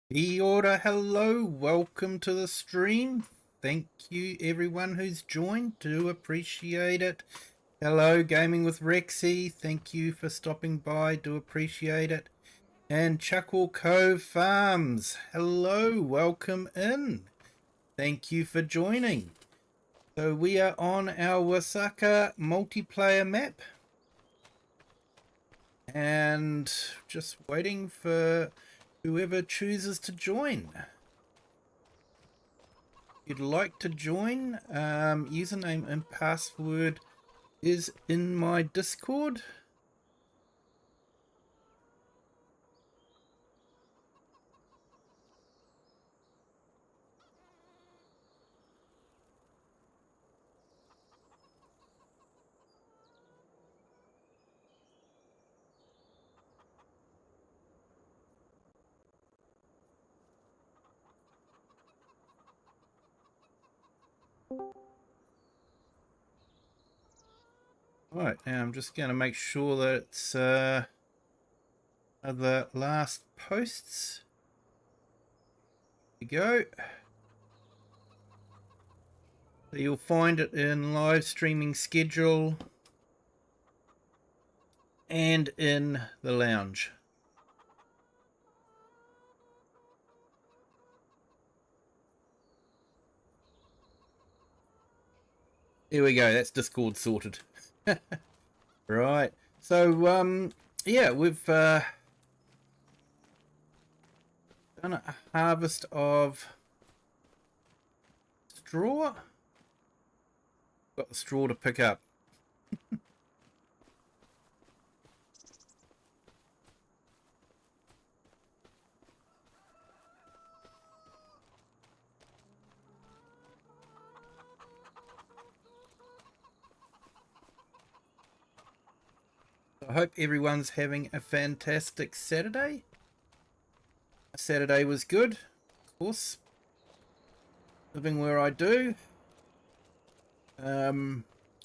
Kia ora, hello, welcome to the stream. Thank you everyone who's joined, do appreciate it. Hello, Gaming with Rexy, thank you for stopping by, do appreciate it. And Chuckle Cove Farms, hello, welcome in. Thank you for joining. So we are on our Waseca multiplayer map. And just waiting for whoever chooses to join. If you'd like to join, username and password is in my Discord. Right, now I'm just going to make sure that it's the last posts. There we go. So you'll find it in live streaming schedule and in the lounge. There we go, that's Discord sorted. Right, so yeah, we've done a harvest of straw. Got the straw to pick up. I hope everyone's having a fantastic Saturday. Saturday was good, of course. Living where I do.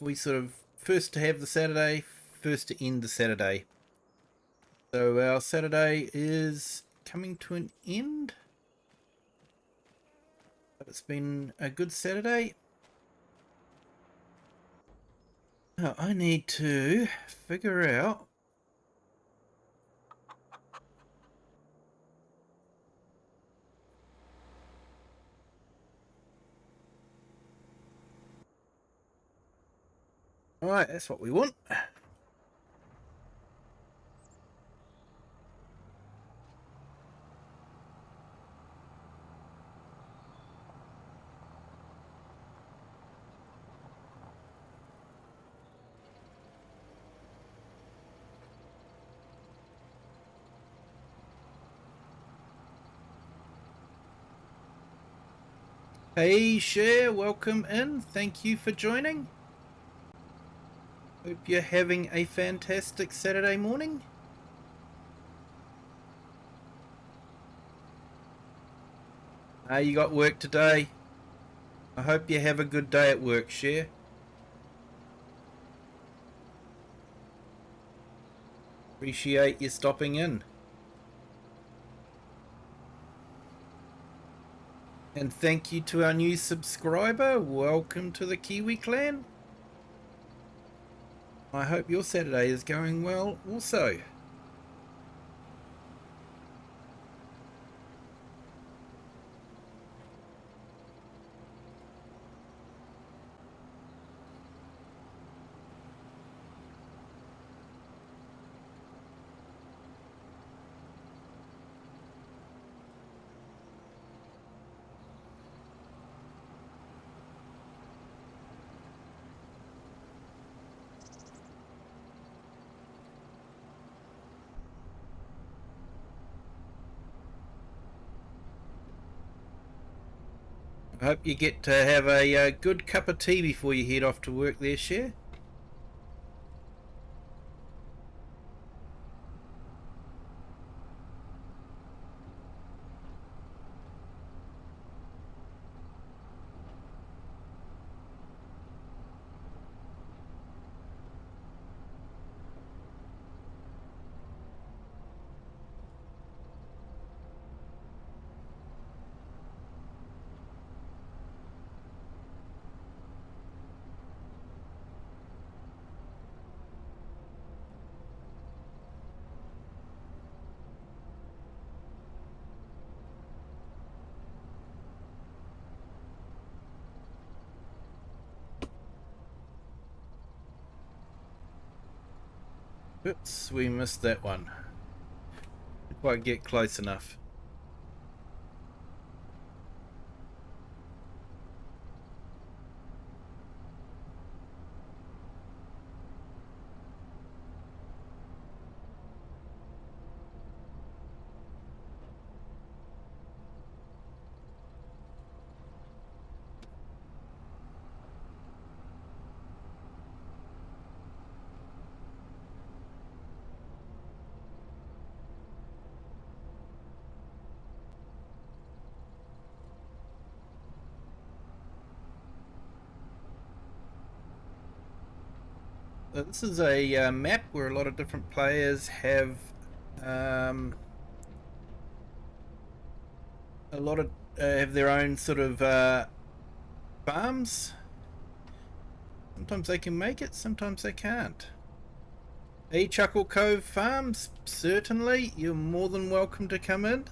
We sort of first to have the Saturday, first to end the Saturday. So our Saturday is coming to an end. But it's been a good Saturday. Now I need to figure out Alright, that's what we want. Hey Cher, welcome in. Thank you for joining. Hope you're having a fantastic Saturday morning. You got work today. I hope you have a good day at work, Cher. Appreciate you stopping in. And thank you to our new subscriber. Welcome to the Kiwi clan. I hope your Saturday is going well also. I hope you get to have a good cup of tea before you head off to work there, Cher. Oops, we missed that one. Didn't quite get close enough. This is a map where a lot of different players have a lot of have their own sort of farms. Sometimes they can make it, sometimes they can't. Chuckle Cove Farms, certainly. You're more than welcome to come in.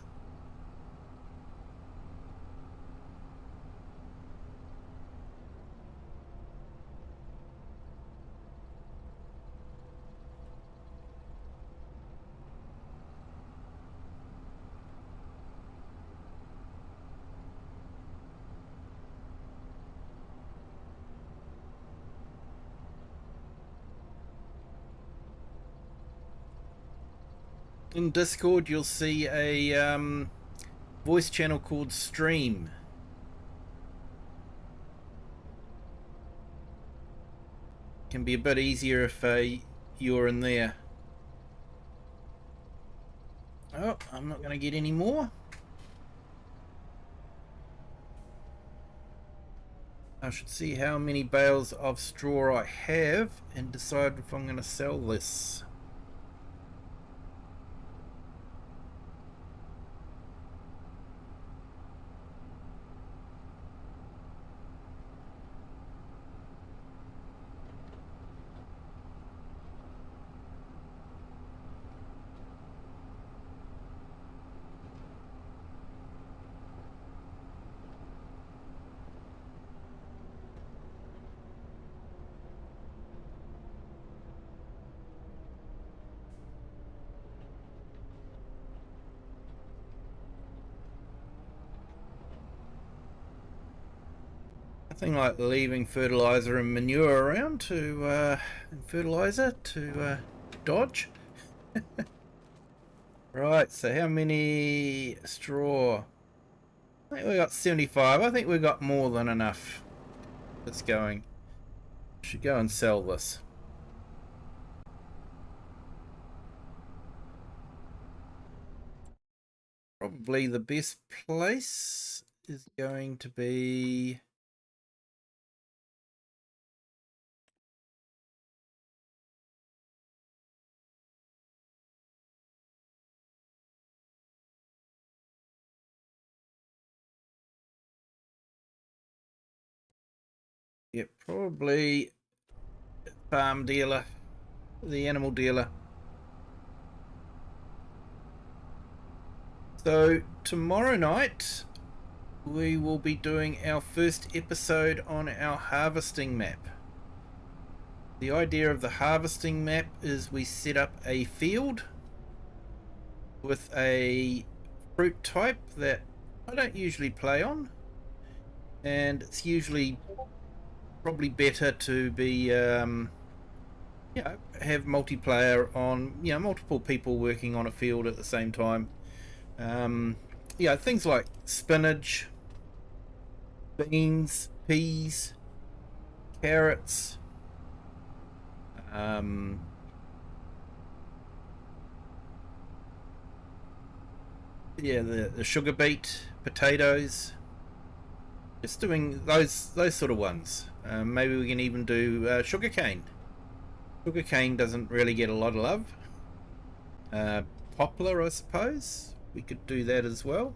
In Discord, you'll see a voice channel called Stream. Can be a bit easier if you're in there. Oh, I'm not going to get any more. I should see how many bales of straw I have and decide if I'm going to sell this. Nothing like leaving fertilizer and manure around to fertilizer to dodge. Right, so how many straw? I think we got 75. I think we got more than enough. It's going. Should go and sell this. Probably the best place is going to be probably farm dealer, the animal dealer. So tomorrow night we will be doing our first episode on our harvesting map. The idea of the harvesting map is we set up a field with a fruit type that I don't usually play on, and it's usually probably better to be have multiplayer on, multiple people working on a field at the same time. Things like spinach, beans, peas, carrots, the sugar beet, potatoes. Just doing those sort of ones. Maybe we can even do sugarcane. Sugarcane doesn't really get a lot of love. Poplar, I suppose. We could do that as well.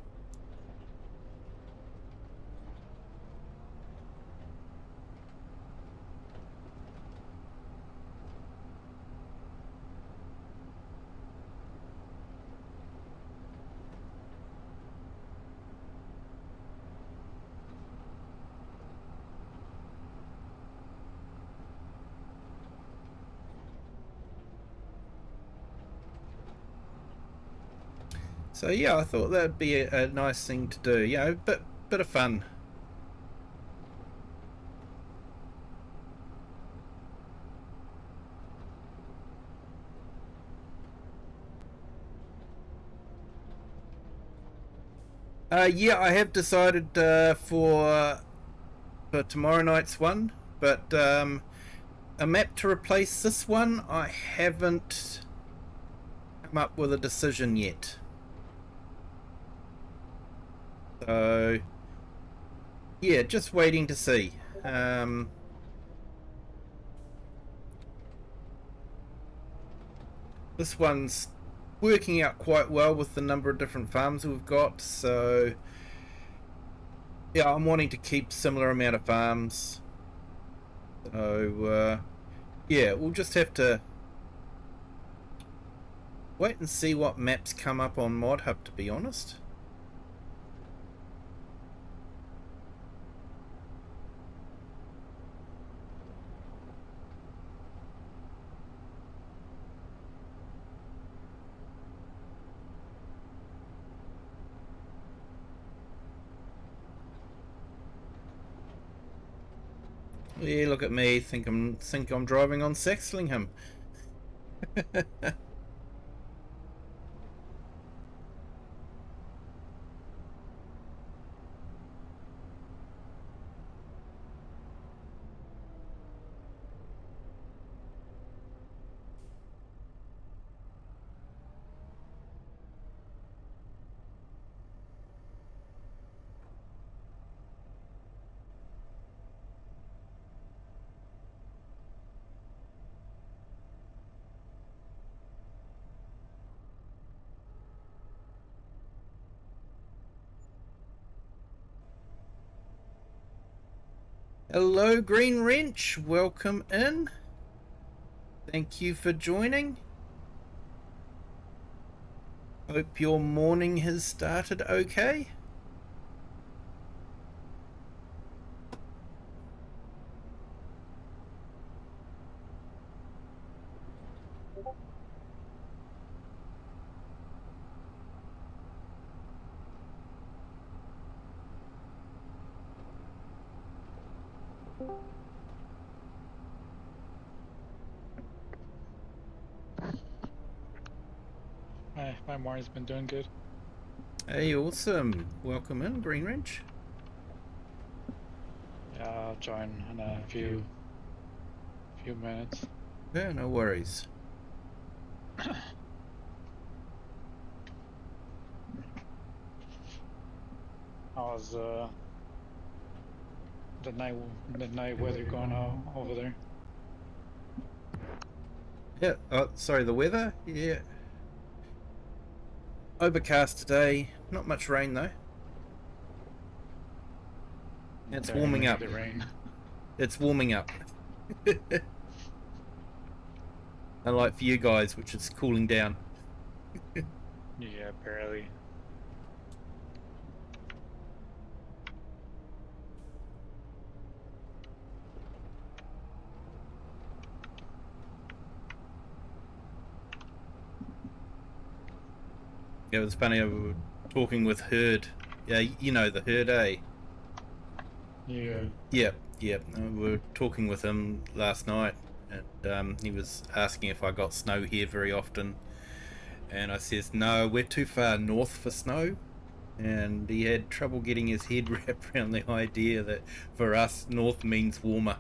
So yeah, I thought that'd be a nice thing to do. You know, bit of fun. Yeah, I have decided for tomorrow night's one, but a map to replace this one, I haven't come up with a decision yet. So yeah, just waiting to see. This one's working out quite well with the number of different farms we've got, so yeah, I'm wanting to keep similar amount of farms. So yeah, we'll just have to wait and see what maps come up on Mod Hub, to be honest. Yeah, look at me. Think I'm driving on Saxlingham. Hello, Green Wrench. Welcome in. Thank you for joining. Hope your morning has started okay. My morning's been doing good. Hey, awesome. Welcome in, Green Wrench. Yeah, I'll join in a few minutes. Yeah, no worries. How's the night weather going on over there? Yeah, sorry, the weather? Yeah. Overcast today. Not much rain, though. It's warming up. The rain. It's warming up. Unlike for you guys, which is cooling down. Yeah, barely. Yeah, it was funny. I was talking with Herd. Yeah, you know the Herd, eh? Yeah. Yep. We were talking with him last night, and he was asking if I got snow here very often. And I says, no, we're too far north for snow. And he had trouble getting his head wrapped around the idea that for us, north means warmer.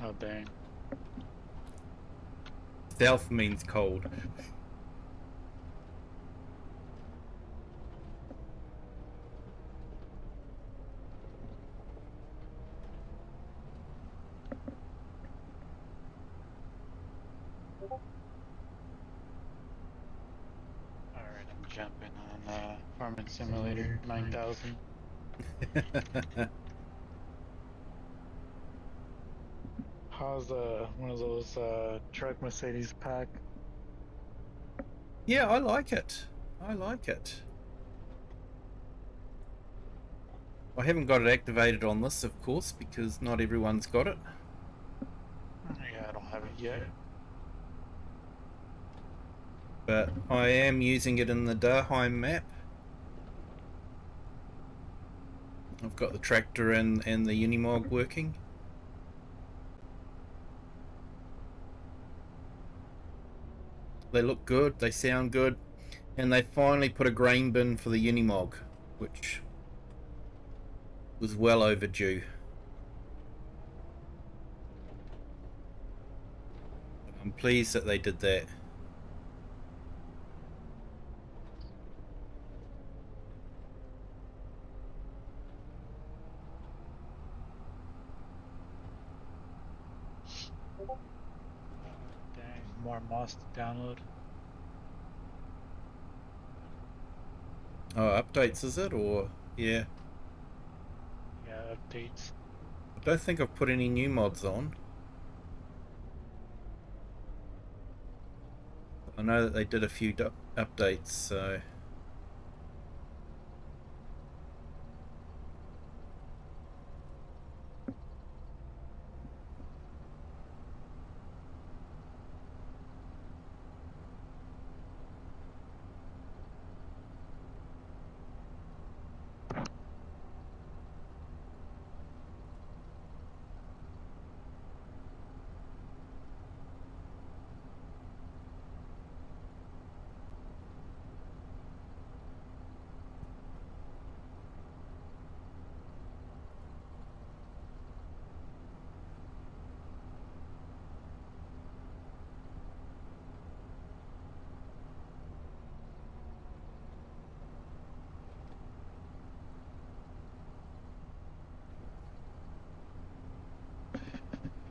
Oh, dang. South means cold. Alright, I'm jumping on Farming Simulator 9000. How's one of those truck Mercedes pack? Yeah, I like it. I haven't got it activated on this, of course, because not everyone's got it. Yeah, I don't have it yet. but I am using it in the Daheim map. I've got the tractor and the Unimog working. They look good, they sound good, and they finally put a grain bin for the Unimog, which was well overdue. I'm pleased that they did that. Dang, more mods to download. Oh, updates is it? Or, yeah. Yeah, updates. I don't think I've put any new mods on. I know that they did a few updates, so...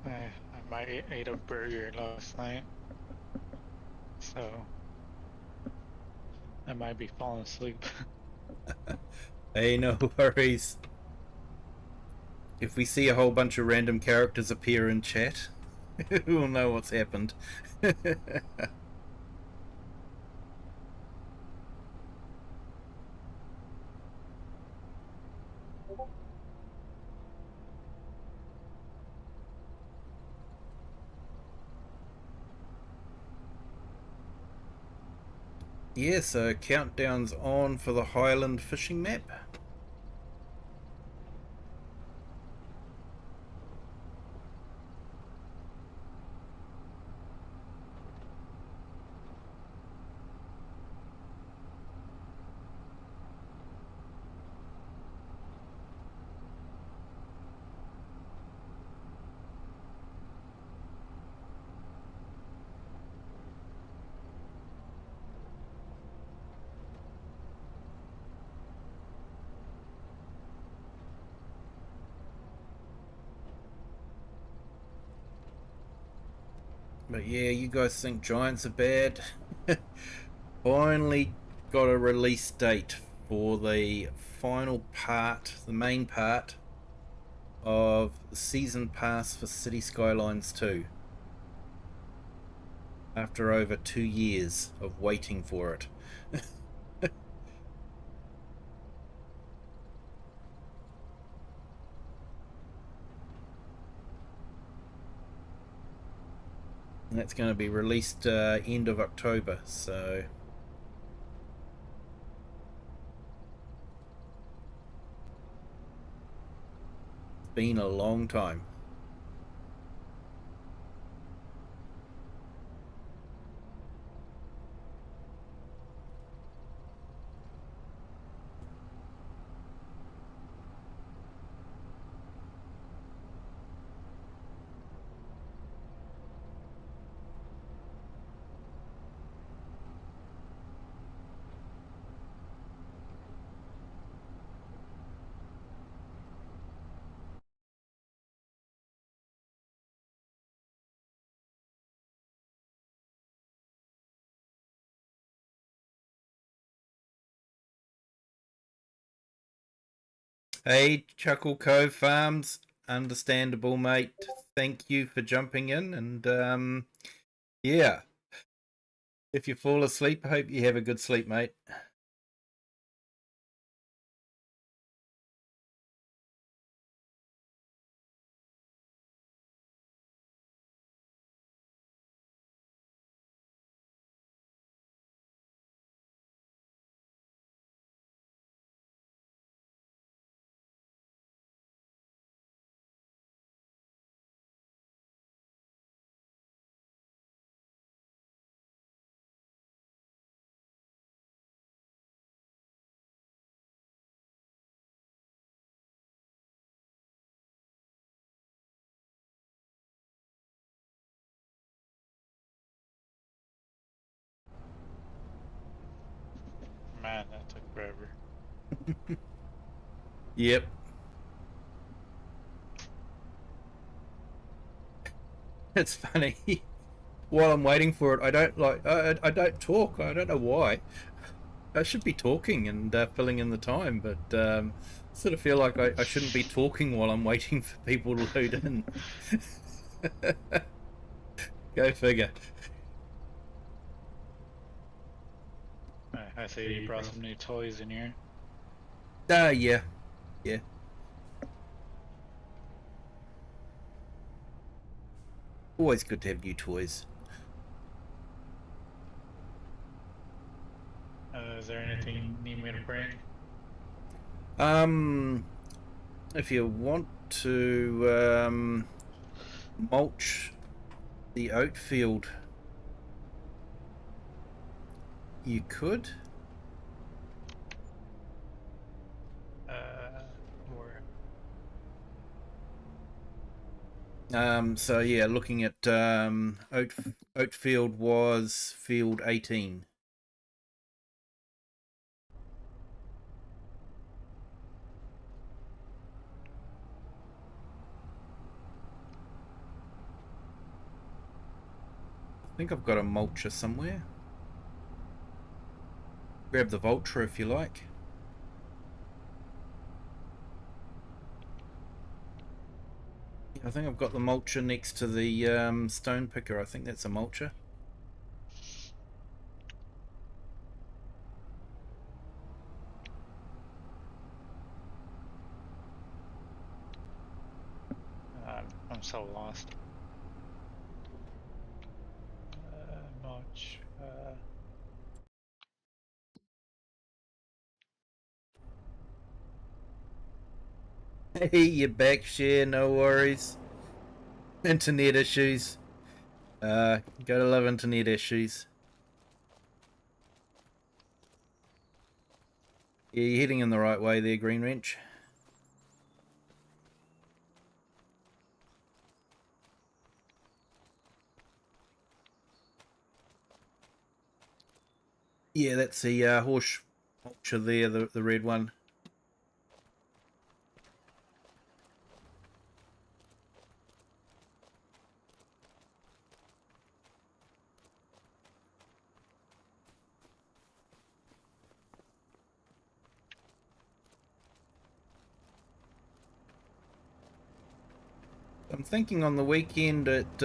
I might ate a burger last night, so I might be falling asleep. Hey, no worries. If we see a whole bunch of random characters appear in chat, we'll know what's happened. Yeah, so countdown's on for the Highland fishing map. But yeah, you guys think giants are bad? Finally got a release date for the final part, the main part of the season pass for City Skylines 2. After over 2 years of waiting for it. And that's going to be released end of October, so it's been a long time. Hey, Chuckle Cove Farms, understandable, mate. Thank you for jumping in, and yeah, if you fall asleep, I hope you have a good sleep, mate. Man, that took forever. Yep. It's funny. While I'm waiting for it, I don't I don't talk. I don't know why. I should be talking and filling in the time, but sort of feel like I shouldn't be talking while I'm waiting for people to load in. Go figure. I see you brought some new toys in here. Yeah. Yeah. Always good to have new toys. Is there anything you need me to bring? If you want to mulch the oat field, you could. Or So yeah, looking at oat field was field 18. I think I've got a mulcher somewhere. Grab the vulture if you like. I think I've got the mulcher next to the stone picker. I think that's a mulcher. I'm so lost. Much. Hey, you're back, share, no worries. Internet issues. Gotta love internet issues. Yeah, you're heading in the right way there, Green Wrench. Yeah, that's the horse mulcher there, the red one. I'm thinking on the weekend at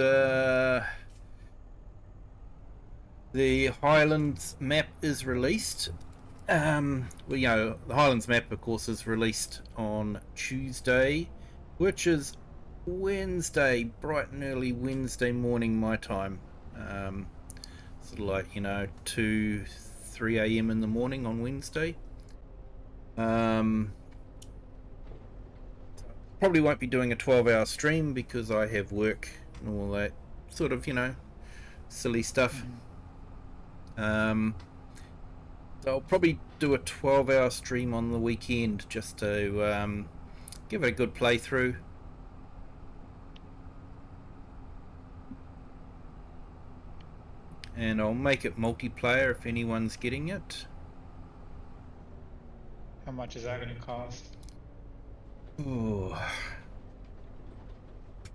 the Highlands map is released. Well, you know, the Highlands map, of course, is released on Tuesday, which is Wednesday, bright and early Wednesday morning, my time. Sort of like, you know, 2, 3 a.m. in the morning on Wednesday. Probably won't be doing a 12-hour stream because I have work and all that sort of, you know, silly stuff. So I'll probably do a 12-hour stream on the weekend just to give it a good playthrough. And I'll make it multiplayer if anyone's getting it. How much is that going to cost? Oh,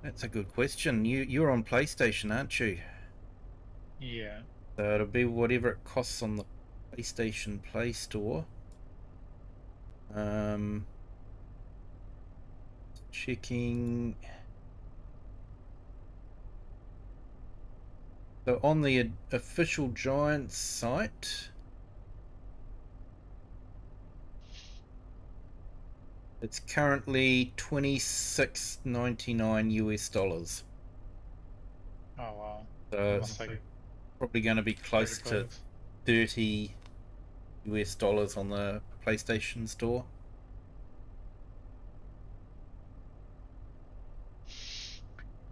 that's a good question. You're on PlayStation, aren't you? Yeah. So it'll be whatever it costs on the PlayStation Play Store. Checking. So on the official Giants site, it's currently $26.99 US. Oh wow. So Almost it's like probably going to be close to $30 US on the PlayStation Store.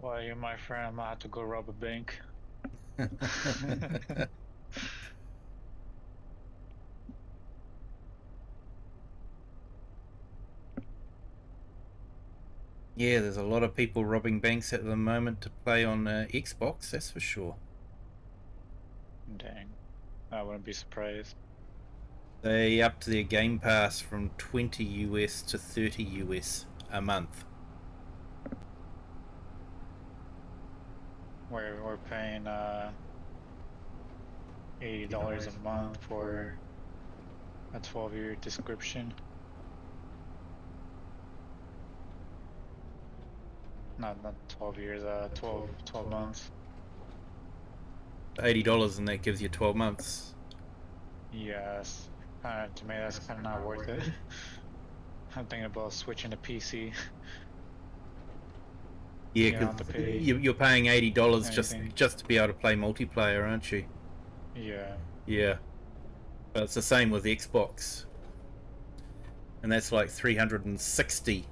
Well, you're my friend. I'm gonna have to go rob a bank. Yeah, there's a lot of people robbing banks at the moment to play on Xbox, that's for sure. Dang. I wouldn't be surprised. They upped their Game Pass from 20 US to 30 US a month. We're paying $80 a month for a 12-year description. Not 12 years, 12 months. $80 and that gives you 12 months. Yes, to me that's kind of not worth it. I'm thinking about switching to PC. Yeah, You don't have to because pay you're paying $80 anything. just to be able to play multiplayer, aren't you? Yeah. Yeah. But it's the same with Xbox. And that's like $360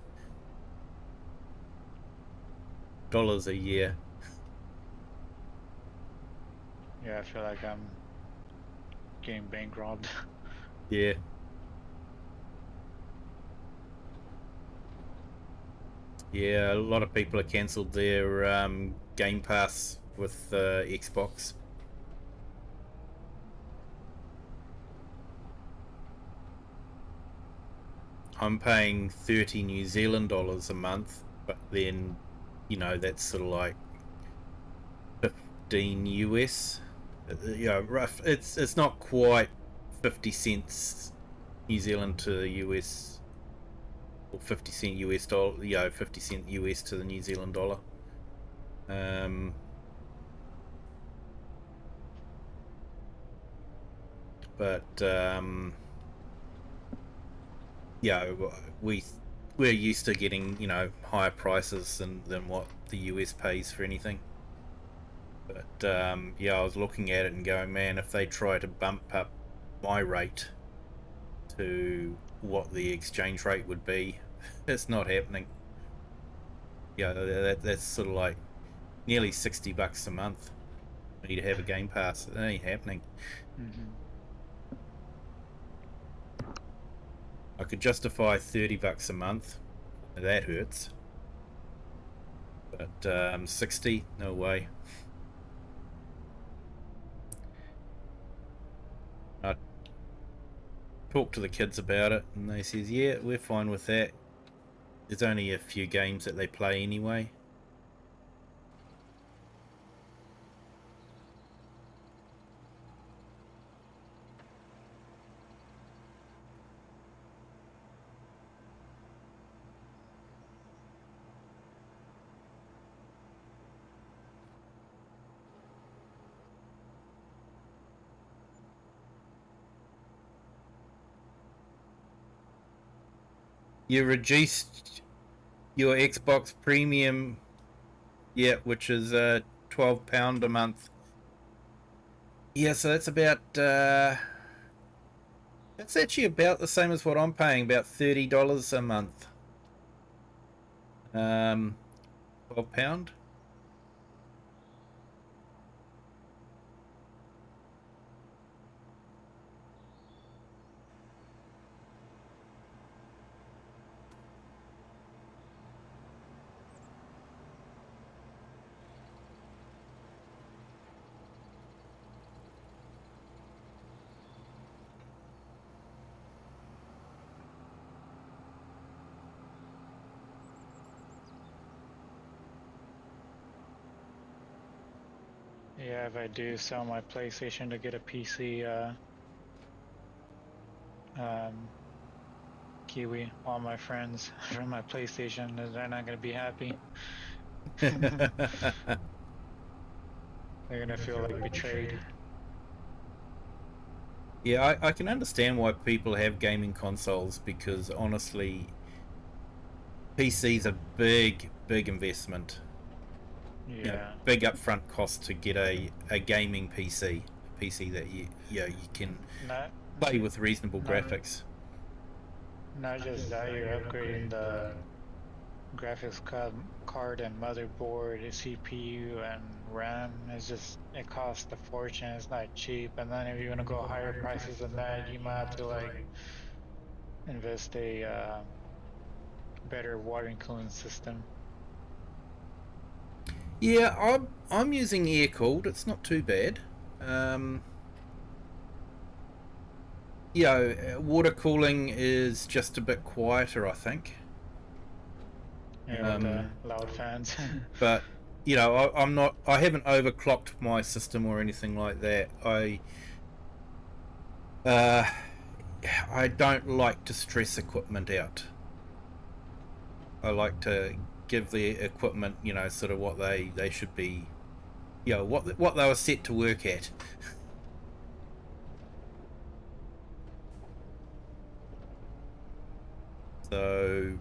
a year. Yeah, I feel like I'm getting bankrupt. Yeah. Yeah, a lot of people have cancelled their Game Pass with Xbox. I'm paying 30 New Zealand dollars a month, but then, you know, that's sort of like 15 US. You know, rough. It's not quite 50 cents New Zealand to the US, or 50 cent US dollar. You know, 50 cent US to the New Zealand dollar. But yeah, we're used to getting, you know, higher prices than what the US pays for anything. But yeah, I was looking at it and going, man, if they try to bump up my rate to what the exchange rate would be, it's not happening. Yeah, that's sort of like nearly $60 a month for me to have a Game Pass. It ain't happening. Mm-hmm. I could justify $30 a month. That hurts. But 60, no way. I talked to the kids about it, and they says, yeah, we're fine with that. There's only a few games that they play anyway. You reduced your Xbox Premium, yeah, which is £12 a month. Yeah, so that's about that's actually about the same as what I'm paying, about $30 a month. Um, £12. Yeah, if I do sell my PlayStation to get a PC, Kiwi, all my friends from my PlayStation, they're not gonna be happy. They're gonna feel like betrayed. Yeah, I can understand why people have gaming consoles, because honestly, PC's a big investment. You know, Yeah. big upfront cost to get a gaming PC, a PC that you can Not play with reasonable not graphics. not just that, you're upgrading the graphics card and motherboard, the CPU and RAM. It costs a fortune. It's not cheap. And then if you're gonna go higher prices than that, you might have to like invest a better water and cooling system. Yeah, I'm using air cooled. It's not too bad. Um, water cooling is just a bit quieter, I think. Yeah, with the loud fans. But I haven't overclocked my system or anything like that. I don't like to stress equipment out. I like to give the equipment, sort of what they should be, what they were set to work at. So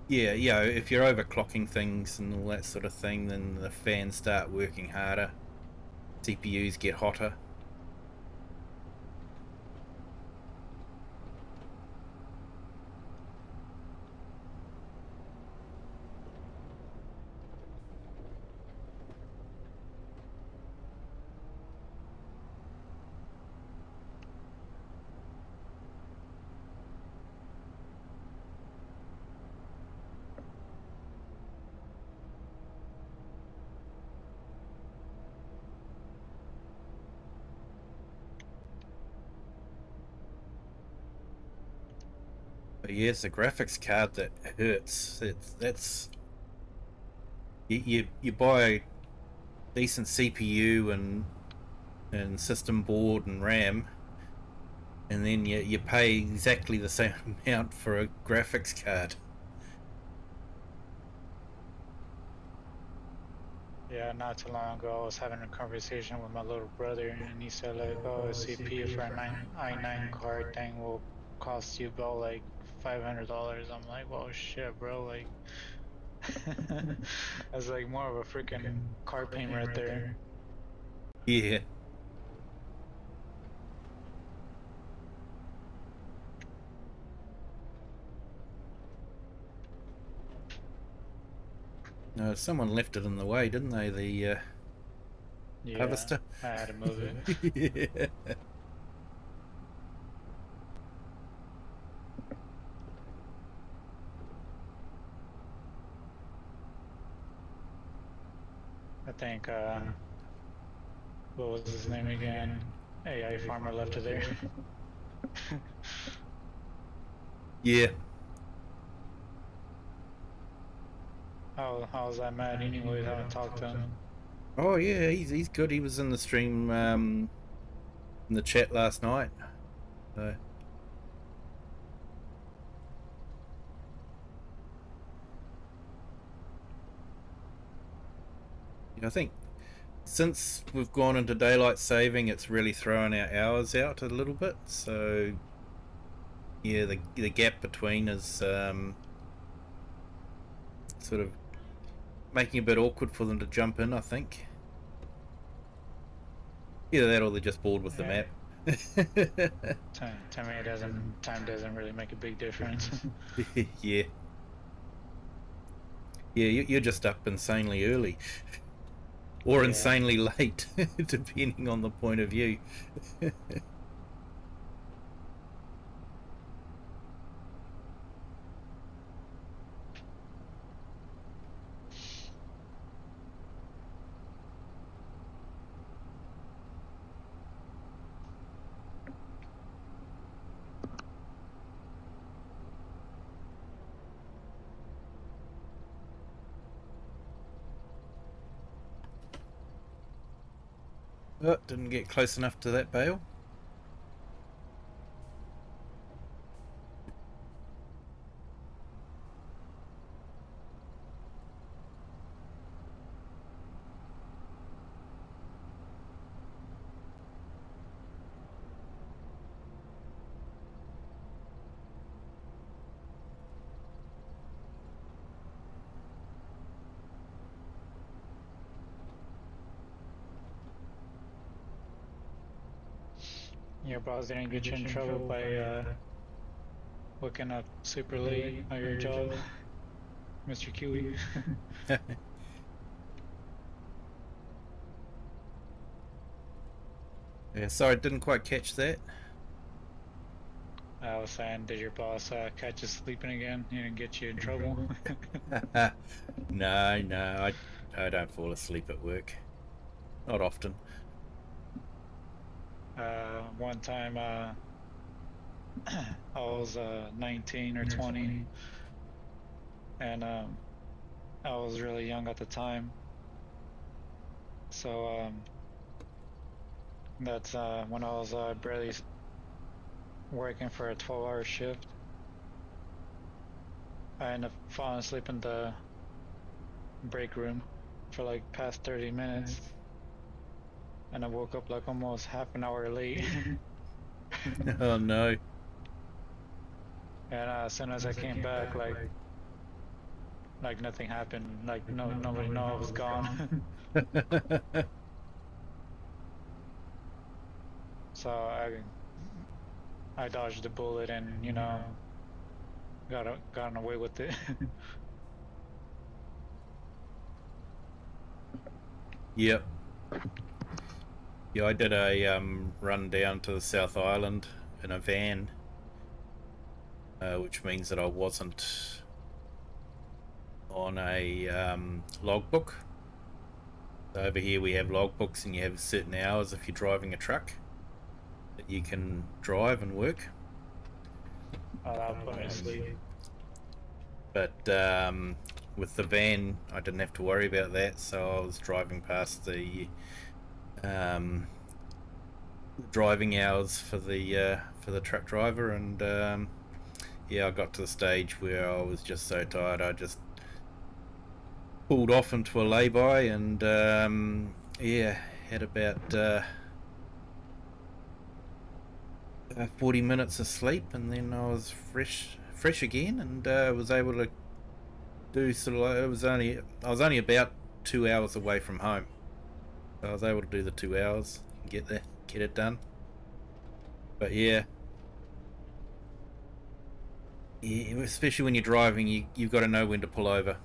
yeah, if you're overclocking things and all that sort of thing, then the fans start working harder, CPUs get hotter. But yeah, it's a graphics card that hurts. That's you buy a decent CPU and system board and RAM, and then you pay exactly the same amount for a graphics card. Yeah, not too long ago, I was having a conversation with my little brother, and he said like, "Oh, a CPU for a i9 card thing will cost you about like $500." I'm like, "Well, shit, bro! Like, that's like more of a freaking car payment right there." Yeah. No, someone left it in the way, didn't they? The Yeah, harvester. I had to move it. Yeah. I think, what was his name again? AI Farmer left it there. Yeah. How's that Matt anyways? I haven't talked to him. Oh yeah, he's good. He was in the stream, in the chat last night. So. I think since we've gone into daylight saving, it's really thrown our hours out a little bit. So yeah, the gap between is sort of making it a bit awkward for them to jump in, I think. Either that or they're just bored with the map. To me, time doesn't really make a big difference. Yeah. Yeah, you're just up insanely early. Or insanely late, depending on the point of view. Oh, didn't get close enough to that bale. Your boss didn't get you in trouble by waking up super late on your job, Mr. Kiwi. Yeah, sorry, didn't quite catch that. I was saying, did your boss catch you sleeping again? He didn't get you in trouble? No, I don't fall asleep at work. Not often. One time, I was 19 or 20, and I was really young at the time. So that's when I was barely working for a 12-hour shift. I ended up falling asleep in the break room for like past 30 minutes, and I woke up like almost half an hour late. Oh no. And as soon as I came back, like nothing happened. Like nobody knew I was gone. So I dodged the bullet and gotten away with it. Yep. Yeah, I did a run down to the South Island in a van, which means that I wasn't on a logbook. So over here we have logbooks, and you have certain hours if you're driving a truck that you can drive and work. Oh, that'll put me to sleep. But with the van, I didn't have to worry about that, so I was driving past the driving hours for the truck driver, and yeah, I got to the stage where I was just so tired, I just pulled off into a lay-by, and yeah, had about 40 minutes of sleep, and then I was fresh again, and was able to do sort of. I was only about 2 hours away from home, so I was able to do the 2 hours and get it done. But yeah, especially when you're driving, you've got to know when to pull over.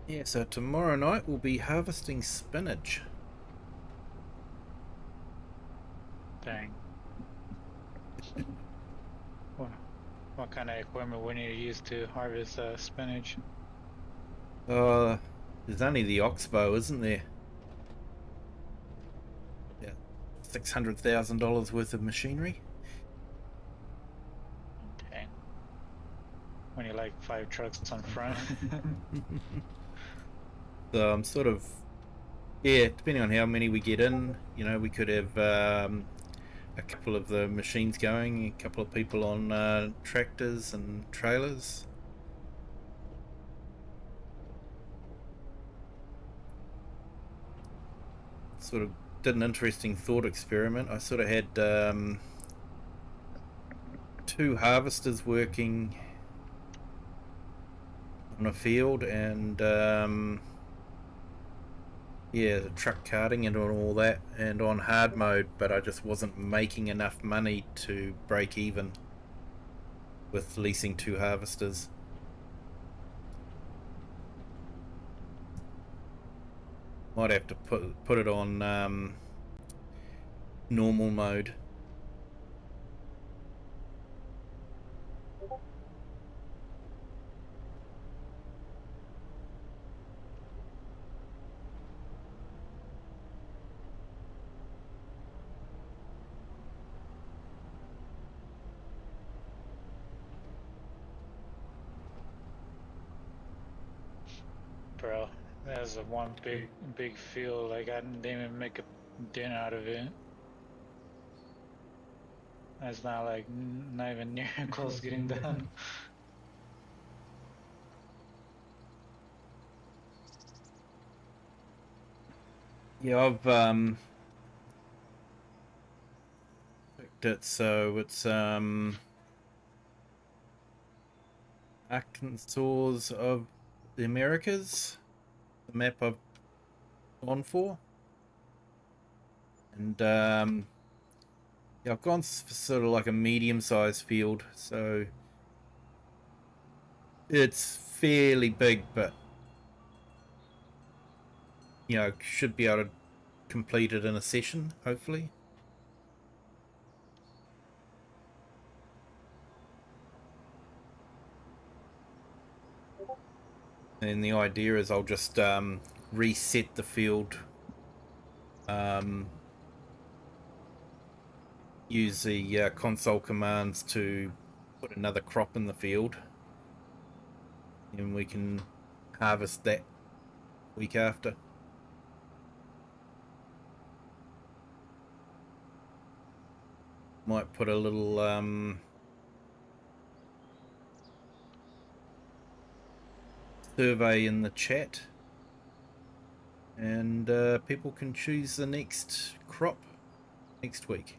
Yeah, so tomorrow night we'll be harvesting spinach. Dang. What kind of equipment we need to use to harvest spinach? There's only the oxbow, isn't there? Yeah, $600,000 worth of machinery. Dang. When you like 5 trucks on front. So I'm sort of, yeah, depending on how many we get in, we could have a couple of the machines going, a couple of people on tractors and trailers. Sort of did an interesting thought experiment. I sort of had 2 harvesters working on a field, and yeah, the truck carting and all that, and on hard mode, but I just wasn't making enough money to break even with leasing 2 harvesters. Might have to put it on normal mode. bro. There's a one big field. Like I didn't even make a dent out of it. That's not like not even near close to getting done. Yeah, I've picked it so it's Arkansas of the Americas, the map I've gone for, and yeah, I've gone for sort of like a medium-sized field, so it's fairly big, but you know, should be able to complete it in a session, hopefully. And the idea is I'll just reset the field, use the console commands to put another crop in the field, and we can harvest that week after. Might put a little survey in the chat, and people can choose the next crop next week.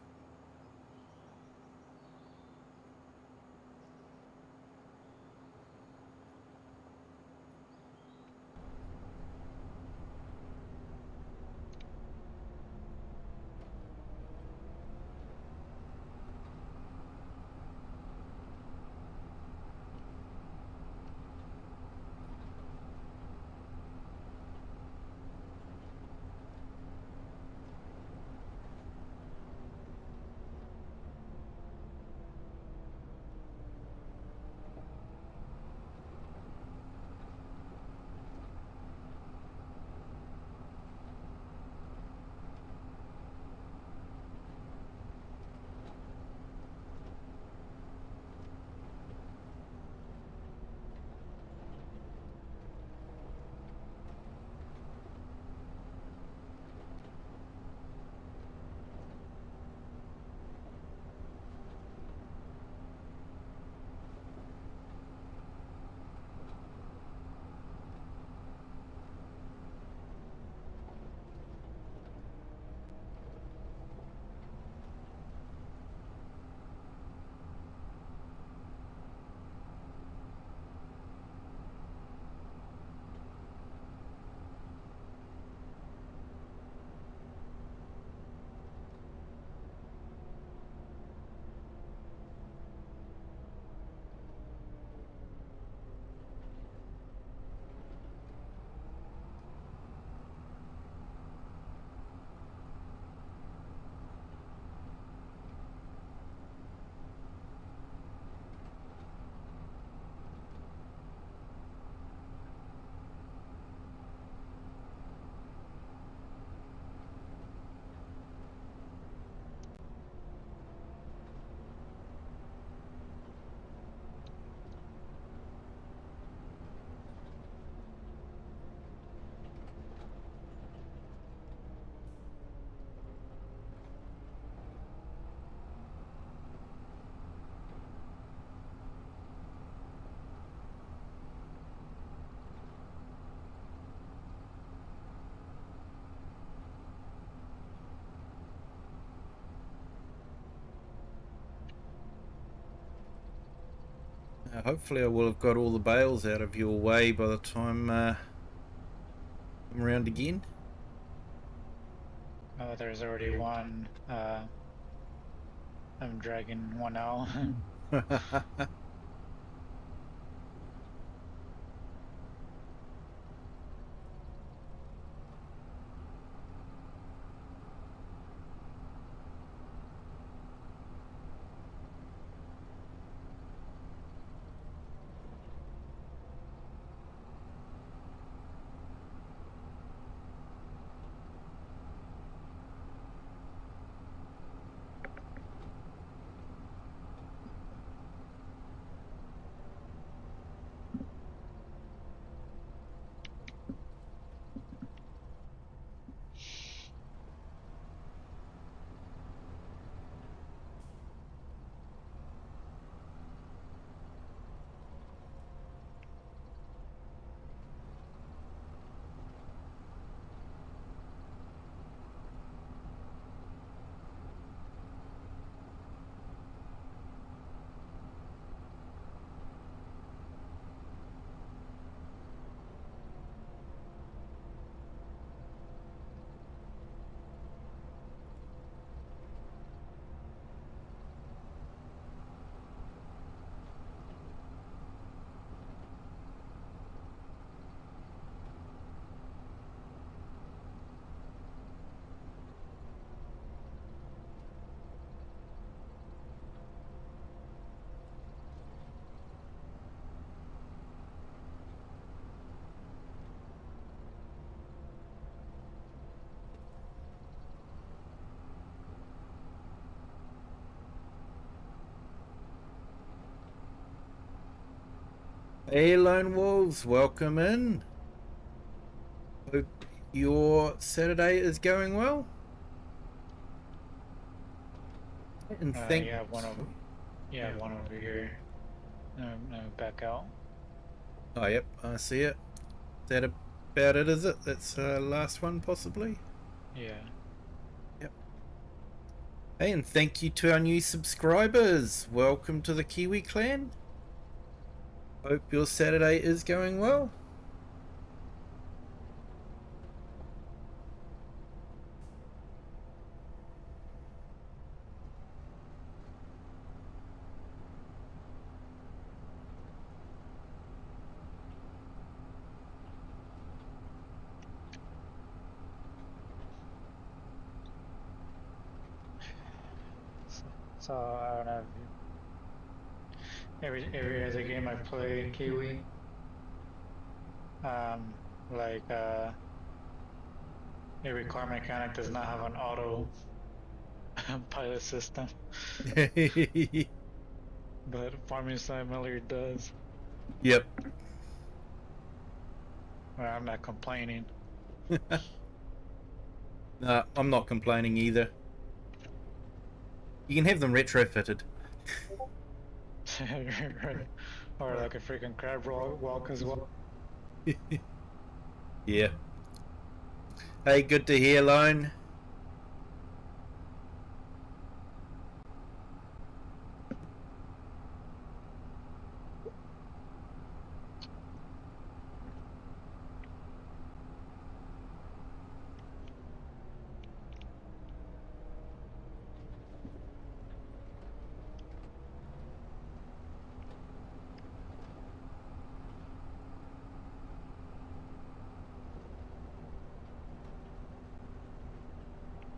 Hopefully I will have got all the bales out of your way by the time I'm around again. Oh, there's already one. I'm dragging one out. Hey, Lone Wolves, welcome in. Hope your Saturday is going well. And thank you have one over here. No, back out. Oh, yep, I see it. Is that about it, is it? That's the last one, possibly? Yeah. Yep. Hey, and thank you to our new subscribers. Welcome to the Kiwi clan. Hope your Saturday is going well. So I don't know. Every other game I play Kiwi, like every car mechanic does not have an auto pilot system, but Farming Simulator does. Yep. Well, I'm not complaining. No, I'm not complaining either. You can have them retrofitted. Or like a freaking crab walk as well. Yeah. Hey, good to hear, Lone.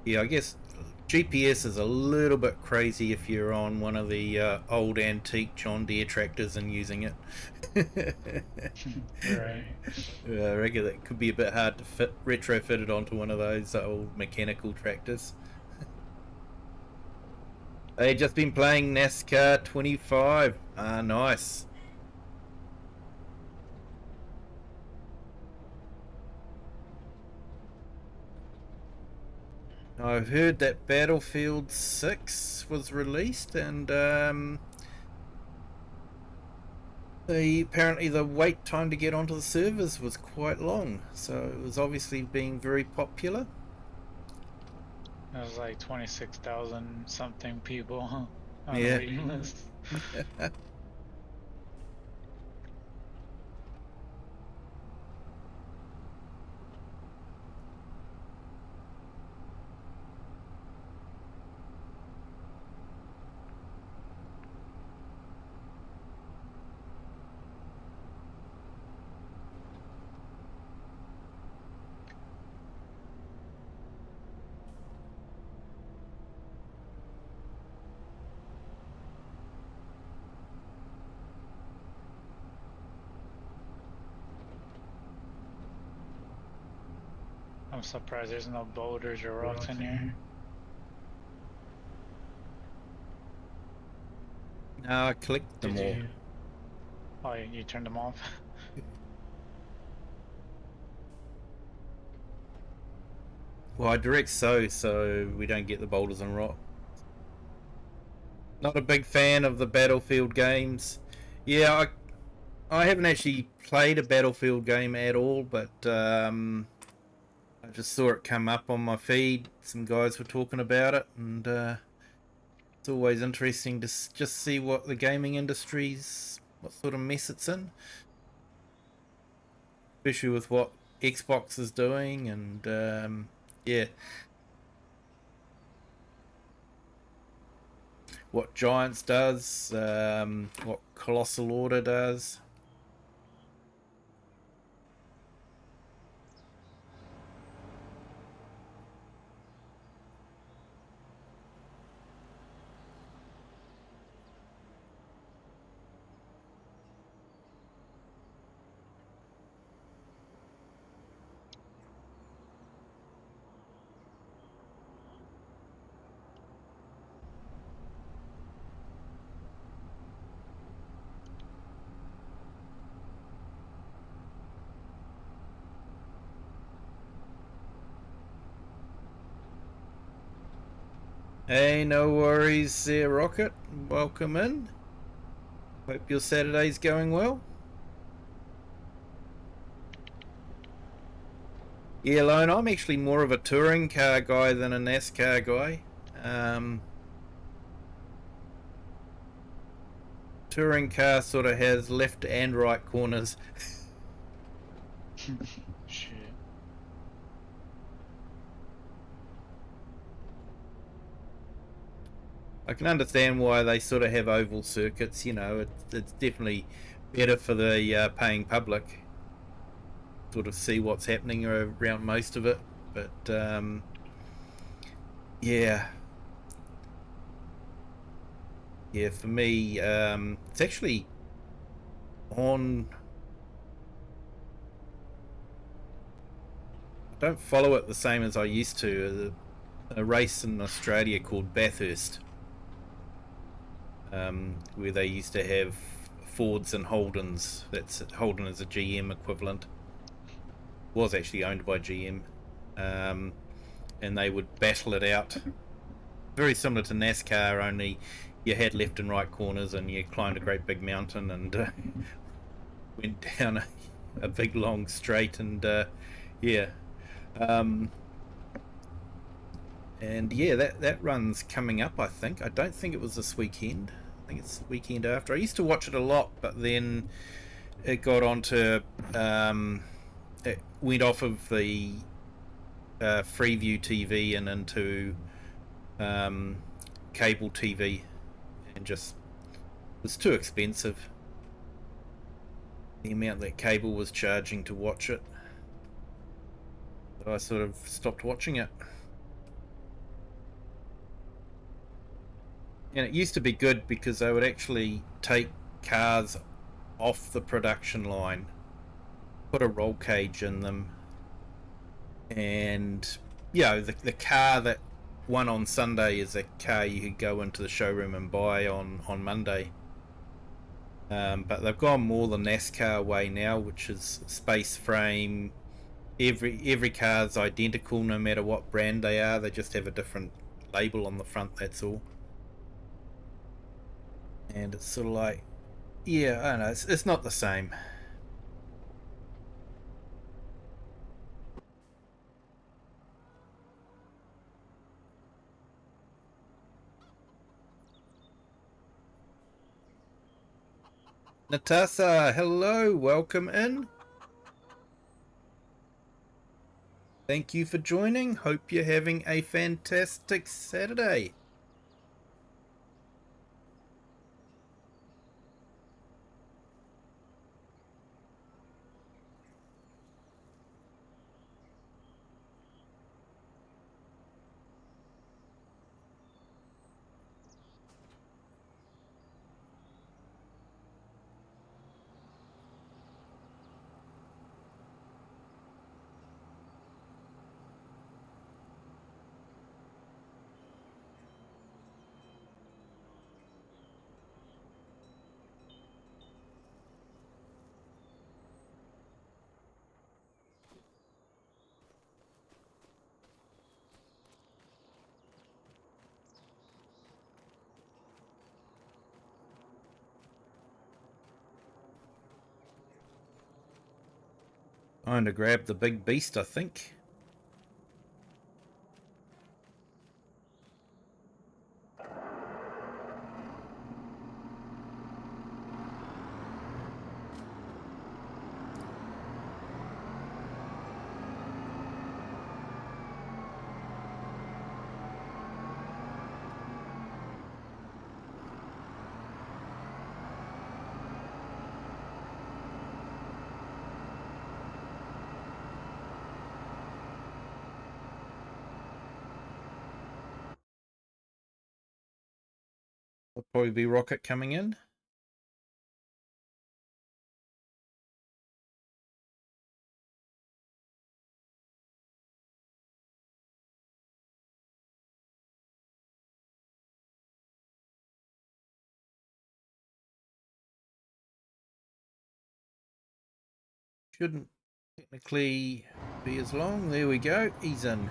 Yeah, I guess GPS is a little bit crazy if you're on one of the old antique John Deere tractors and using it. Right. I reckon that could be a bit hard to retrofit it onto one of those old mechanical tractors. They just been playing NASCAR 25. Ah, nice. I've heard that Battlefield 6 was released, and apparently the wait time to get onto the servers was quite long, so it was obviously being very popular. It was like 26,000 something people on the Yeah. waiting list. I'm surprised there's no boulders or rocks in here. No, I clicked them all. Oh, you turned them off? Well, I direct so we don't get the boulders and rock. Not a big fan of the Battlefield games. Yeah, I haven't actually played a Battlefield game at all, but I just saw it come up on my feed. Some guys were talking about it, and it's always interesting to just see what the gaming industry's, what sort of mess it's in, especially with what Xbox is doing, and yeah, what Giants does, what Colossal Order does. Hey, no worries there, Rocket. Welcome in. Hope your Saturday's going well. Yeah, Lone, I'm actually more of a touring car guy than a NASCAR guy. Touring car sort of has left and right corners. Shit. I can understand why they sort of have oval circuits. You know, it's definitely better for the paying public. Sort of see what's happening around most of it. But yeah, for me, it's actually on. I don't follow it the same as I used to. A race in Australia called Bathurst, where they used to have Fords and Holdens. That's Holden is a GM equivalent. Was actually owned by GM, and they would battle it out. Very similar to NASCAR, only you had left and right corners, and you climbed a great big mountain and went down a big long straight, and yeah. Um, and yeah, that run's coming up. I think. I don't think it was this weekend. I think it's the weekend after. I used to watch it a lot, but then it got onto. It went off of the Freeview TV and into cable TV, and just it was too expensive. The amount that cable was charging to watch it, so I sort of stopped watching it. And it used to be good because they would actually take cars off the production line, put a roll cage in them, and the car that won on Sunday is a car you could go into the showroom and buy on Monday. But they've gone more the NASCAR way now, which is space frame. Every car's identical no matter what brand they are. They just have a different label on the front. That's all. And it's sort of like, yeah, I don't know. It's not the same. Natasa, hello, welcome in. Thank you for joining. Hope you're having a fantastic Saturday. Time to grab the big beast, I think. Will probably be Rocket coming in. Shouldn't technically be as long. There we go. He's in.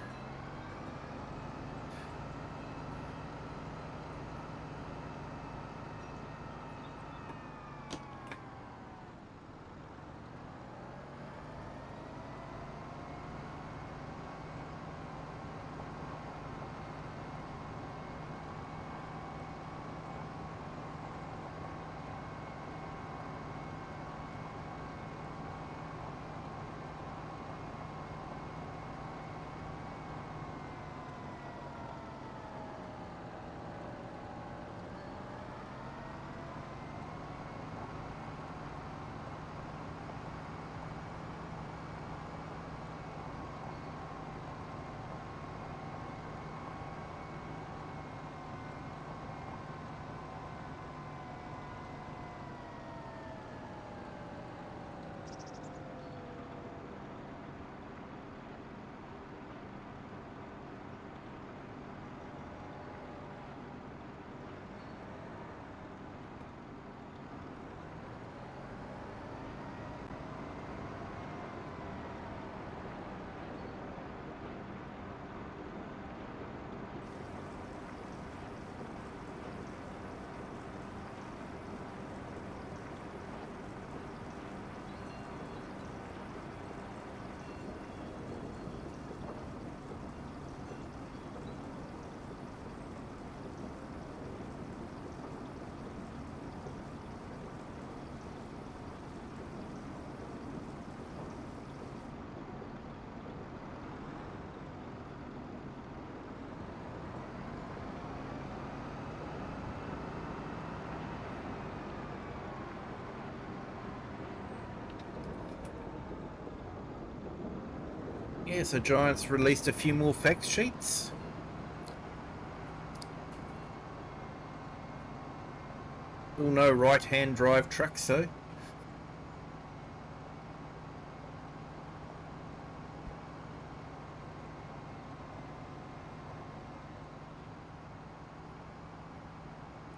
Yeah, so Giants released a few more fact sheets. All no right-hand drive trucks, so.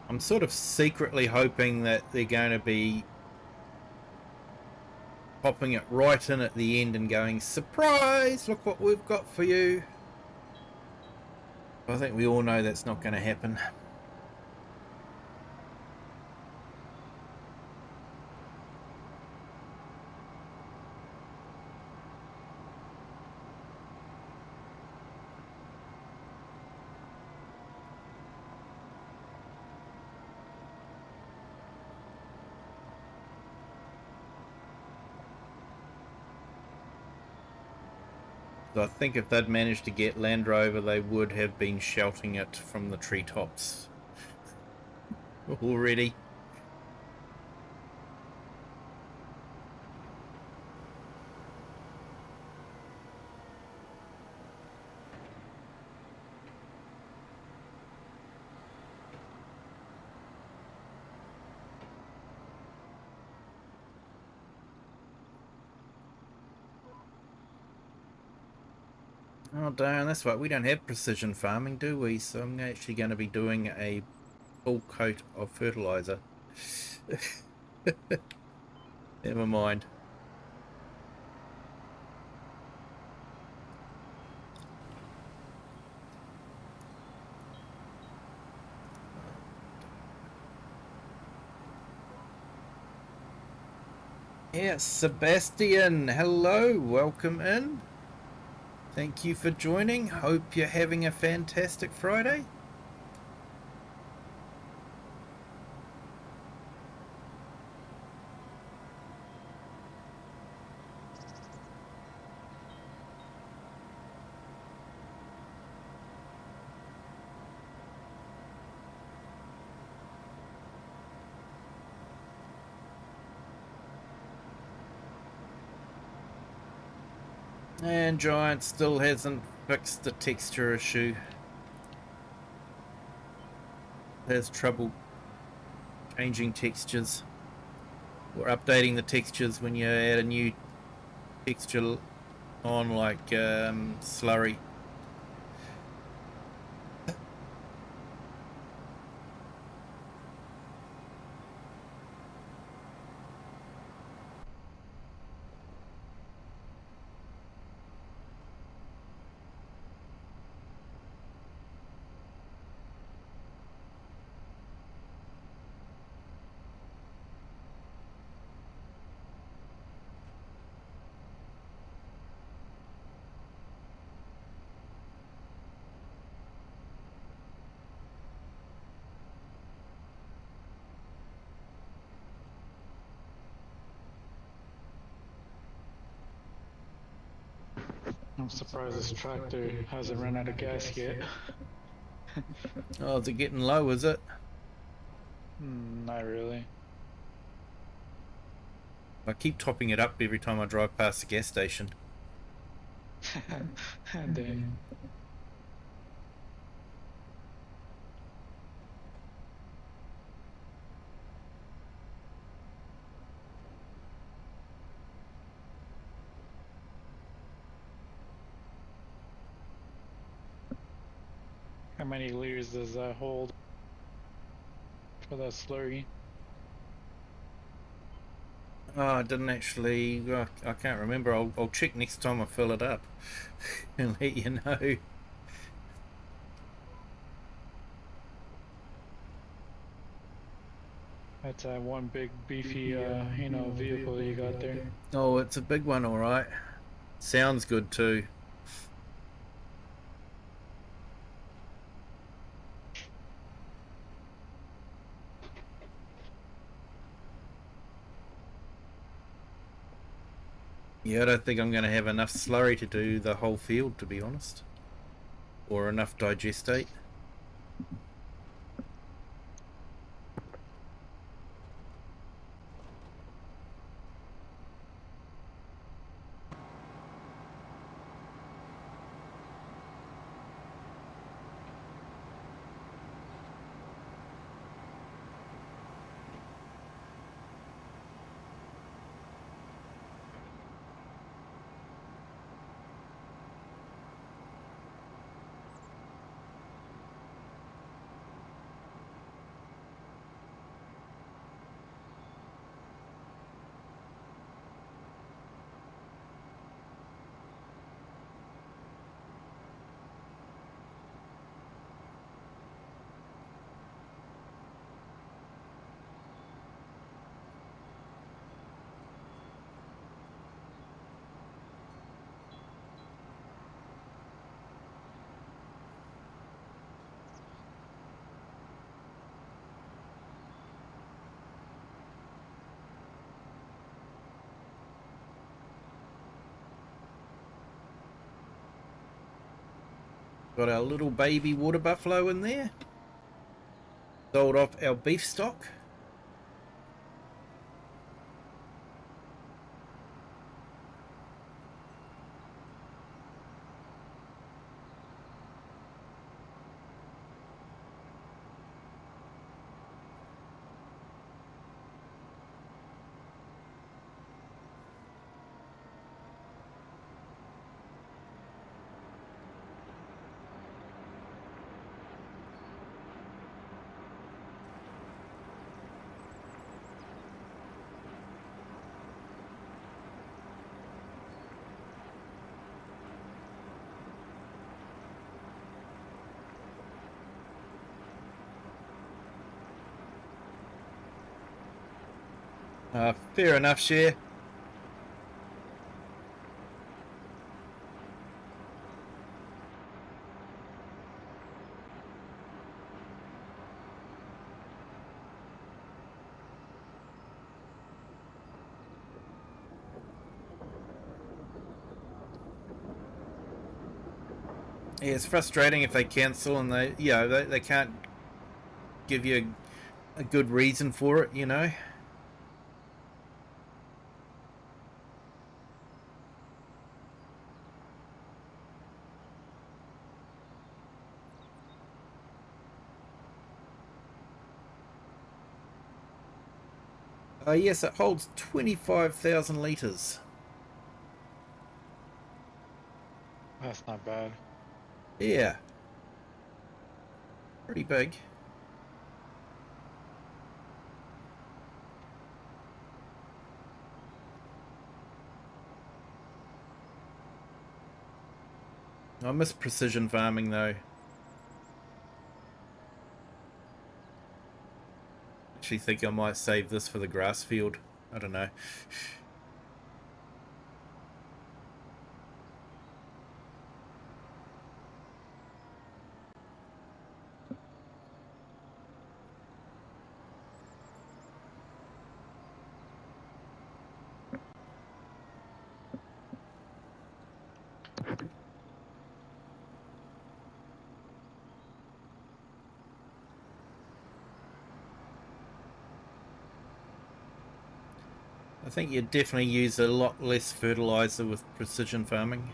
I'm sort of secretly hoping that they're going to be popping it right in at the end and going, surprise, look what we've got for you. I think we all know that's not going to happen. So I think if they'd managed to get Land Rover, they would have been shouting it from the treetops already. Oh darn, that's right, we don't have precision farming, do we? So I'm actually going to be doing a full coat of fertilizer. Never mind. Yeah, Sebastian, hello, welcome in. Thank you for joining. Hope you're having a fantastic Friday. And Giant still hasn't fixed the texture issue. Has trouble changing textures or updating the textures when you add a new texture on, like slurry. I'm surprised this tractor hasn't run out of gas yet. Oh, is it getting low, is it? Not really. I keep topping it up every time I drive past the gas station. And then how many liters does that hold for that slurry? Oh, I didn't actually. I can't remember. I'll check next time I fill it up and let you know. That's one big beefy, vehicle you got there. Oh, it's a big one, all right. Sounds good too. Yeah, I don't think I'm going to have enough slurry to do the whole field, to be honest. Or enough digestate. Got our little baby water buffalo in there. Sold off our beef stock. Fair enough, share. Yeah, it's frustrating if they cancel and they can't give you a good reason for it, you know. Yes, it holds 25,000 litres. That's not bad. Yeah, pretty big. I miss precision farming though. Actually think I might save this for the grass field. I don't know. I think you definitely use a lot less fertilizer with precision farming.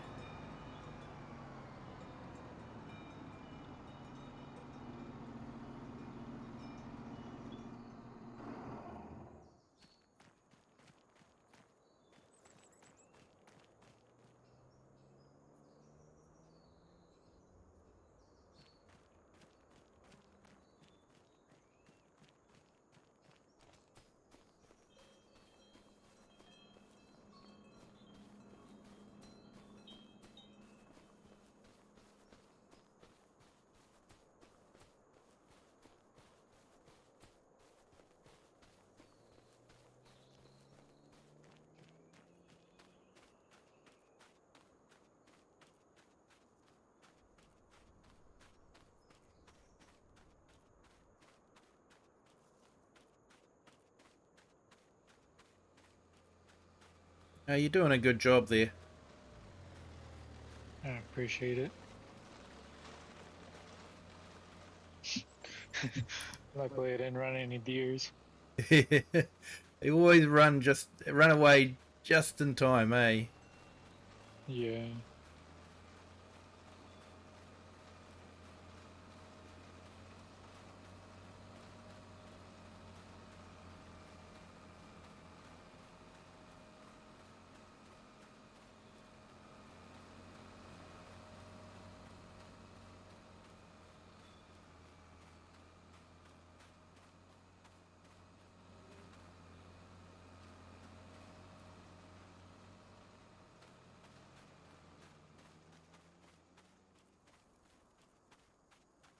You're doing a good job there. I appreciate it. Luckily, I didn't run any deers. They always run away just in time, eh? Yeah.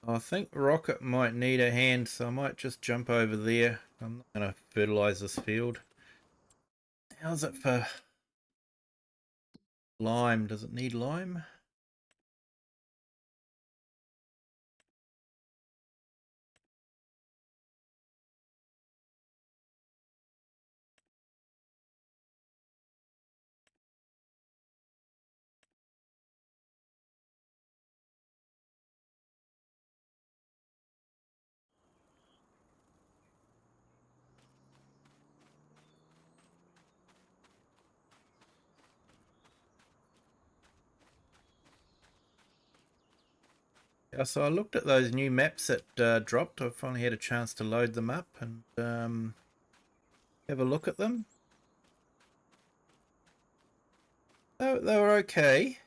I think Rocket might need a hand, so I might just jump over there. I'm not going to fertilize this field. How's it for lime? Does it need lime? So I looked at those new maps that dropped. I finally had a chance to load them up and have a look at them. They were okay.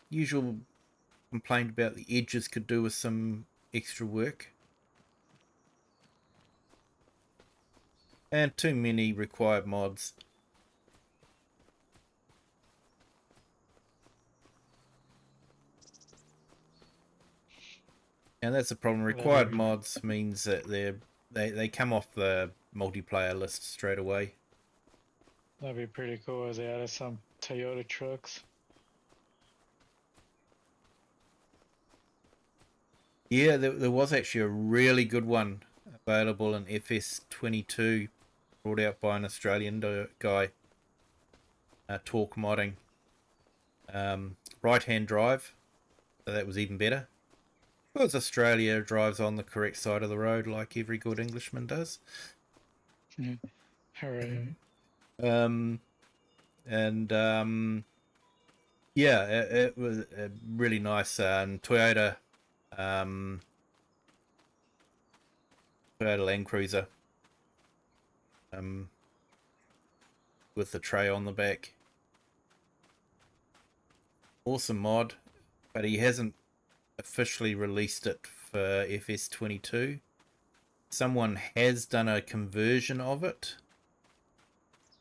Usual complaint about the edges could do with some extra work. And too many required mods. And that's the problem. Required mods means that they come off the multiplayer list straight away. That'd be pretty cool if they added some Toyota trucks. Yeah, there was actually a really good one available in FS22, brought out by an Australian guy, Talk Modding. Right-hand drive, so that was even better. Because Australia drives on the correct side of the road like every good Englishman does. Alright. Yeah, it was a really nice Toyota Land Cruiser with the tray on the back. Awesome mod, but he hasn't officially released it for FS22. Someone has done a conversion of it,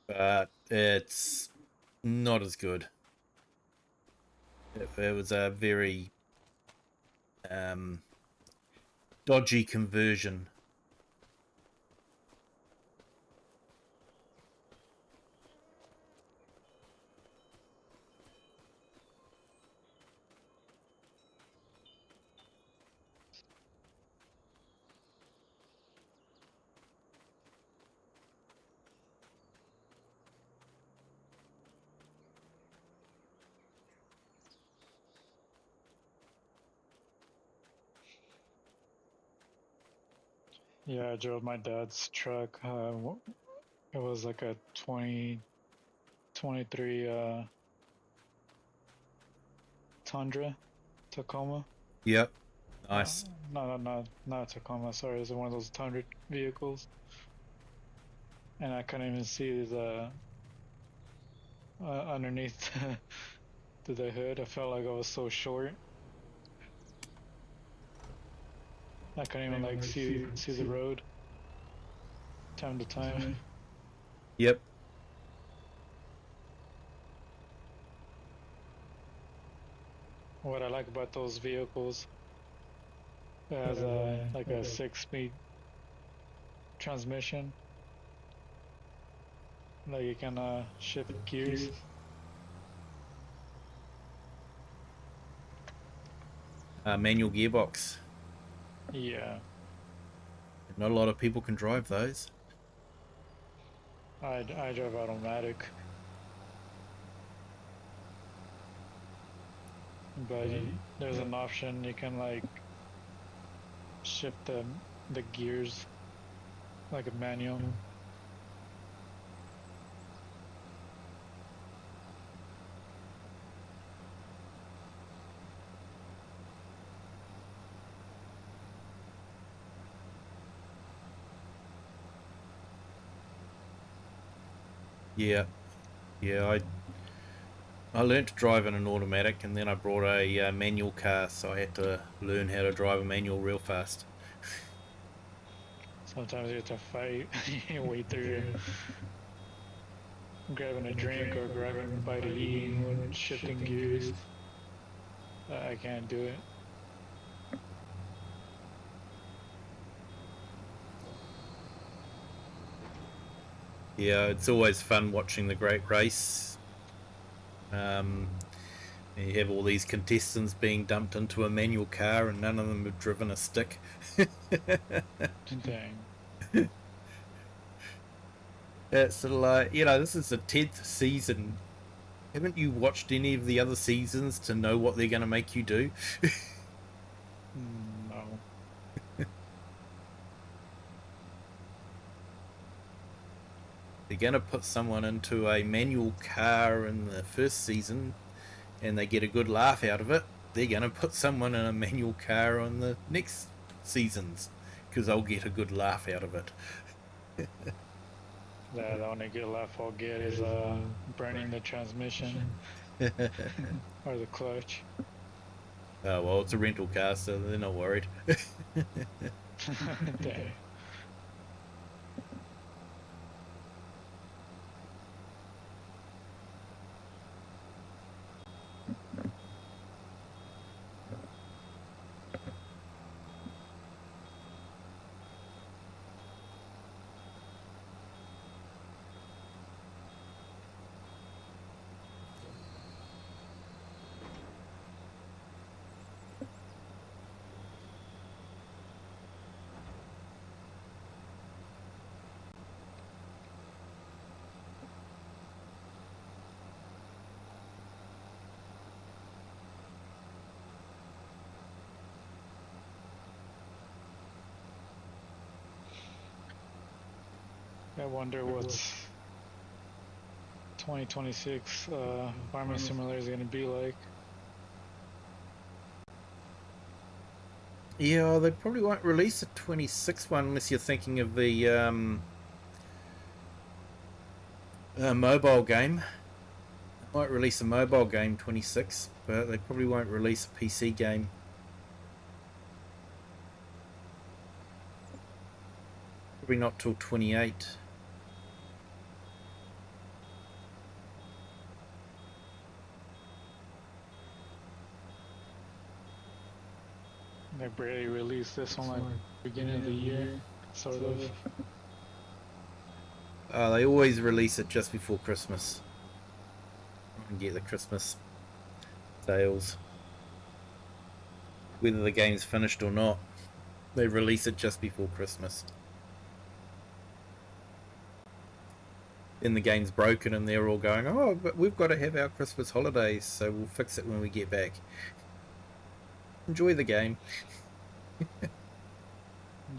but it's not as good. It was a very dodgy conversion. Yeah, I drove my dad's truck. It was like a 2023 Tundra Tacoma. Yep, nice. Not Tacoma. Sorry, it's one of those Tundra vehicles. And I couldn't even see the underneath the hood. I felt like I was so short. I couldn't even like see the road time to time. Yep. What I like about those vehicles, it has like a 6-speed transmission. Like you can shift gears. Manual gearbox. Yeah. Not a lot of people can drive those. I drive automatic. But there's an option you can like shift the gears like a manual. Yeah, I learnt to drive in an automatic, and then I brought a manual car, so I had to learn how to drive a manual real fast. Sometimes you have to fight your way through grabbing a drink or grabbing a bite to eat and shifting gears. I can't do it. Yeah, it's always fun watching the Great Race. You have all these contestants being dumped into a manual car, and none of them have driven a stick. Dang. It's like, this is the 10th season. Haven't you watched any of the other seasons to know what they're going to make you do? No. they're going to put someone into a manual car in the first season and they get a good laugh out of it, they're going to put someone in a manual car on the next seasons because they'll get a good laugh out of it. Yeah, the only good laugh I'll get is burning the transmission or the clutch. Oh, well, it's a rental car, so they're not worried. Dang. I wonder what's 2026 Farming Simulator is going to be like. Yeah, they probably won't release a 26 one unless you're thinking of the mobile game. They might release a mobile game 26, but they probably won't release a PC game. Probably not till 28. They barely released this one like beginning of the year, sort of. They always release it just before Christmas. And get the Christmas sales. Whether the game's finished or not, they release it just before Christmas. Then the game's broken and they're all going, oh, but we've got to have our Christmas holidays, so we'll fix it when we get back. Enjoy the game.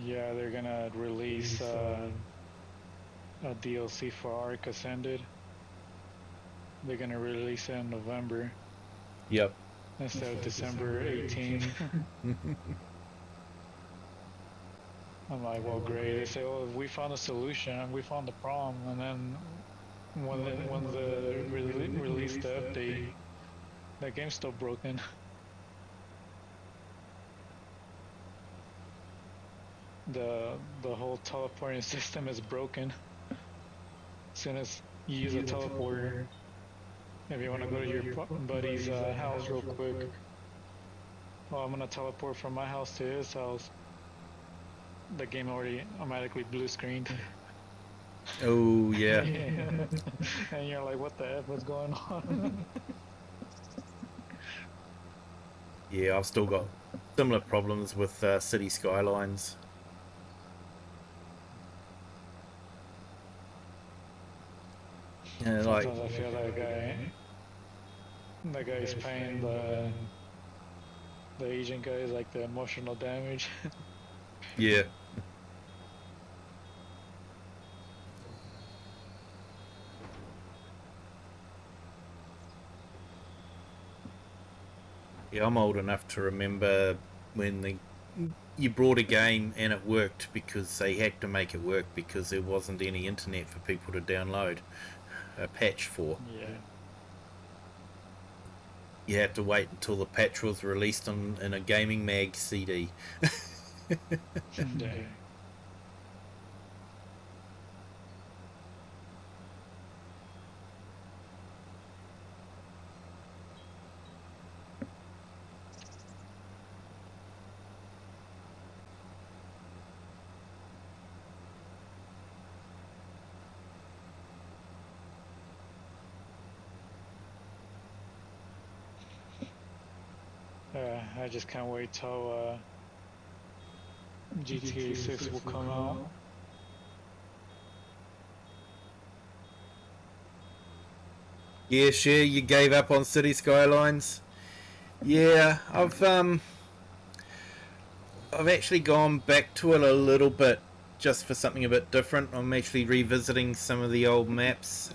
Yeah, they're gonna release a DLC for Ark Ascended. They're gonna release it in November. Yep. Instead of December 18th. I'm like, well, great. They say, oh, we found a solution, we found the problem, and then when the release the update, that game's still broken. The whole teleporting system is broken. As soon as you use a teleporter, if you want to go to your buddy's house real quick, well, I'm gonna teleport from my house to his house. The game already automatically blue screened. Oh, yeah. And you're like, what the F is going on? Yeah, I've still got similar problems with City Skylines. Sometimes like, I feel that guy's paying the agent guys like the emotional damage. Yeah. Yeah, I'm old enough to remember when you brought a game and it worked because they had to make it work because there wasn't any internet for people to download a patch for. Yeah. You had to wait until the patch was released in a gaming mag CD. Dang. I just can't wait till GTA 6 will come out. Yeah, sure, you gave up on City Skylines. Yeah, I've actually gone back to it a little bit just for something a bit different. I'm actually revisiting some of the old maps,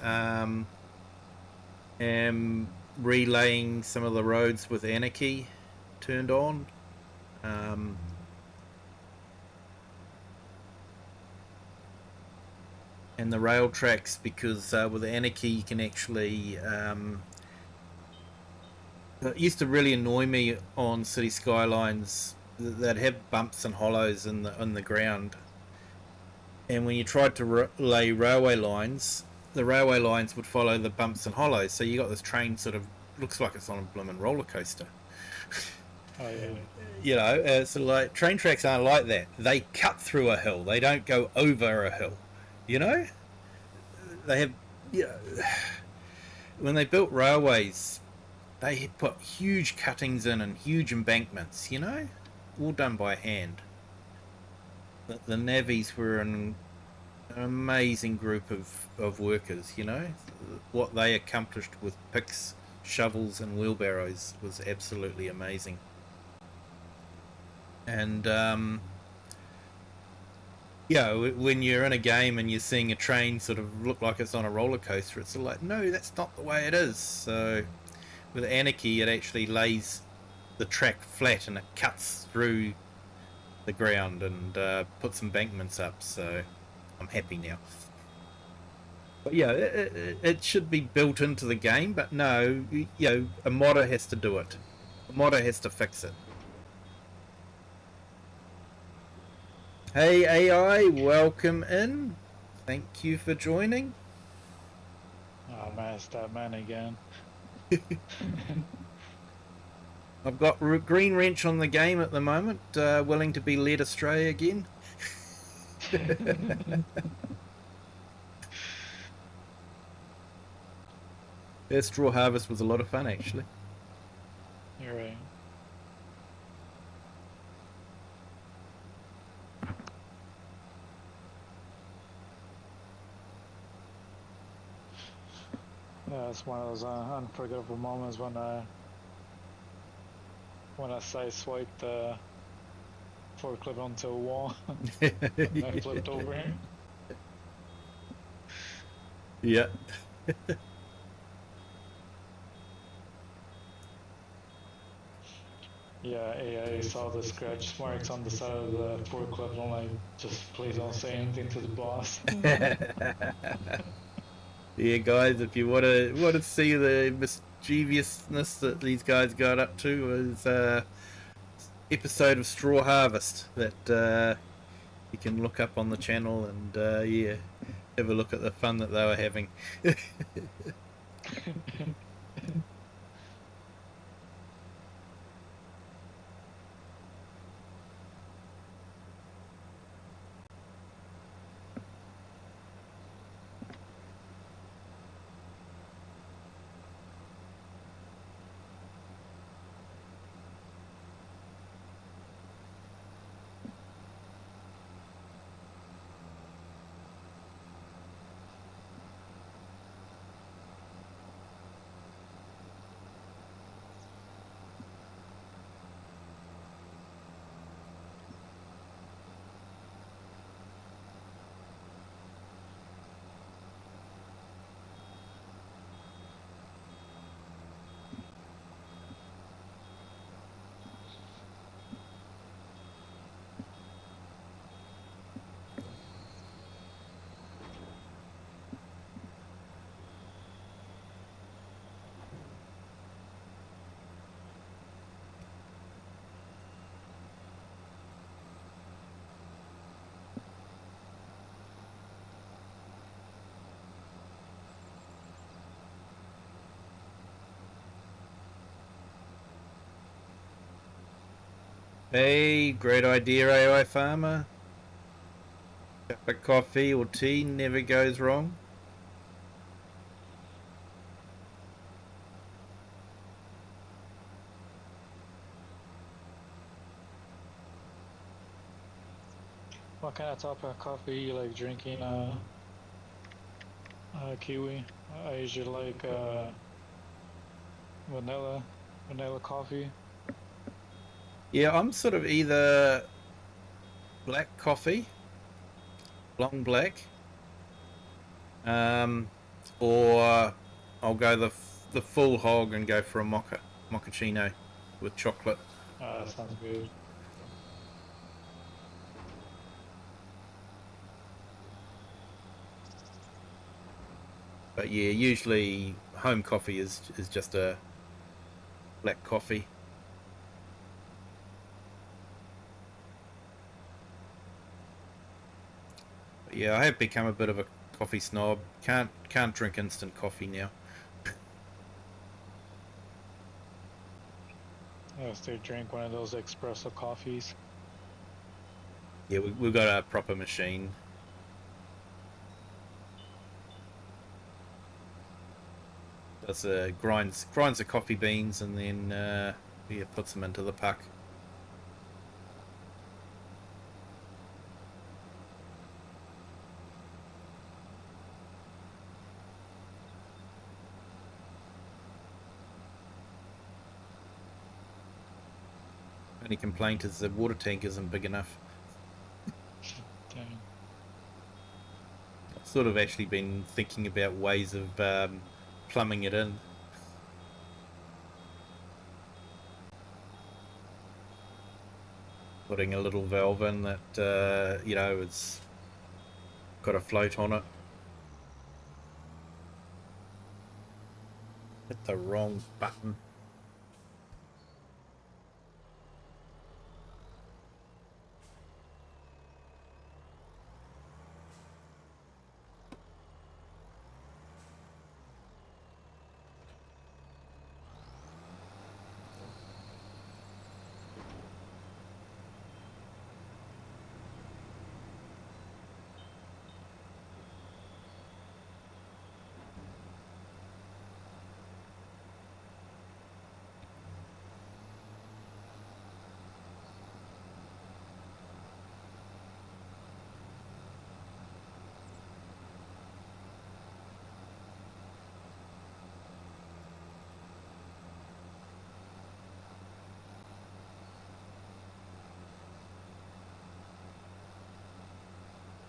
and relaying some of the roads with Anarchy turned on. And the rail tracks, because with Anarchy you can actually it used to really annoy me on City Skylines that have bumps and hollows in the ground, and when you tried to lay railway lines, the railway lines would follow the bumps and hollows, so you got this train sort of looks like it's on a blooming roller coaster. Oh yeah. You know, so like train tracks aren't like that. They cut through a hill. They don't go over a hill. You know, they have. You know, when they built railways, they put huge cuttings in and huge embankments. You know, all done by hand. The navvies were an amazing group of workers. You know, what they accomplished with picks, shovels, and wheelbarrows was absolutely amazing. And yeah, when you're in a game and you're seeing a train sort of look like it's on a roller coaster, it's like, no, that's not the way it is. So with Anarchy, it actually lays the track flat and it cuts through the ground and puts embankments up. So I'm happy now. But yeah, it should be built into the game, but no, you know, a modder has to do it. A modder has to fix it. Hey AI, welcome in. Thank you for joining. Oh man, it's that man again. I've got Green Wrench on the game at the moment, willing to be led astray again. Yeah, Straw Harvest was a lot of fun, actually. You're right. Yeah, it's one of those unforgettable moments when I sideswiped the forklift onto a wall and I flipped over. Yeah. Yeah, AI saw the scratch marks on the side of the forklift and like, just please don't say anything to the boss. Yeah, guys, if you want to see the mischievousness that these guys got up to, is episode of Straw Harvest that you can look up on the channel and yeah, have a look at the fun that they were having. Hey, great idea, AI Farmer. Cup of coffee or tea never goes wrong. What kind of type of coffee you like drinking? Kiwi. I usually like vanilla coffee. Yeah, I'm sort of either black coffee long black. Or I'll go the full hog and go for a mochaccino with chocolate. That sounds good. But yeah, usually home coffee is just a black coffee. But yeah, I have become a bit of a coffee snob. Can't drink instant coffee now. I still drink one of those espresso coffees. Yeah, we've got a proper machine. Does grinds the coffee beans and then yeah, puts them into the puck. Only complaint is the water tank isn't big enough. Dang. I've sort of actually been thinking about ways of plumbing it in. Putting a little valve in that, you know, it's got a float on it. Hit the wrong button.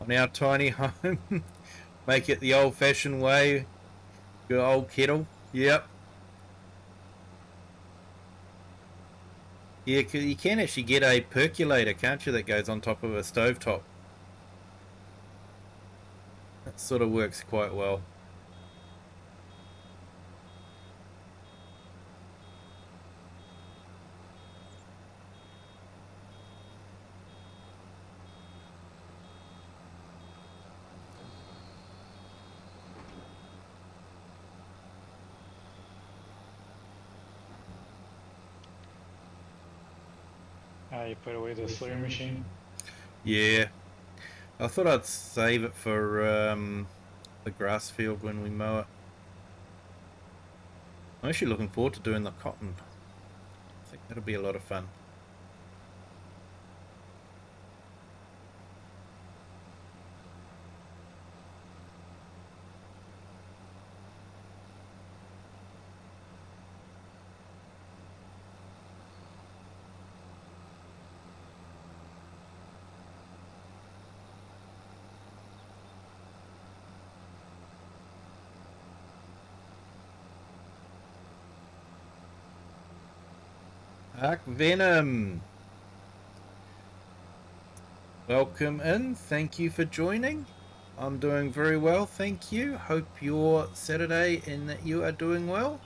On our tiny home, make it the old-fashioned way. Your old kettle. Yep. Yeah, you can actually get a percolator, can't you, that goes on top of a stovetop. That sort of works quite well. You put away the slurry machine. Yeah. I thought I'd save it for the grass field when we mow it. I'm actually looking forward to doing the cotton. I think that'll be a lot of fun. Arc Venom. Welcome in. Thank you for joining. I'm doing very well, thank you. Hope your Saturday and that you are doing well.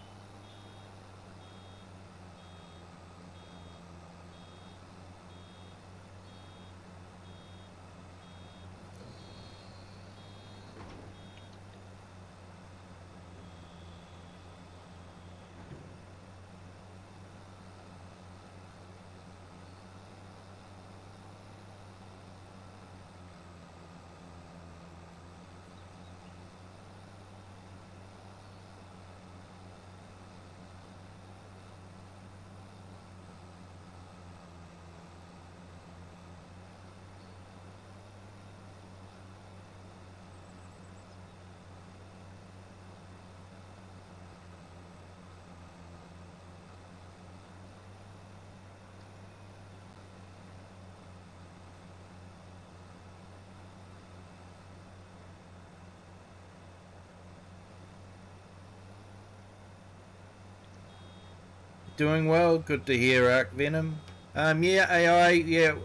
Doing well. Good to hear, Arc Venom. Yeah, AI. Yeah,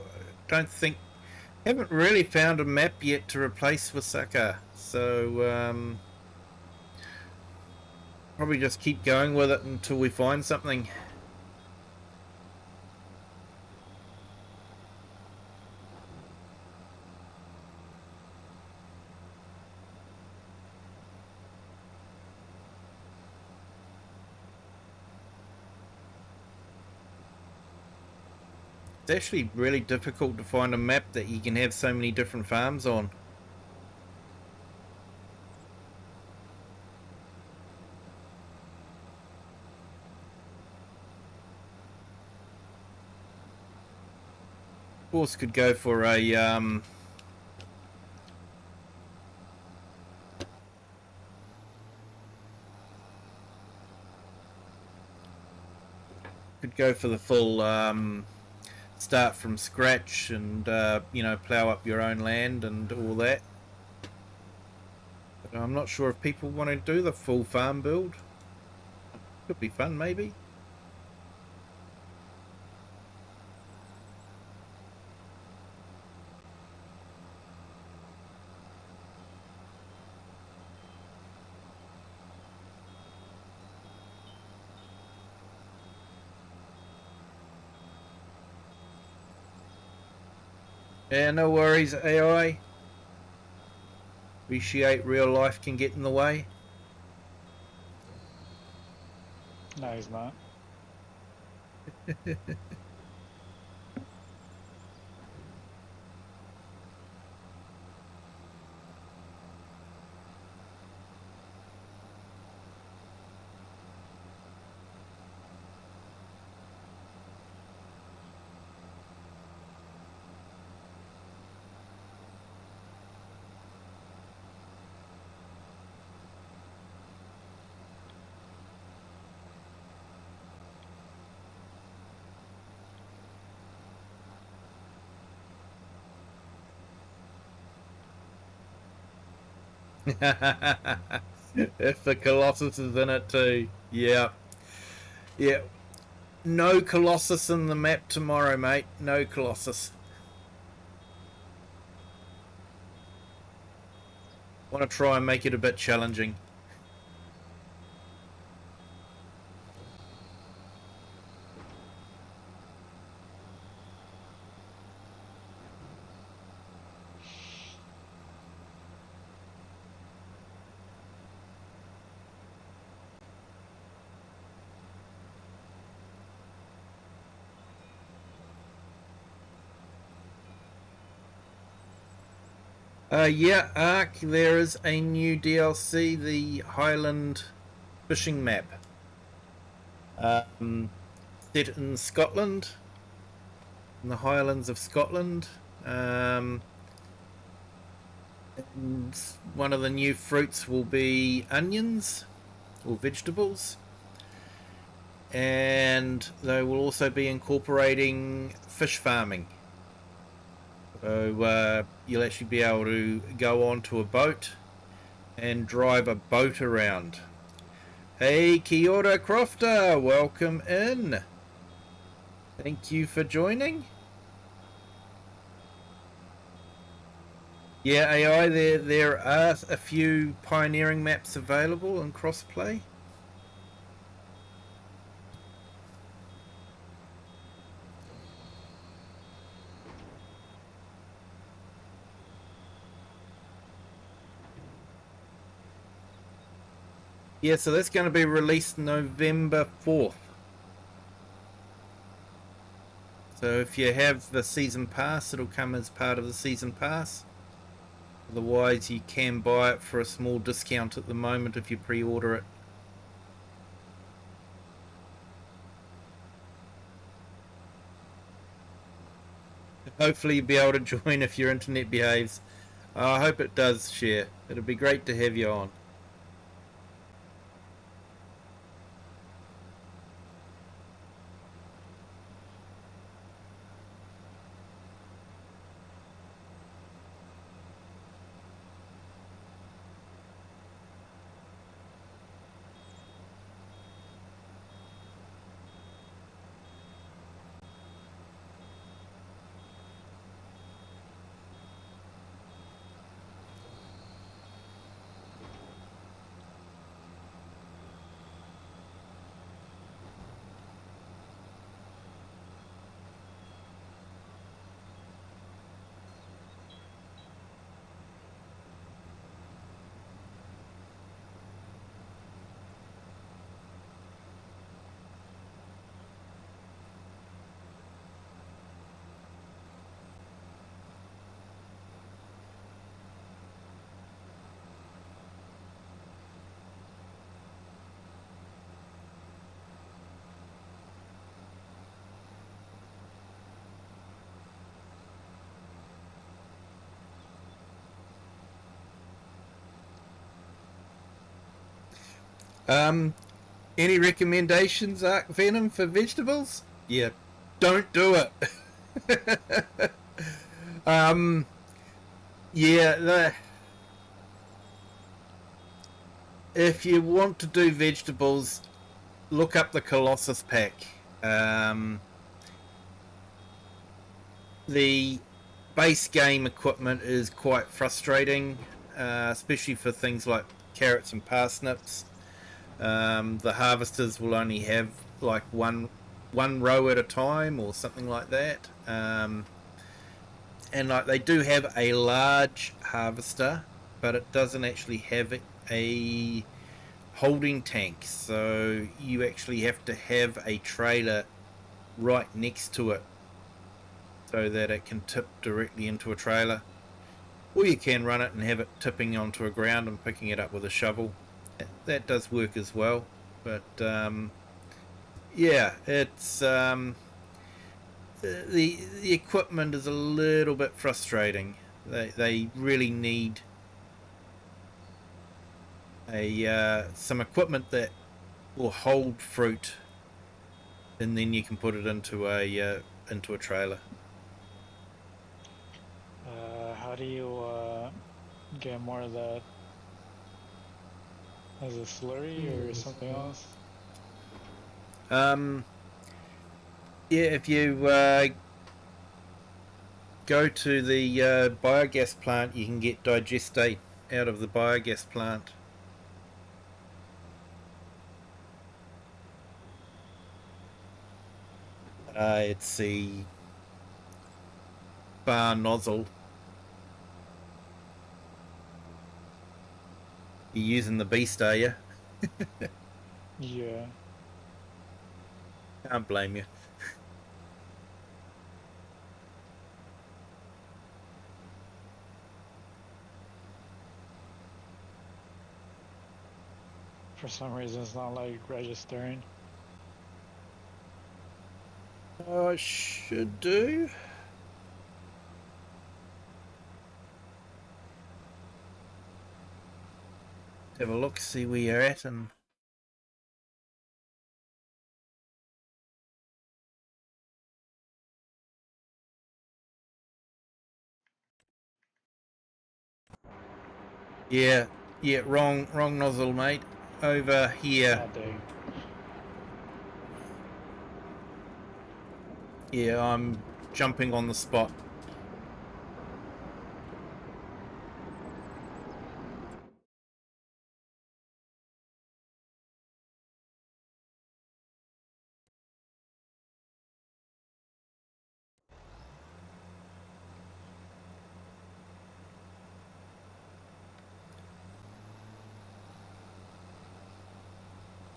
haven't really found a map yet to replace Waseca. So probably just keep going with it until we find something. It's actually really difficult to find a map that you can have so many different farms on. Of course, could go for a could go for the full start from scratch and plow up your own land and all that. But I'm not sure if people want to do the full farm build. Could be fun, maybe. Yeah, no worries, AI. Appreciate real life can get in the way. No, he's not. If the Colossus is in it too. Yeah. Yeah. No Colossus in the map tomorrow, mate. No Colossus. Want to try and make it a bit challenging. Yeah, Ark, there is a new DLC, the Highland fishing map. Set in Scotland, in the Highlands of Scotland. And one of the new fruits will be onions or vegetables. And they will also be incorporating fish farming. So you'll actually be able to go onto a boat and drive a boat around. Hey, kia ora, Crofter, welcome in. Thank you for joining. Yeah, AI, there are a few pioneering maps available in crossplay. Yeah, so that's going to be released November 4th. So if you have the season pass, it'll come as part of the season pass. Otherwise, you can buy it for a small discount at the moment if you pre-order it. Hopefully you'll be able to join if your internet behaves. I hope it does, Share. It'll be great to have you on. Any recommendations, Arc Venom, for vegetables? Yeah, don't do it. Yeah, if you want to do vegetables, look up the Colossus pack. The base game equipment is quite frustrating, especially for things like carrots and parsnips. The harvesters will only have like one row at a time or something like that. And like they do have a large harvester, but it doesn't actually have a holding tank, so you actually have to have a trailer right next to it so that it can tip directly into a trailer, or you can run it and have it tipping onto a ground and picking it up with a shovel. That does work as well, but yeah, it's the equipment is a little bit frustrating. They really need some equipment that will hold fruit, and then you can put it into a trailer. How do you get more of that? As a slurry or something else? Yeah, if you go to the biogas plant, you can get digestate out of the biogas plant. It's the bar nozzle. You're using the beast, are you? Yeah. Can't blame you. For some reason, it's not like registering. Oh, it should do. Have a look, see where you're at, and yeah, wrong nozzle, mate. Over here. Oh, dang. Yeah, I'm jumping on the spot.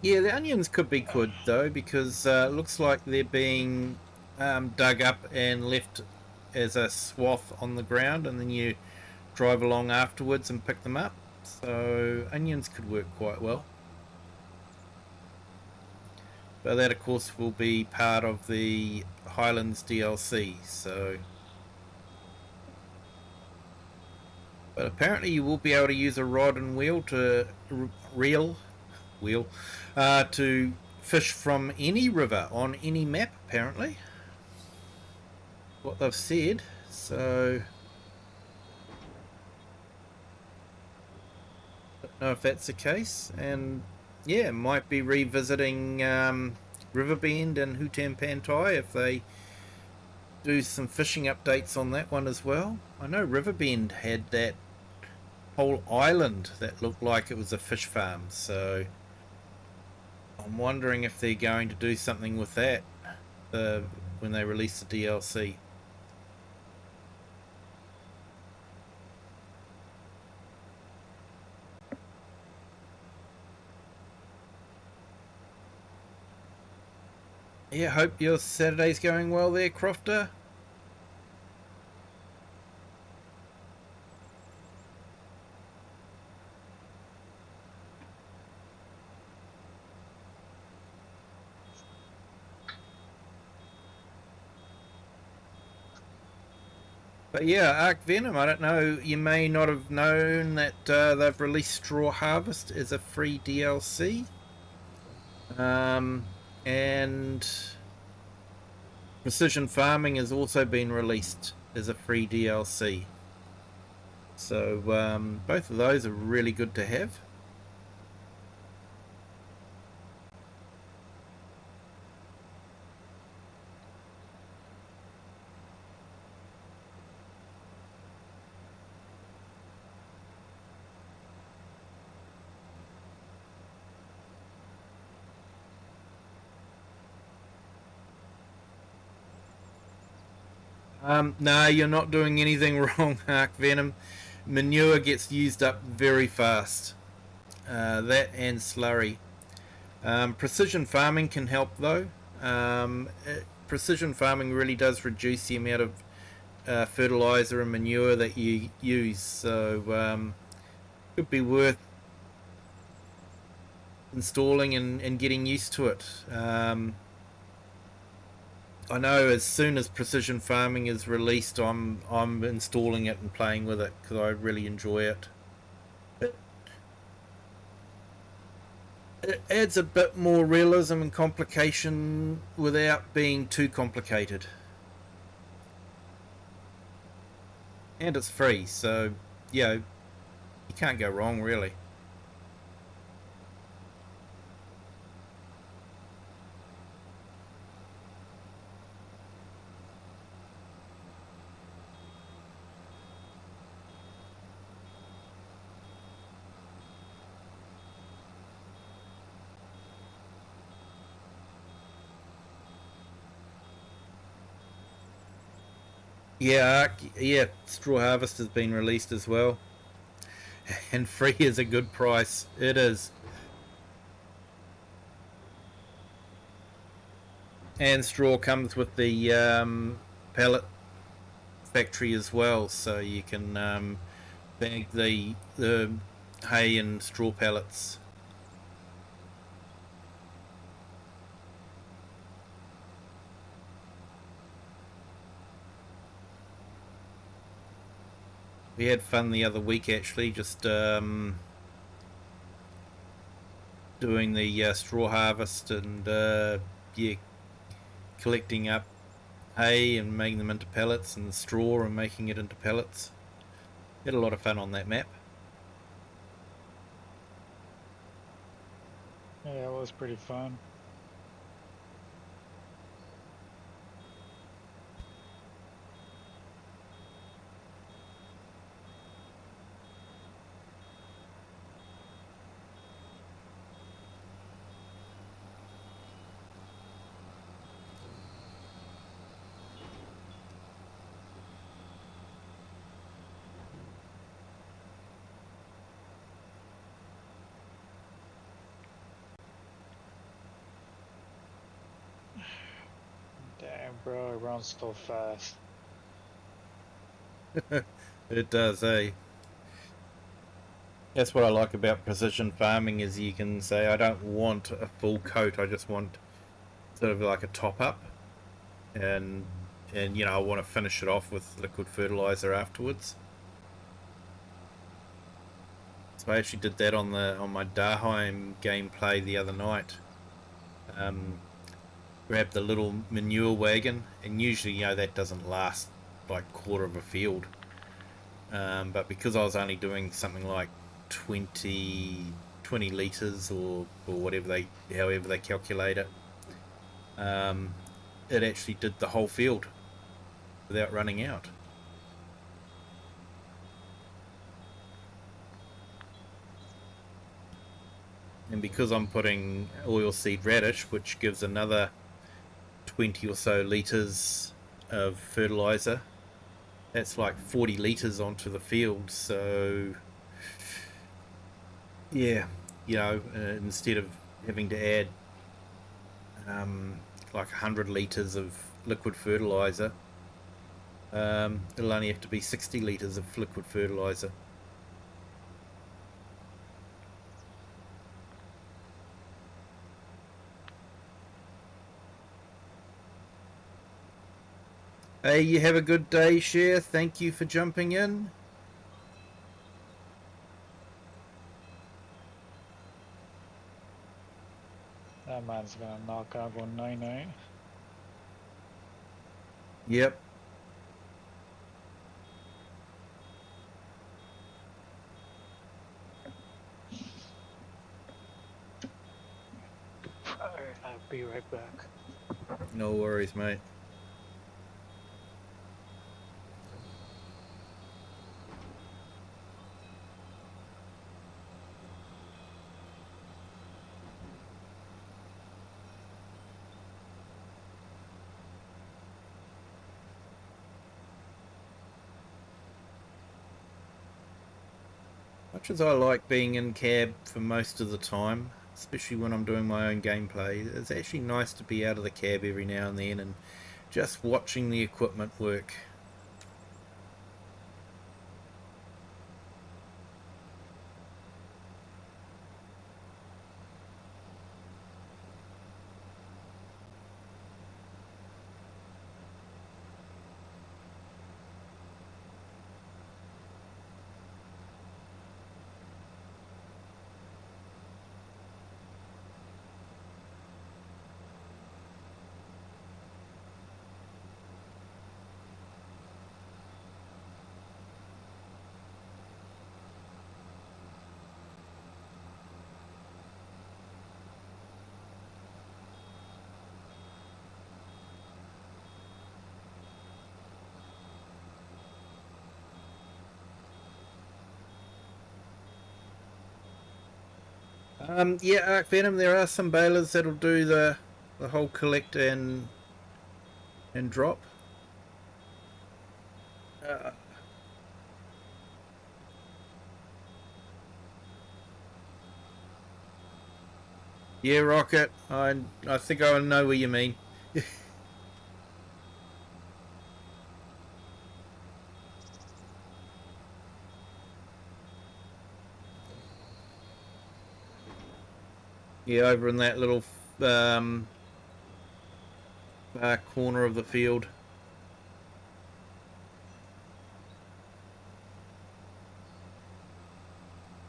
Yeah, the onions could be good though, because it looks like they're being dug up and left as a swath on the ground, and then you drive along afterwards and pick them up. So onions could work quite well. But that, of course, will be part of the Highlands DLC. So, but apparently you will be able to use a rod and wheel to to fish from any river on any map, apparently. What they've said. So, don't know if that's the case. And yeah, might be revisiting Riverbend and Hutan Pantai if they do some fishing updates on that one as well. I know Riverbend had that whole island that looked like it was a fish farm, so I'm wondering if they're going to do something with that when they release the DLC. Yeah, hope your Saturday's going well there, Crofter. But yeah, Arc Venom, I don't know, you may not have known that they've released Straw Harvest as a free DLC. And precision farming has also been released as a free DLC. So both of those are really good to have. No, you're not doing anything wrong, Arc Venom. Manure gets used up very fast. That and slurry. Precision farming can help though. Precision farming really does reduce the amount of fertilizer and manure that you use. So could be worth installing and getting used to it. I know as soon as precision farming is released, I'm installing it and playing with it because I really enjoy it. It adds a bit more realism and complication without being too complicated. And it's free, so you can't go wrong really. Yeah, Straw Harvest has been released as well. And free is a good price. It is. And straw comes with the pellet factory as well, so you can bag the hay and straw pellets. We had fun the other week actually, just doing the straw harvest and collecting up hay and making them into pellets, and straw and making it into pellets. Had a lot of fun on that map. Yeah, it was pretty fun. Damn, bro, it runs so fast. It does, eh? That's what I like about precision farming is you can say I don't want a full coat, I just want sort of like a top up, and I want to finish it off with liquid fertilizer afterwards. So I actually did that on my Daheim gameplay the other night. Grabbed the little manure wagon, and usually that doesn't last like quarter of a field. But because I was only doing something like 20 litres or however they calculate it, it actually did the whole field without running out. And because I'm putting oilseed radish, which gives another 20 or so litres of fertilizer, that's like 40 litres onto the field. So yeah, instead of having to add like 100 litres of liquid fertilizer, it'll only have to be 60 litres of liquid fertilizer. Hey, you have a good day, Cher. Thank you for jumping in. That man's gonna knock out 199. Yep. Alright, I'll be right back. No worries, mate. Much as I like being in cab for most of the time, especially when I'm doing my own gameplay, it's actually nice to be out of the cab every now and then and just watching the equipment work. Yeah, Arc Venom, there are some balers that'll do the whole collect and drop. Yeah, Rocket, I think I know what you mean. Yeah, over in that little far corner of the field.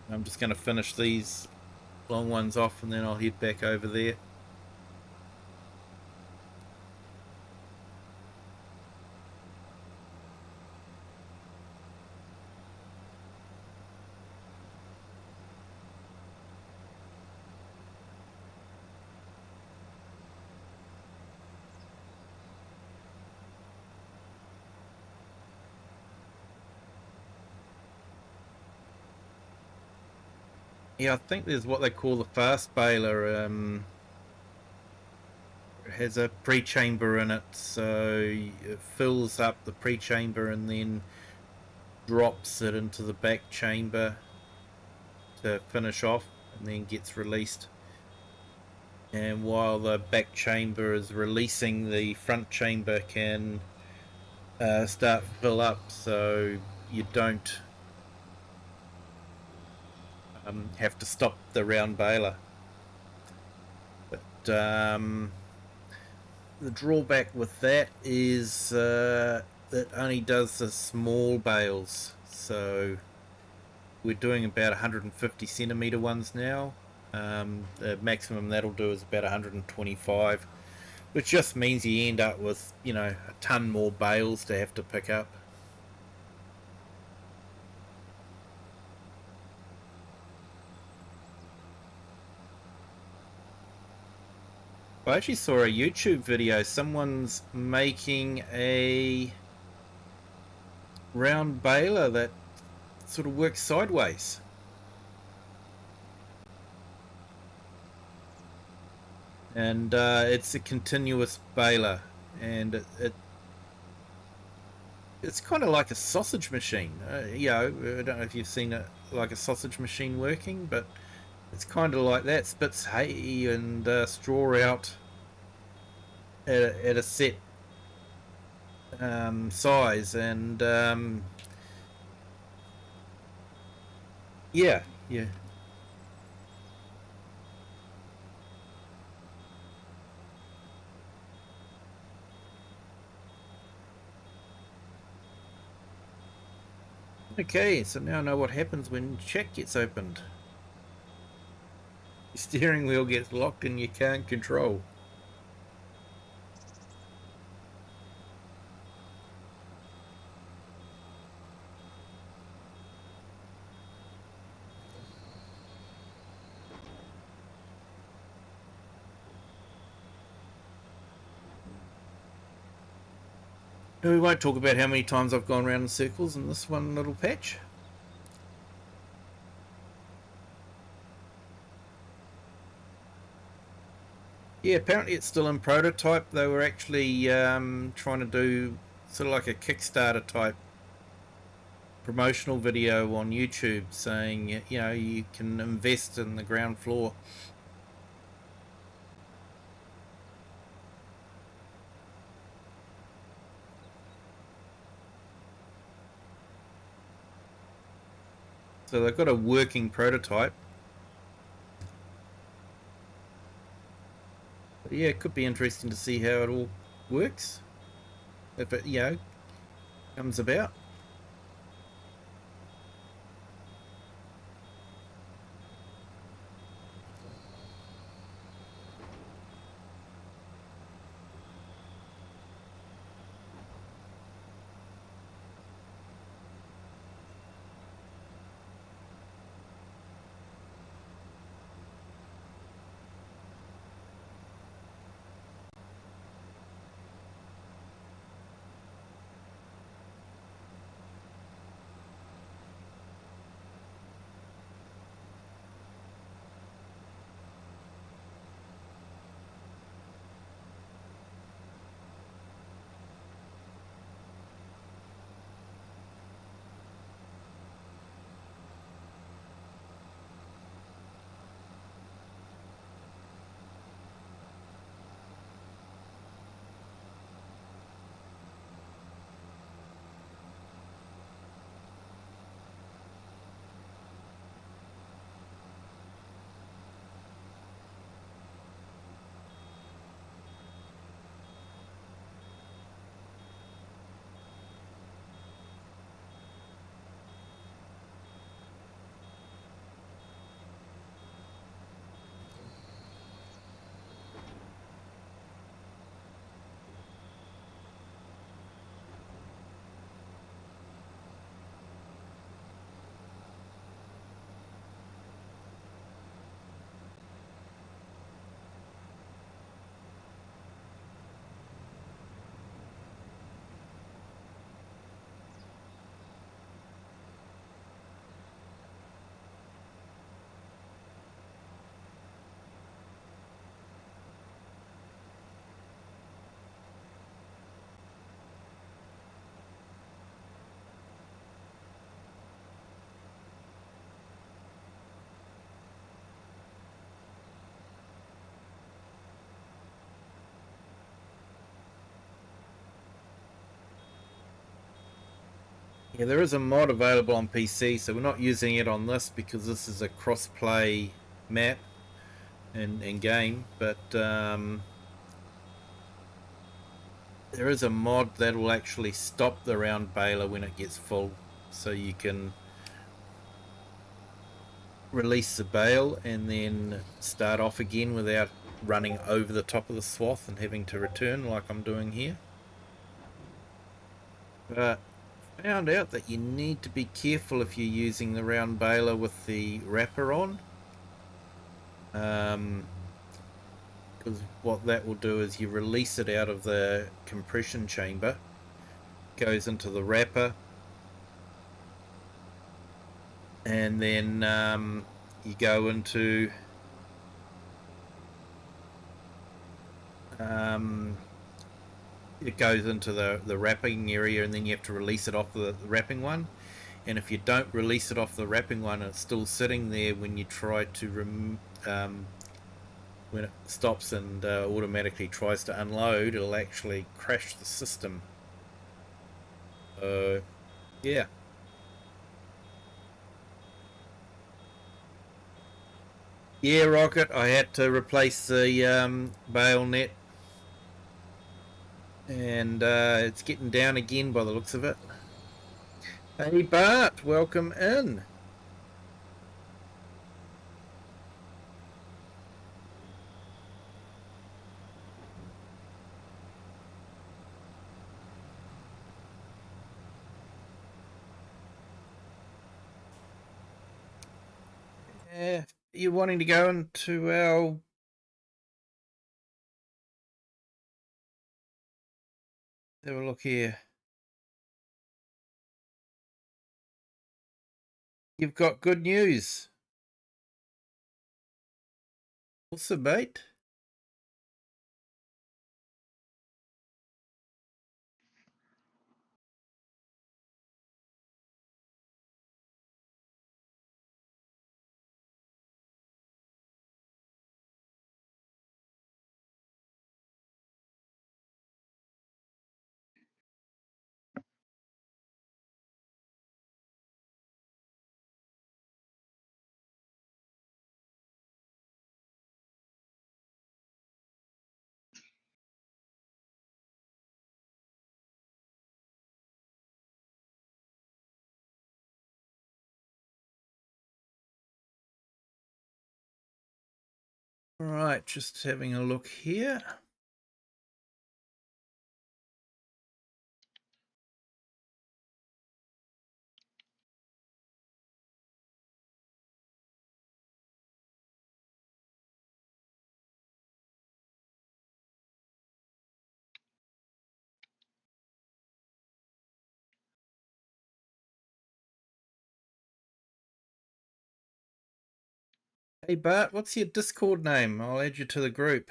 I'm just going to finish these long ones off and then I'll head back over there. Yeah, I think there's what they call the fast baler. It has a pre-chamber in it, so it fills up the pre-chamber and then drops it into the back chamber to finish off and then gets released. And while the back chamber is releasing, the front chamber can start fill up, so you don't have to stop the round baler. But the drawback with that is it only does the small bales, so we're doing about 150 centimeter ones now. The maximum that'll do is about 125, which just means you end up with, you know, a ton more bales to have to pick up. I actually saw a YouTube video. Someone's making a round baler that sort of works sideways. And it's a continuous baler, and it's kind of like a sausage machine. You know, I don't know if you've seen it like a sausage machine working, but it's kind of like that. Spits hay and straw out at a set size, and yeah. Okay, so now I know what happens when chat gets opened. You steering wheel gets locked and you can't control. We won't talk about how many times I've gone around in circles in this one little patch. Yeah, apparently it's still in prototype. They were actually trying to do sort of like a Kickstarter type promotional video on YouTube saying, you know, you can invest in the ground floor. So they've got a working prototype. But yeah, it could be interesting to see how it all works. If it, you know, comes about. Yeah, there is a mod available on PC, so we're not using it on this because this is a cross-play map and game, but there is a mod that will actually stop the round baler when it gets full, so you can release the bale and then start off again without running over the top of the swath and having to return like I'm doing here. But found out that you need to be careful if you're using the round baler with the wrapper on, because what that will do is you release it out of the compression chamber, goes into the wrapper, and then you go into it goes into the wrapping area, and then you have to release it off the wrapping one. And if you don't release it off the wrapping one, it's still sitting there when you try to when it stops and automatically tries to unload, it'll actually crash the system. Yeah. Yeah, Rocket, I had to replace the bale net, and it's getting down again by the looks of it. Hey Bart, welcome in. You're wanting to go into our... Have a look here. You've got good news. Awesome, mate. All right, just having a look here. Hey Bart, what's your Discord name? I'll add you to the group.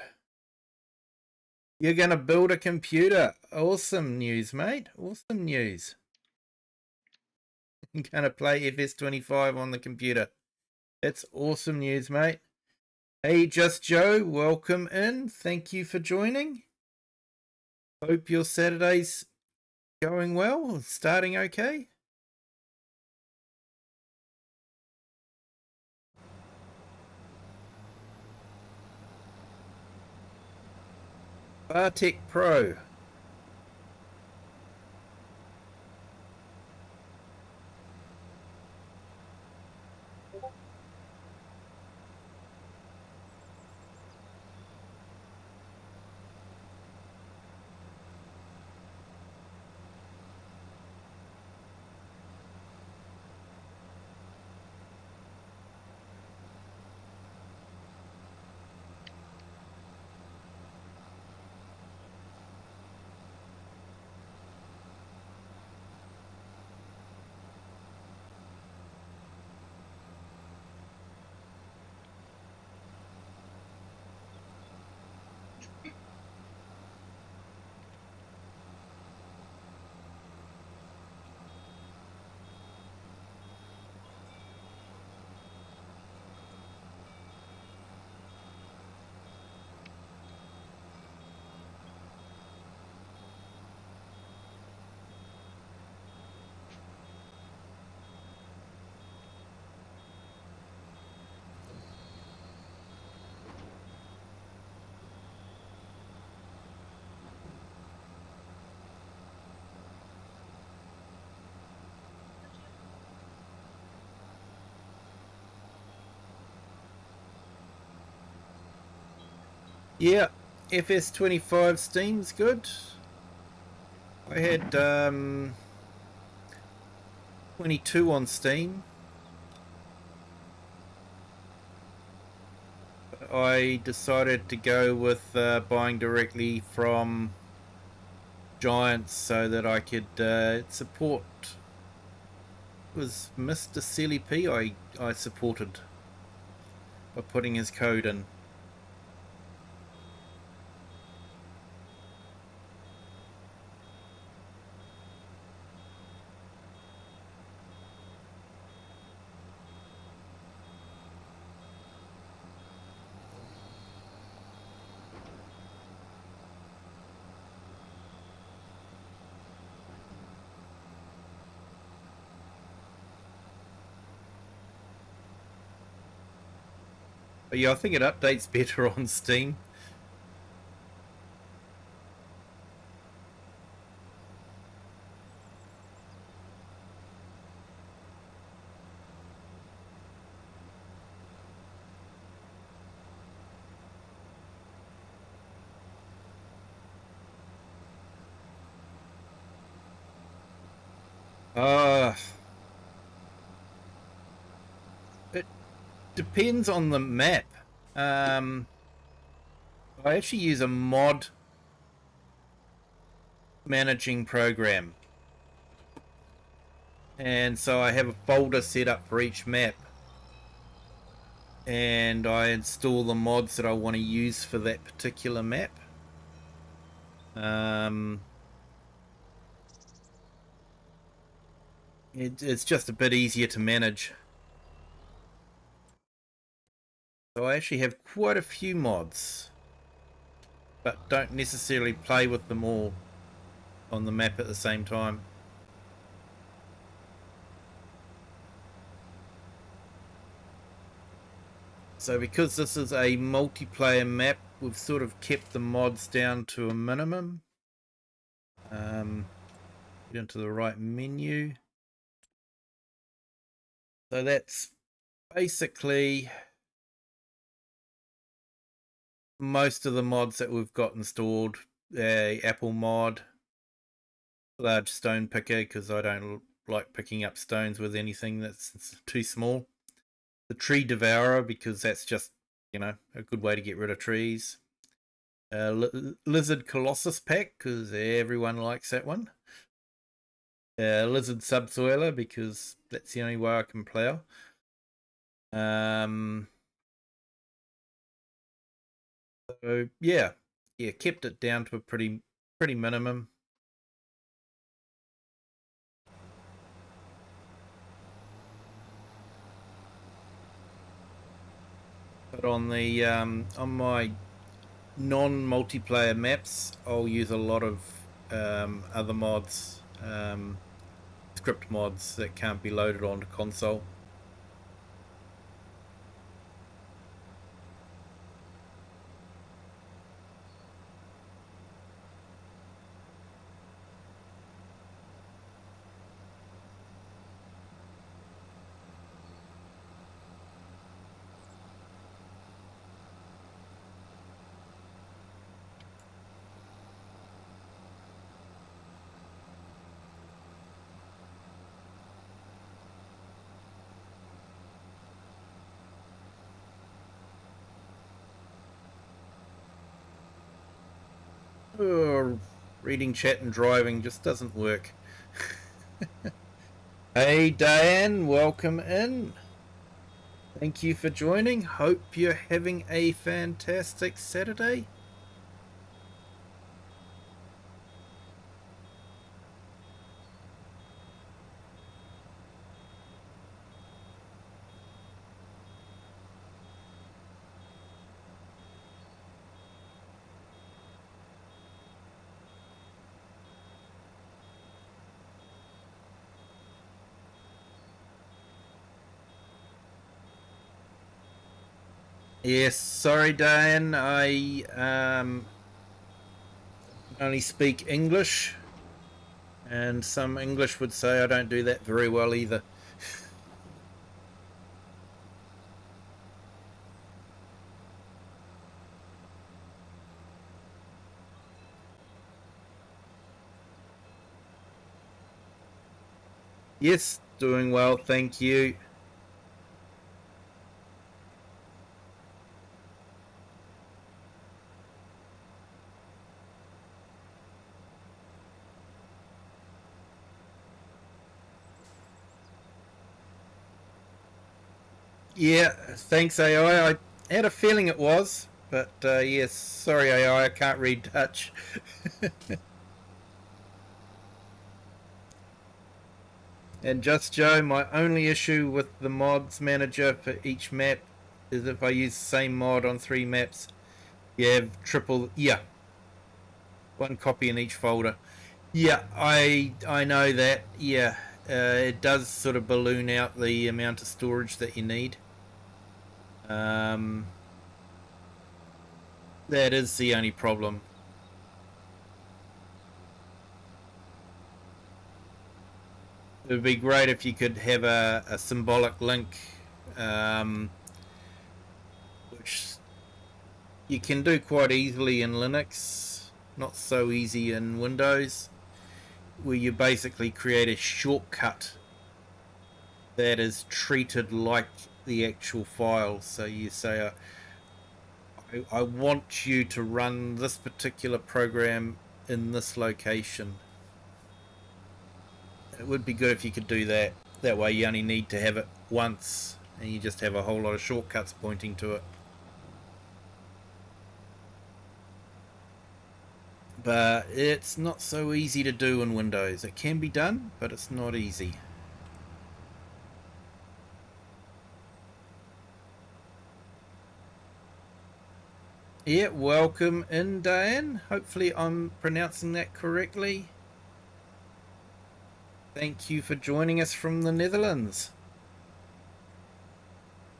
You're going to build a computer. Awesome news, mate. Awesome news. You're going to play FS25 on the computer. That's awesome news, mate. Hey, Just Joe, welcome in. Thank you for joining. Hope your Saturday's going well, starting okay. Bartek Pro. Yeah, FS25 Steam's good. I had 22 on Steam. I decided to go with buying directly from Giants so that I could support. It was Mr. Silly P I supported by putting his code in. But yeah, I think it updates better on Steam. Uh, it depends on the map. I actually use a mod managing program, and so I have a folder set up for each map, and I install the mods that I want to use for that particular map. It's just a bit easier to manage. So I actually have quite a few mods, but don't necessarily play with them all on the map at the same time. So because this is a multiplayer map, we've sort of kept the mods down to a minimum. Get into the right menu. So that's basically most of the mods that we've got installed. Apple mod, large stone picker, because I don't like picking up stones with anything that's too small. The tree devourer, because that's just, you know, a good way to get rid of trees. Lizard colossus pack, because everyone likes that one. Lizard subsoiler, because that's the only way I can plow. So yeah, kept it down to a pretty minimum. But on the on my non-multiplayer maps, I'll use a lot of other mods, script mods that can't be loaded onto console. Reading chat and driving just doesn't work. Hey Diane, welcome in. Thank you for joining. Hope you're having a fantastic Saturday. Yes, sorry Diane, I only speak English, and some English would say I don't do that very well either. Yes, doing well, thank you. Yeah, thanks AI. I had a feeling it was, but yes, sorry AI, I can't read Dutch. And Just Joe, my only issue with the mods manager for each map is if I use the same mod on 3 maps, you have triple, yeah, one copy in each folder. Yeah, I know that. Yeah, it does sort of balloon out the amount of storage that you need. That is the only problem. It would be great if you could have a symbolic link, which you can do quite easily in Linux, not so easy in Windows, where you basically create a shortcut that is treated like the actual file. So you say, I want you to run this particular program in this location. It would be good if you could do that. That way you only need to have it once and you just have a whole lot of shortcuts pointing to it. But it's not so easy to do in Windows. It can be done, but it's not easy. Yeah, welcome in, Diane. Hopefully I'm pronouncing that correctly. Thank you for joining us from the Netherlands.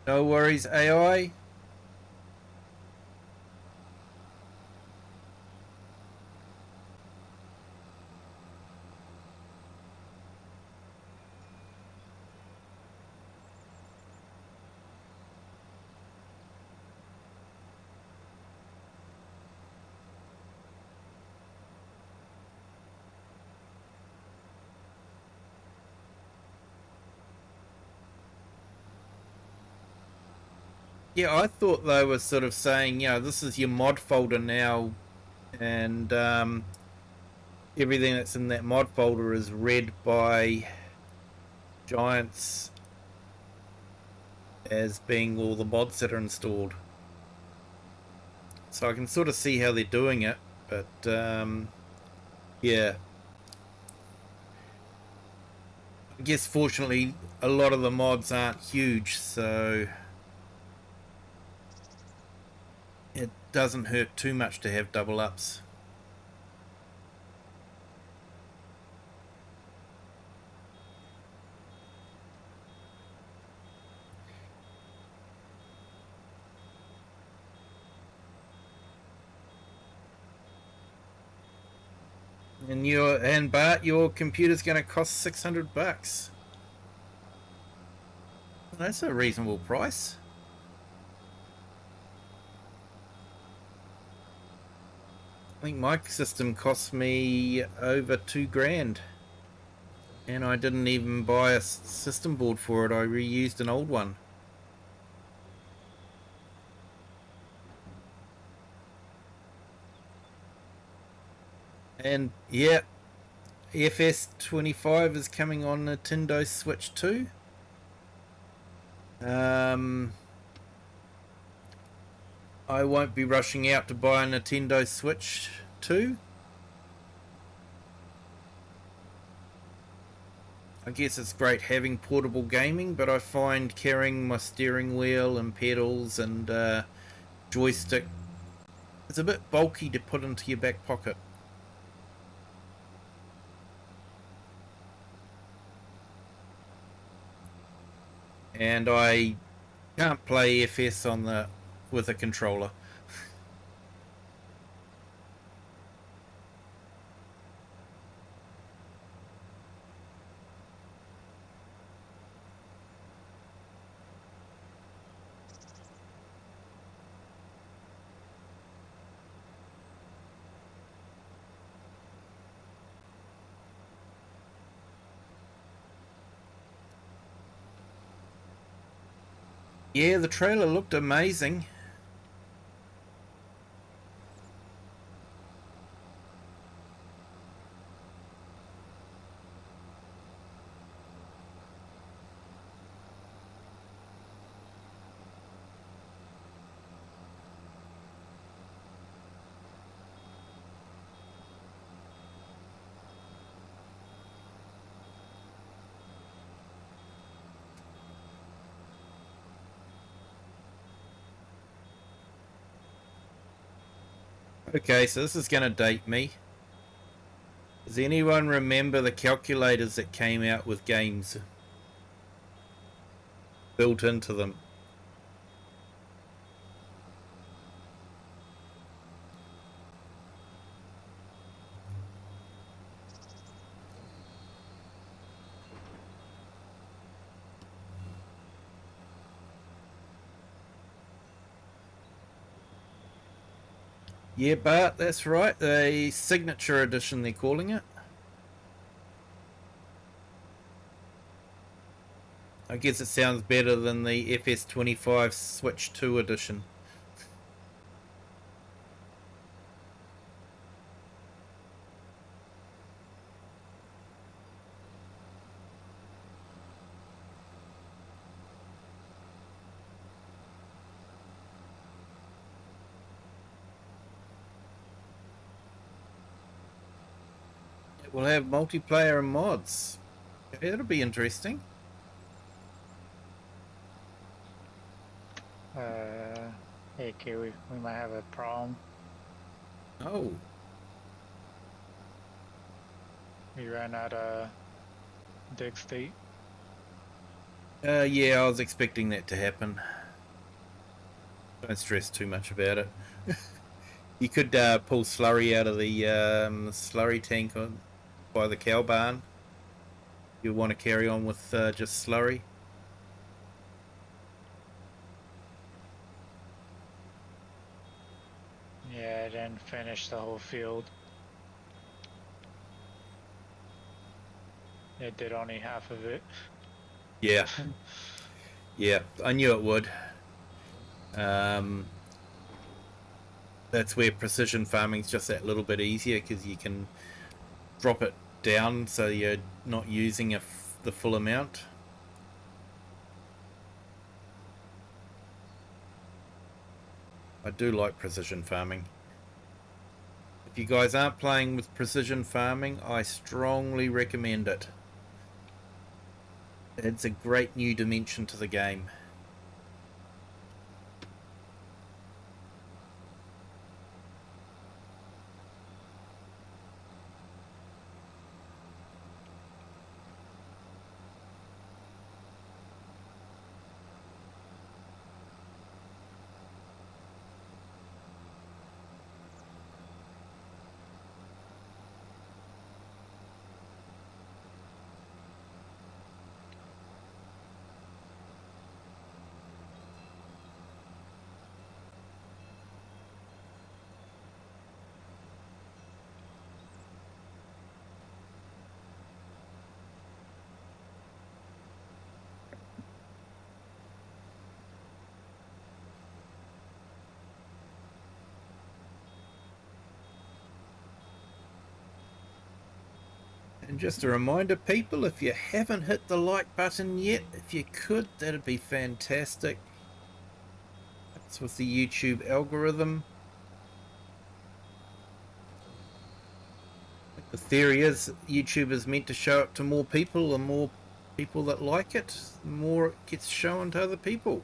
No worries, AI. Yeah, I thought they were sort of saying, this is your mod folder now, and everything that's in that mod folder is read by Giants as being all the mods that are installed. So I can sort of see how they're doing it, but yeah. I guess fortunately a lot of the mods aren't huge, so it doesn't hurt too much to have double ups. And Bart, your computer's going to cost $600. That's a reasonable price. I think my system cost me over $2,000, and I didn't even buy a system board for it. I reused an old one. And yeah, FS25 is coming on Nintendo Switch 2. I won't be rushing out to buy a Nintendo Switch 2. I guess it's great having portable gaming, but I find carrying my steering wheel and pedals and joystick is a bit bulky to put into your back pocket. And I can't play FS with a controller. Yeah, the trailer looked amazing. Okay, so this is going to date me. Does anyone remember the calculators that came out with games built into them? Yeah, Bart, that's right. The signature edition, they're calling it. I guess it sounds better than the FS25 Switch 2 edition. It will have multiplayer and mods. It'll be interesting. Hey Kiwi, we might have a problem. Oh, We ran out of dig state. yeah, I was expecting that to happen. Don't stress too much about it. You could pull slurry out of the slurry tank by the cow barn. You want to carry on with just slurry. Yeah, I didn't finish the whole field. It did only half of it. Yeah, yeah, I knew it would. That's where precision farming's just that little bit easier because you can drop it down so you're not using the full amount. I do like precision farming. If you guys aren't playing with precision farming, I strongly recommend it. It's a great new dimension to the game. And just a reminder, people, if you haven't hit the like button yet, if you could, that'd be fantastic. That's with the YouTube algorithm. The theory is YouTube is meant to show it to more people. The more people that like it, the more it gets shown to other people.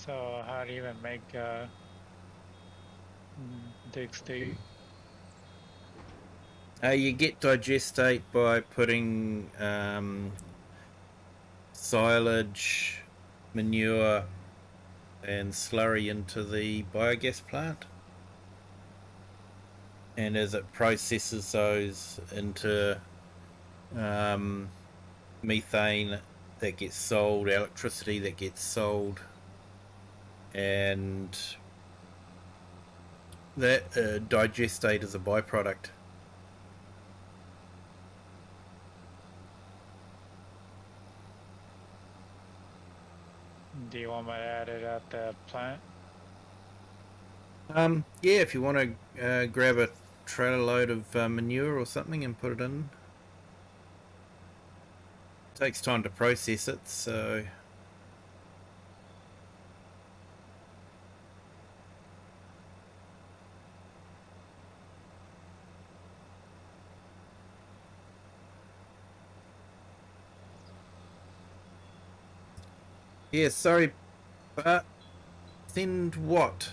So how do you even make dig state? You get digestate by putting silage, manure, and slurry into the biogas plant. And as it processes those into methane, that gets sold, electricity that gets sold, and that digestate is a byproduct. Do you want me to add it at the plant? Yeah, if you want to grab a trailer load of manure or something and put it in. It takes time to process it, so... Yeah, sorry, but send what?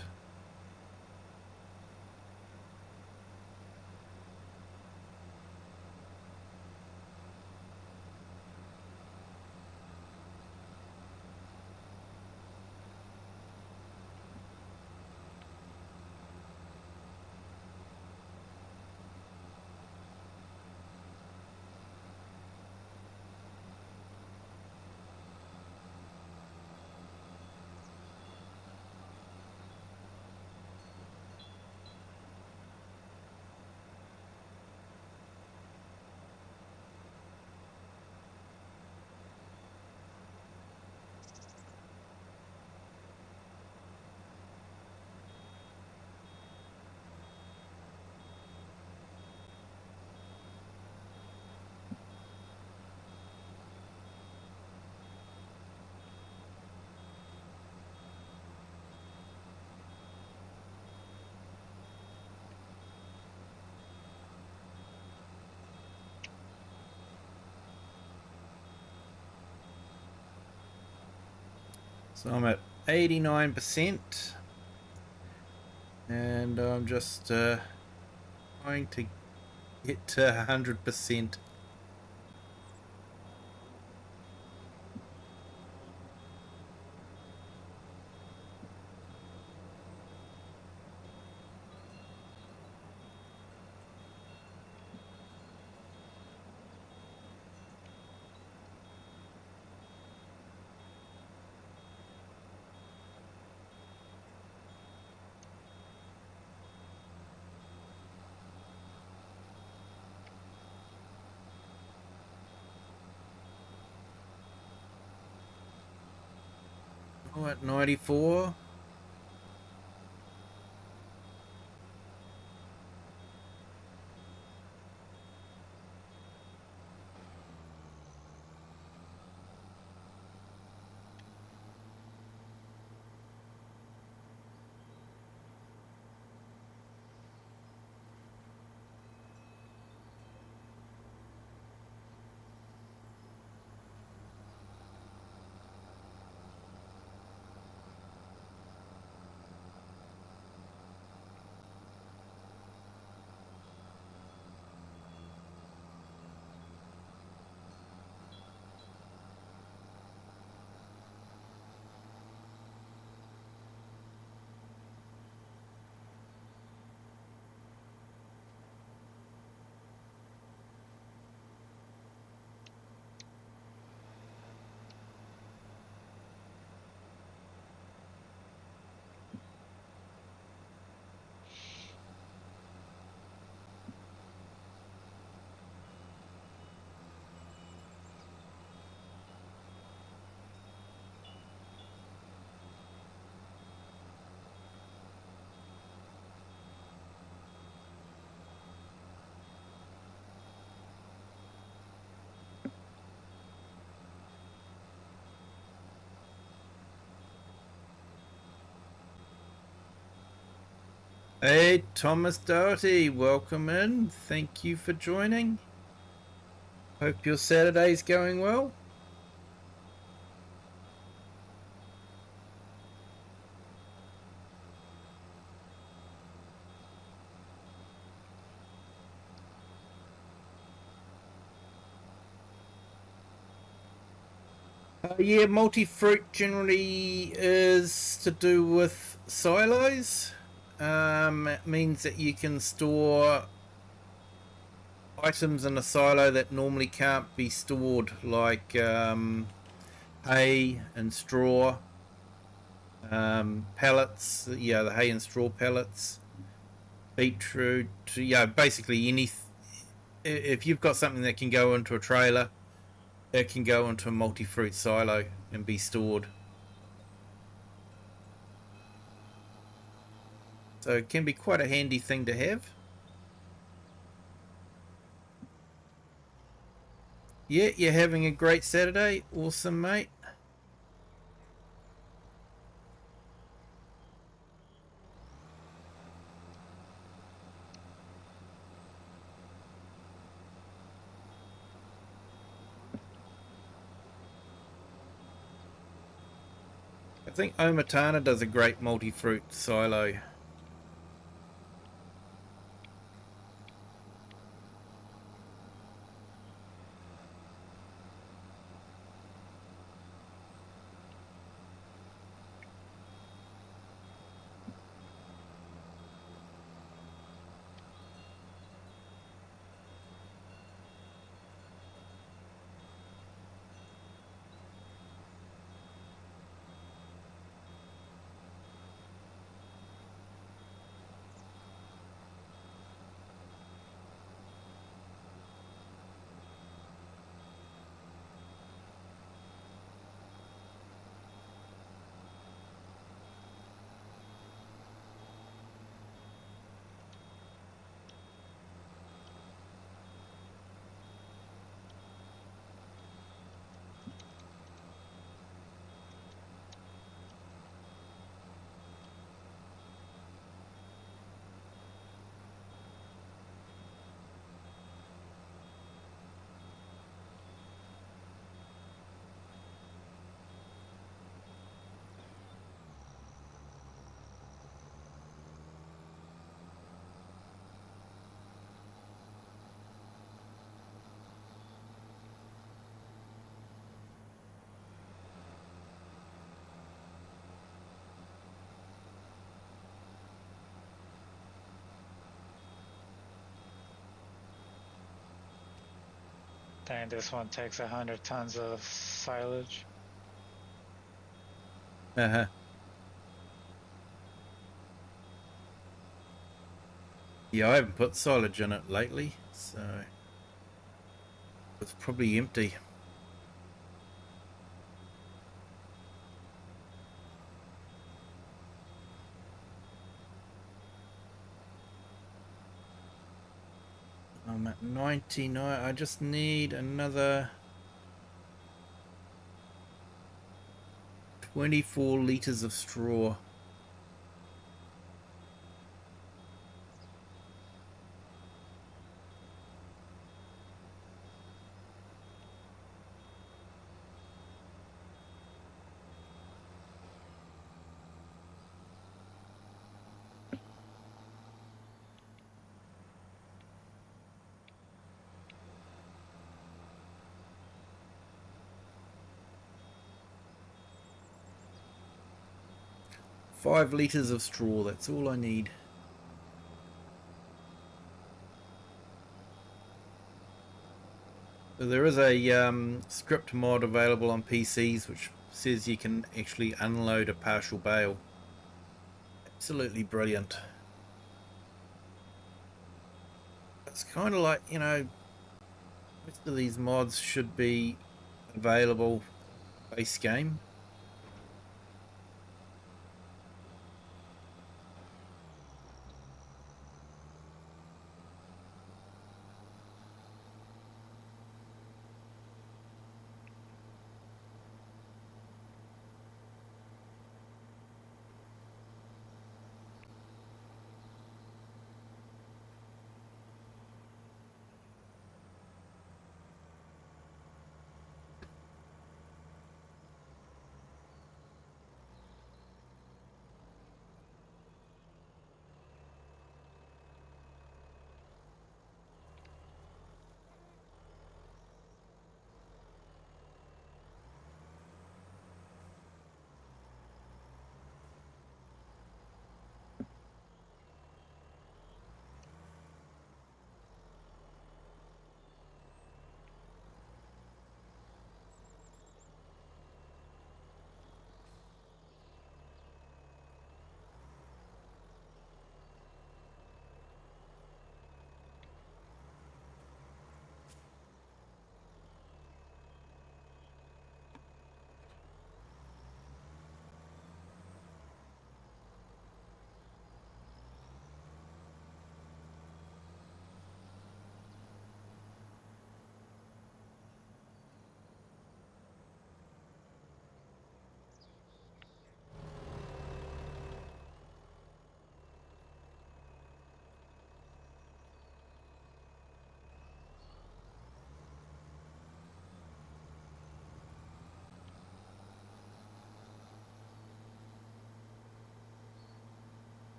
So I'm at 89%, and I'm just trying to get to 100%. Oh, at 94. Hey, Thomas Doherty, welcome in. Thank you for joining. Hope your Saturday's going well. Yeah, multi-fruit generally is to do with silos. It means that you can store items in a silo that normally can't be stored, like hay and straw, pellets, yeah, the hay and straw pellets, beetroot, yeah, basically if you've got something that can go into a trailer, it can go into a multi-fruit silo and be stored. So it can be quite a handy thing to have. Yeah, you're having a great Saturday. Awesome, mate. I think Omatana does a great multi-fruit silo. Dang, this one takes 100 tons of silage. Uh-huh. Yeah, I haven't put silage in it lately, so it's probably empty. I'm at 99. I just need another 24 litres of straw. Five litres of straw, that's all I need. So there is a script mod available on PCs which says you can actually unload a partial bale. Absolutely brilliant. It's kind of like, you know, most of these mods should be available base game.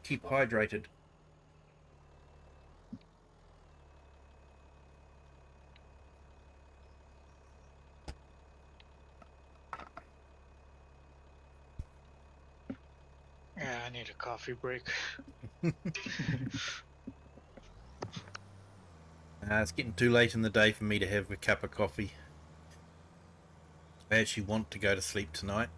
Keep hydrated. Yeah, I need a coffee break. It's getting too late in the day for me to have a cup of coffee. I actually want to go to sleep tonight.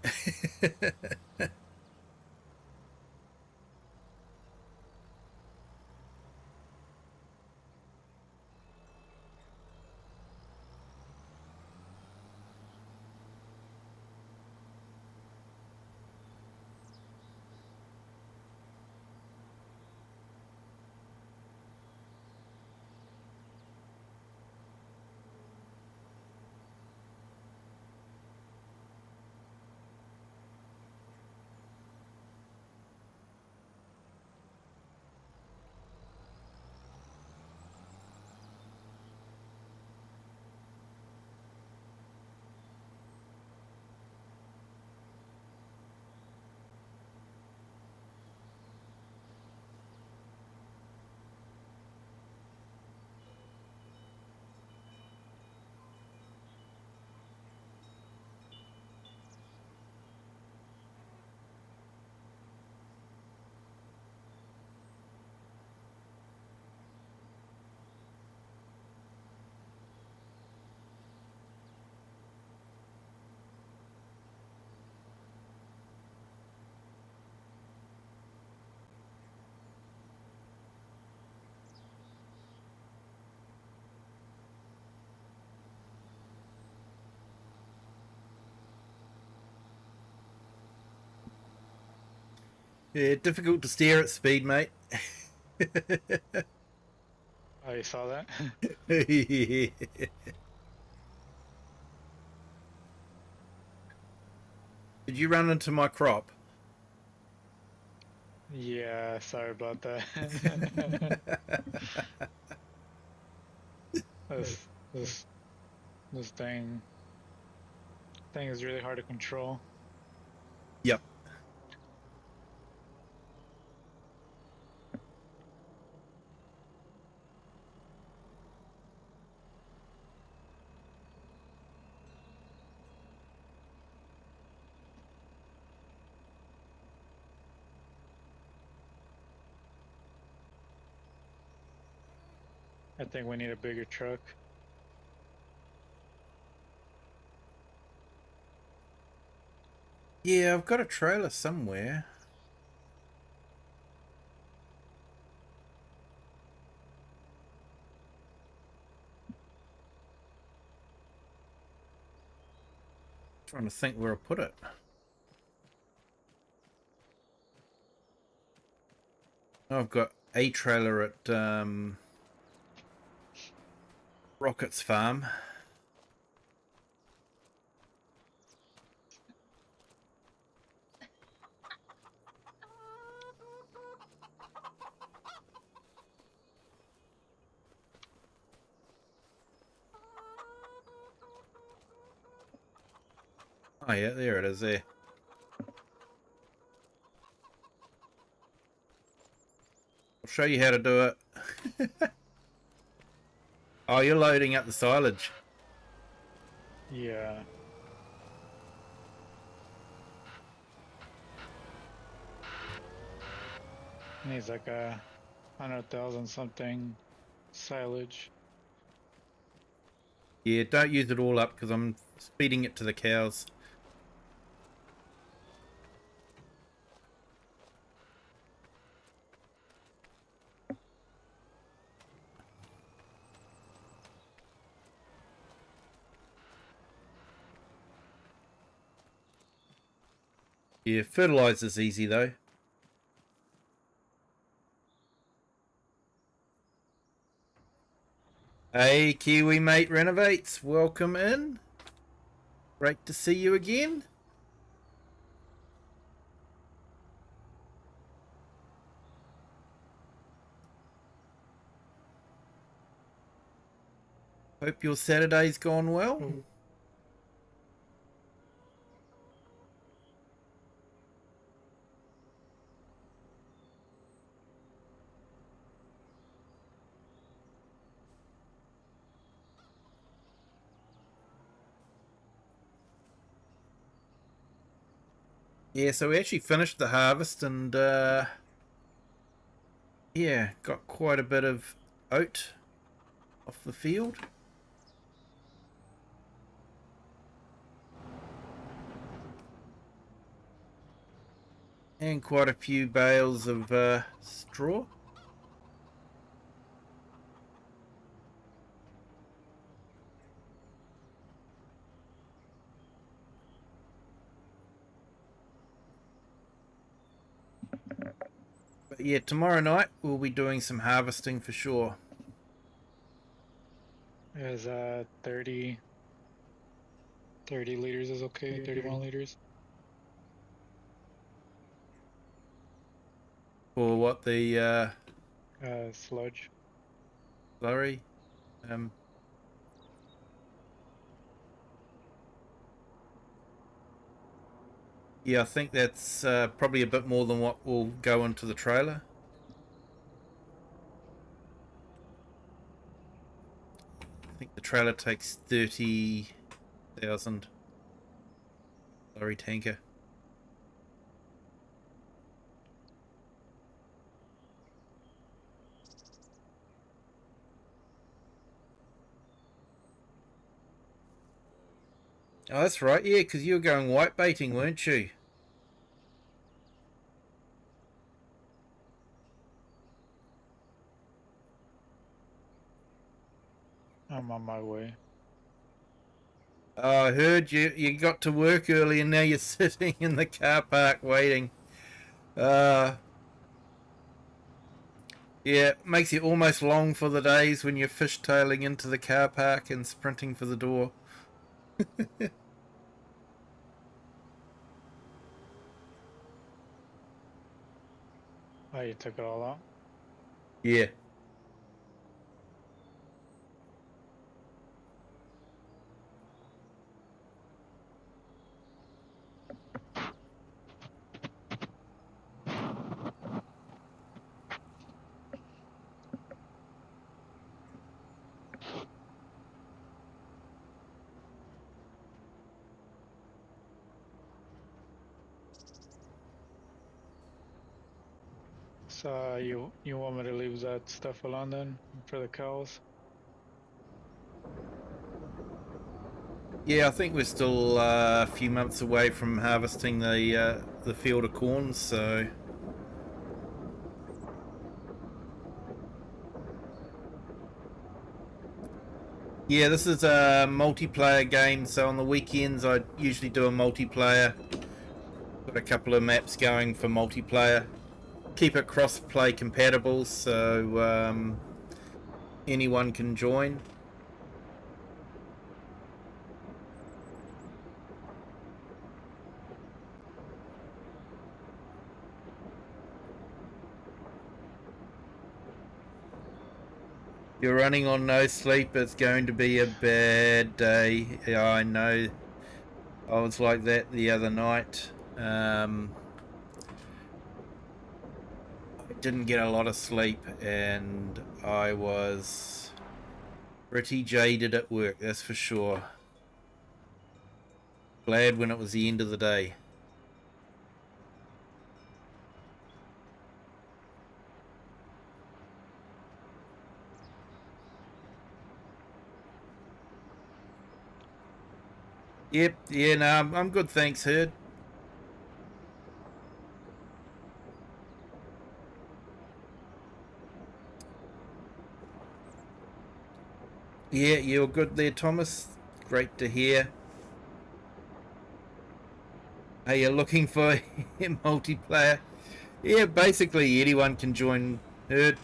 Yeah, difficult to steer at speed, mate. Oh, you saw that? Did you run into my crop? Yeah, sorry about that. this this this thing is really hard to control. Yep. I think we need a bigger truck. Yeah, I've got a trailer somewhere. Trying to think where I put it. I've got a trailer at Rocket's farm. Oh yeah, there it is there. I'll show you how to do it. Oh, you're loading up the silage. Yeah. Needs like a 100,000 something silage. Yeah, don't use it all up because I'm feeding it to the cows. Yeah, fertilizer's easy though. Hey, Kiwi mate renovates, welcome in. Great to see you again. Hope your Saturday's gone well. Yeah, so we actually finished the harvest and yeah, got quite a bit of oat off the field. And quite a few bales of straw. But yeah, tomorrow night we'll be doing some harvesting for sure. Is 30 liters is okay, 31 liters. For what, the Sludge. slurry? Um, yeah, I think that's probably a bit more than what will go into the trailer. I think the trailer takes 30,000 slurry tanker. Oh, that's right. Yeah, because you were going white baiting, weren't you? I'm on my way. Oh, I heard you got to work early and now you're sitting in the car park waiting. Uh, yeah, makes you almost long for the days when you're fishtailing into the car park and sprinting for the door. Oh, you took it all out? Yeah. So you want me to leave that stuff alone then for the cows? Yeah, I think we're still a few months away from harvesting the field of corn, so yeah, this is a multiplayer game, so on the weekends I usually do a multiplayer. Got a couple of maps going for multiplayer. Keep it cross-play compatible, so anyone can join. You're running on no sleep, it's going to be a bad day. Yeah, I know. I was like that the other night. I didn't get a lot of sleep and I was pretty jaded at work, that's for sure. Glad when it was the end of the day. Yep, yeah, no, I'm good, thanks, Herd. Yeah, you're good there, Thomas. Great to hear. Are you looking for multiplayer? Yeah, basically anyone can join Herd.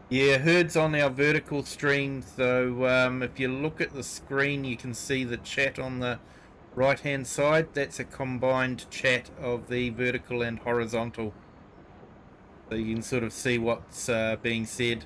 Yeah, Herd's on our vertical stream, so if you look at the screen, you can see the chat on the right hand side. That's a combined chat of the vertical and horizontal. So you can sort of see what's being said.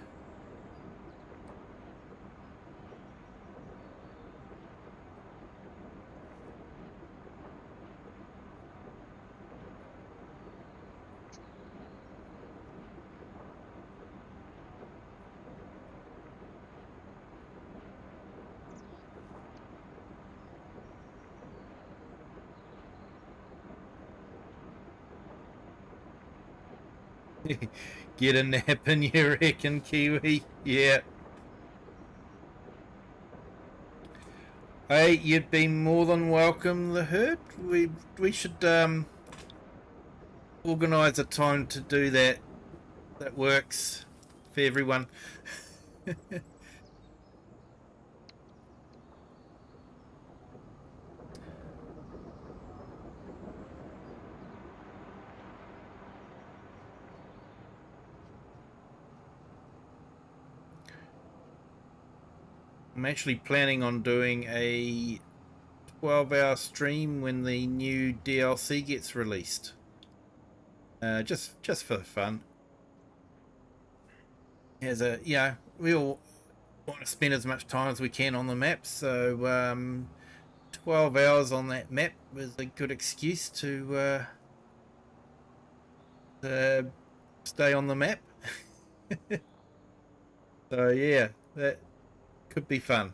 Get a nap in, you reckon, Kiwi? Yeah. Hey, you'd be more than welcome, the herd. We should organise a time to do that. That works for everyone. I'm actually planning on doing a 12-hour stream when the new DLC gets released. Just for fun. As a we all want to spend as much time as we can on the map, so 12 hours on that map was a good excuse to stay on the map. So yeah, that could be fun.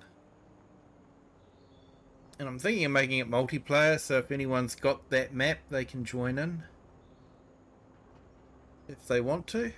And I'm thinking of making it multiplayer, so if anyone's got that map, they can join in if they want to.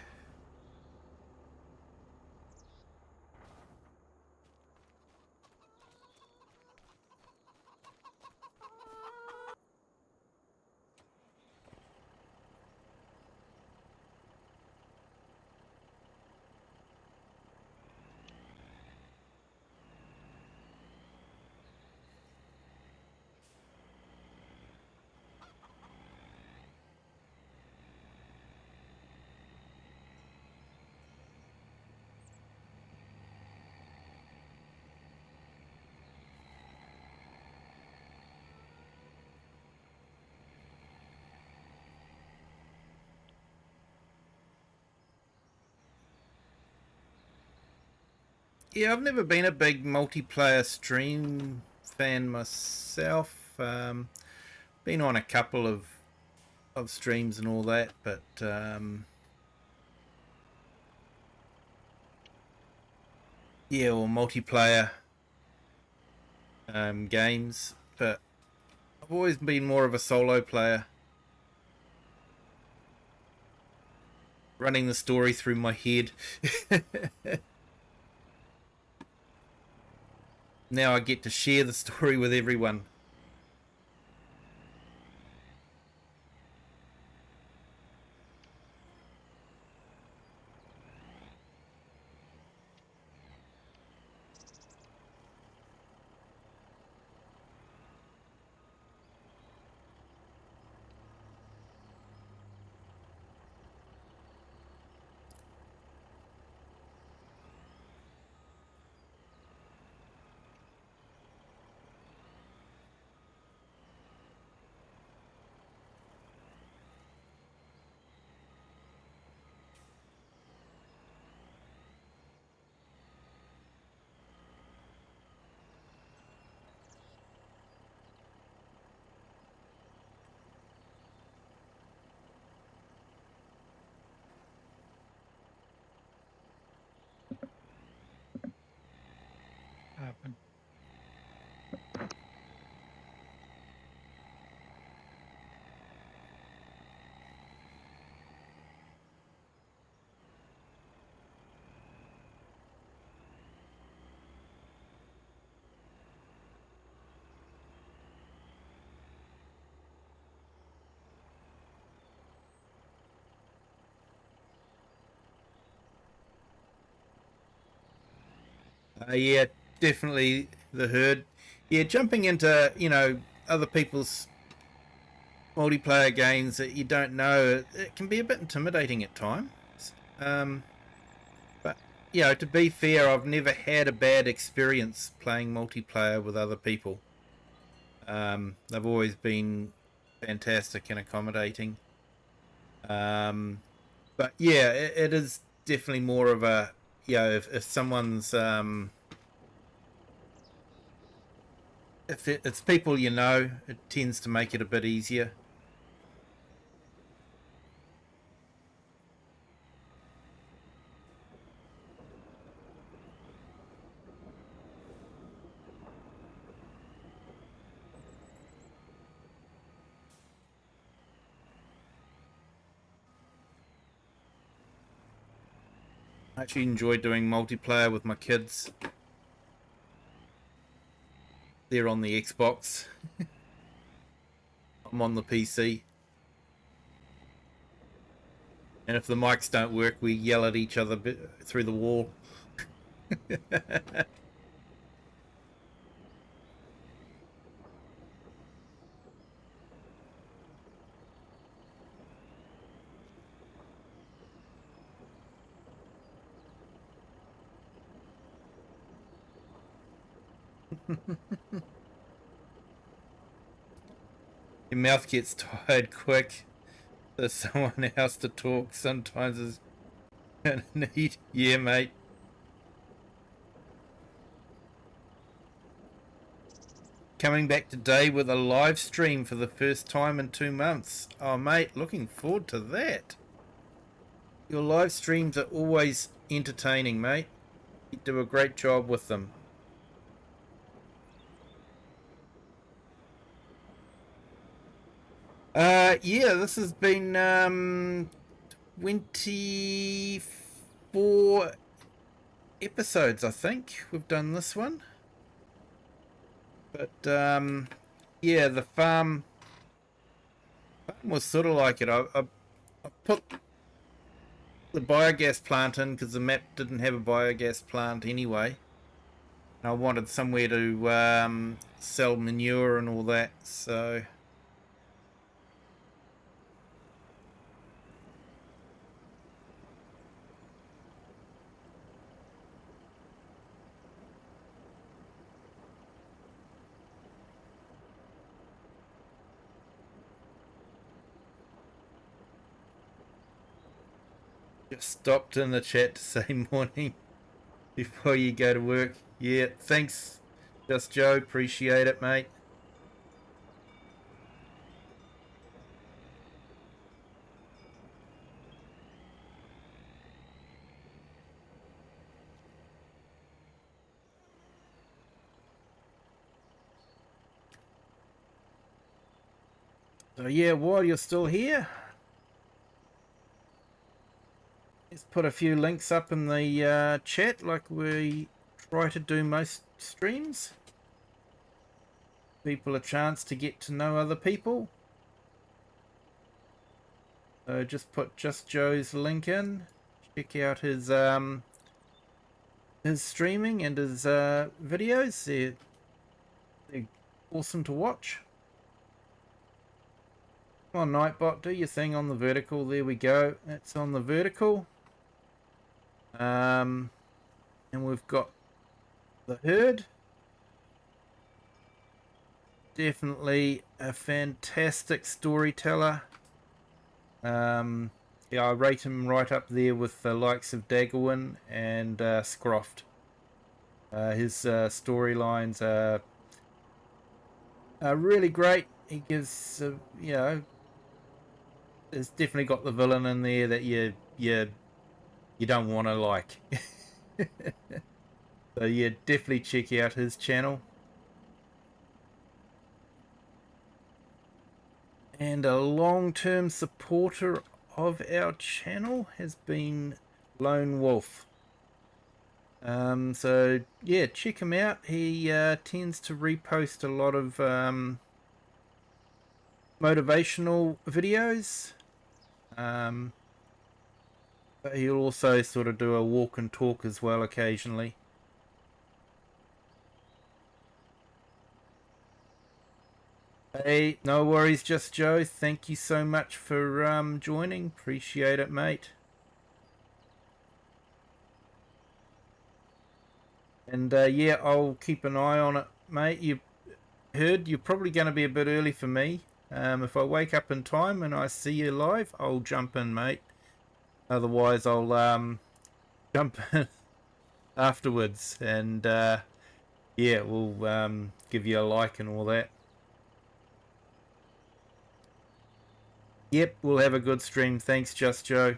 Yeah, I've never been a big multiplayer stream fan myself. Been on a couple of streams and all that, but yeah, or multiplayer games. But I've always been more of a solo player, running the story through my head. Now I get to share the story with everyone. Happen. Yeah, definitely the herd. Yeah, jumping into other people's multiplayer games that you don't know, it can be a bit intimidating at times. Um, but to be fair, I've never had a bad experience playing multiplayer with other people. They've always been fantastic and accommodating. But yeah, it is definitely more of a if someone's if it's people it tends to make it a bit easier. I actually enjoy doing multiplayer with my kids. They're on the Xbox. I'm on the PC. And if the mics don't work, we yell at each other through the wall. Your mouth gets tired quick. There's someone else to talk sometimes is gonna need. Yeah, mate. Coming back today with a live stream for the first time in 2 months. Oh, mate, looking forward to that. Your live streams are always entertaining, mate. You do a great job with them. Yeah, this has been 24 episodes, I think. We've done this one. But yeah, the farm was sort of like it. I put the biogas plant in because the map didn't have a biogas plant anyway. And I wanted somewhere to sell manure and all that, so. Just stopped in the chat to say morning before you go to work. Yeah, thanks, Just Joe. Appreciate it, mate. So yeah, while you're still here, let's put a few links up in the chat like we try to do most streams. People a chance to get to know other people. So just put Just Joe's link in. Check out his streaming and his videos. They're awesome to watch. Come on, Nightbot, do your thing on the vertical. There we go. That's on the vertical. And we've got the herd. Definitely a fantastic storyteller. Yeah, I rate him right up there with the likes of Daggerwin and Scroft. His storylines are really great. He gives, you know, it's definitely got the villain in there that you don't want to like. So yeah, definitely check out his channel. And a long-term supporter of our channel has been Lone Wolf. So yeah, check him out. He tends to repost a lot of motivational videos. But he'll also sort of do a walk and talk as well occasionally. Hey, no worries, Just Joe. Thank you so much for joining. Appreciate it, mate. And yeah, I'll keep an eye on it, mate. You heard you're probably going to be a bit early for me. If I wake up in time and I see you live, I'll jump in, mate. Otherwise, I'll jump in afterwards, and yeah, we'll give you a like and all that. Yep, we'll have a good stream. Thanks, Just Joe.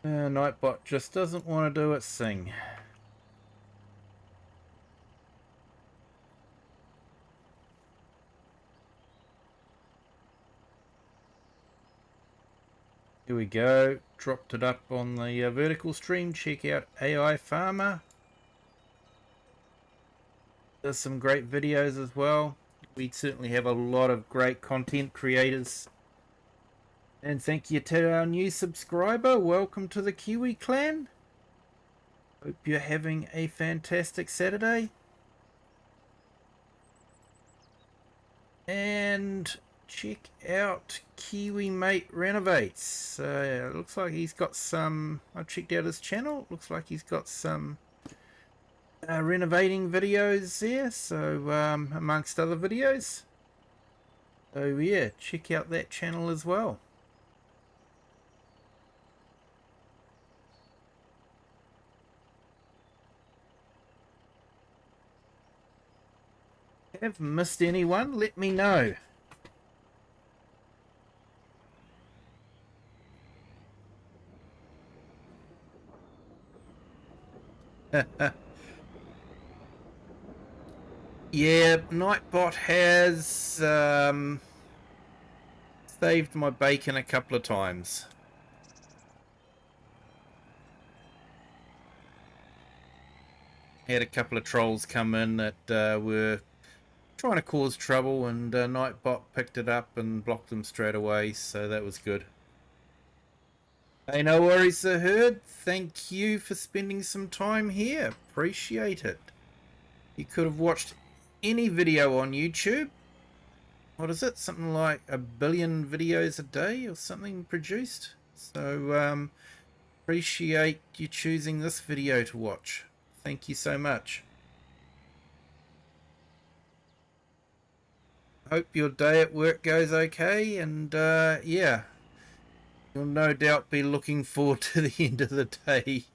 Nightbot just doesn't want to do its thing. Here we go. Dropped it up on the vertical stream. Check out AI Farmer. There's some great videos as well. We certainly have a lot of great content creators. And thank you to our new subscriber. Welcome to the Kiwi clan. Hope you're having a fantastic Saturday. And check out Kiwi Mate Renovates. It looks like he's got some... I checked out his channel. Looks like he's got some renovating videos there. So amongst other videos. So yeah, check out that channel as well. Have missed anyone? Let me know. Yeah, Nightbot has saved my bacon a couple of times. Had a couple of trolls come in that were trying to cause trouble, and Nightbot picked it up and blocked them straight away, so that was good. Hey, no worries, Sir Herd. Thank you for spending some time here. Appreciate it. You could have watched any video on YouTube. What is it? Something like 1 billion videos a day or something produced. So appreciate you choosing this video to watch. Thank you so much. Hope your day at work goes okay, and yeah, you'll no doubt be looking forward to the end of the day.